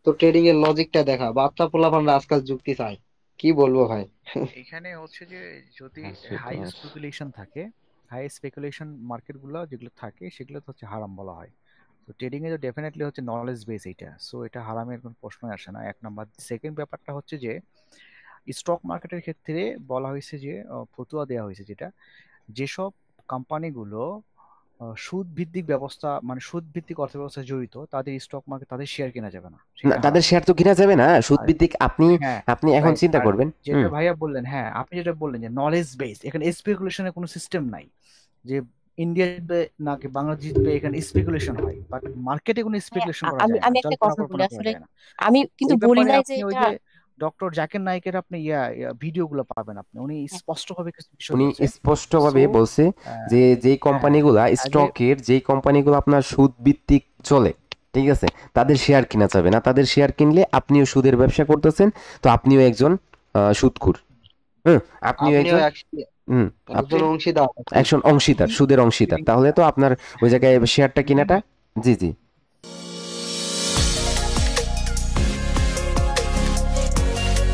তো ট্রেডিং এর লজিকটা দেখা। বাচ্চা পোলাপানরা আজকাল যুক্তি চায়, কি বলবো ভাই।
এখানে হচ্ছে যে যদি
আসলে
হাই স্পেকুলেশন থাকে, হাই স্পেকুলেশন মার্কেটগুলো যেগুলো থাকে সেগুলো তো হচ্ছে হারাম বলা হয়। তো ট্রেডিং এ তো ডেফিনেটলি হচ্ছে নলেজ বেস এইটা, সো এটা হারামের কোনো প্রশ্নই আসে না, এক নাম্বার। সেকেন্ড ব্যাপারটা হচ্ছে যে স্টক মার্কেটের ক্ষেত্রে বলা হয়েছে যে ফতুয়া দেওয়া হয়েছে যেটা, যেসব কোম্পানিগুলো সুদ ভিত্তিক ব্যবস্থা মানে সুদ ভিত্তিক অর্থব্যবস্থায় জড়িত তাদের স্টক মার্কেট তাদের শেয়ার কেনা যাবে না,
না,
সেটা হারাম।
তাদের শেয়ার তো কিনা যাবে না সুদ
আর
ভিত্তিক। আপনি
হ্যাঁ
আপনি এখন
রাইট,
চিন্তা
আর
করবেন।
যেটা ভাইয়া বললেন, হ্যাঁ আপনি যেটা বললেন যে নলেজ বেস, এখানে স্পেকুলেশনের কোনো সিস্টেম নাই যে ইন্ডিয়া জিতবে নাকি বাংলাদেশ জিতবে, এখানে স্পেকুলেশন হয়, বাট মার্কেটে কোনো স্পেকুলেশন করা
আমি
যায় না,
আমি একটা
জল্পনা
কথা বলি,
কল্পনা করা
আসলে
যায় না।
আমি কিন্তু
এই
বলি
ব্যাপারে
নাই যে
আপনি ওই
এটা
যে ডক্টর জাকির নায়েকের আপনি ভিডিওগুলো পাবেন, আপনি উনি স্পষ্টভাবে কিছু বিষয়
উনি
বলছে।
স্পষ্টভাবে
সো
বলছে যে যেই
হ্যাঁ
কোম্পানিগুলা
আগে
স্টকের, যেই কোম্পানিগুলো আপনার সুদ ভিত্তিক চলে, ঠিক আছে, তাদের শেয়ার কিনা যাবে না। তাদের শেয়ার কিনলে আপনিও সুদের ব্যবসা করতেছেন, তো আপনিও একজন সুদখোর। আপনিও
আপনিও
একজন
একজন অংশীদার।
একজন অংশীদার, সুদের অংশীদার। তাহলে তো আপনার ওই জায়গায় শেয়ারটা কিনাটা, জি জি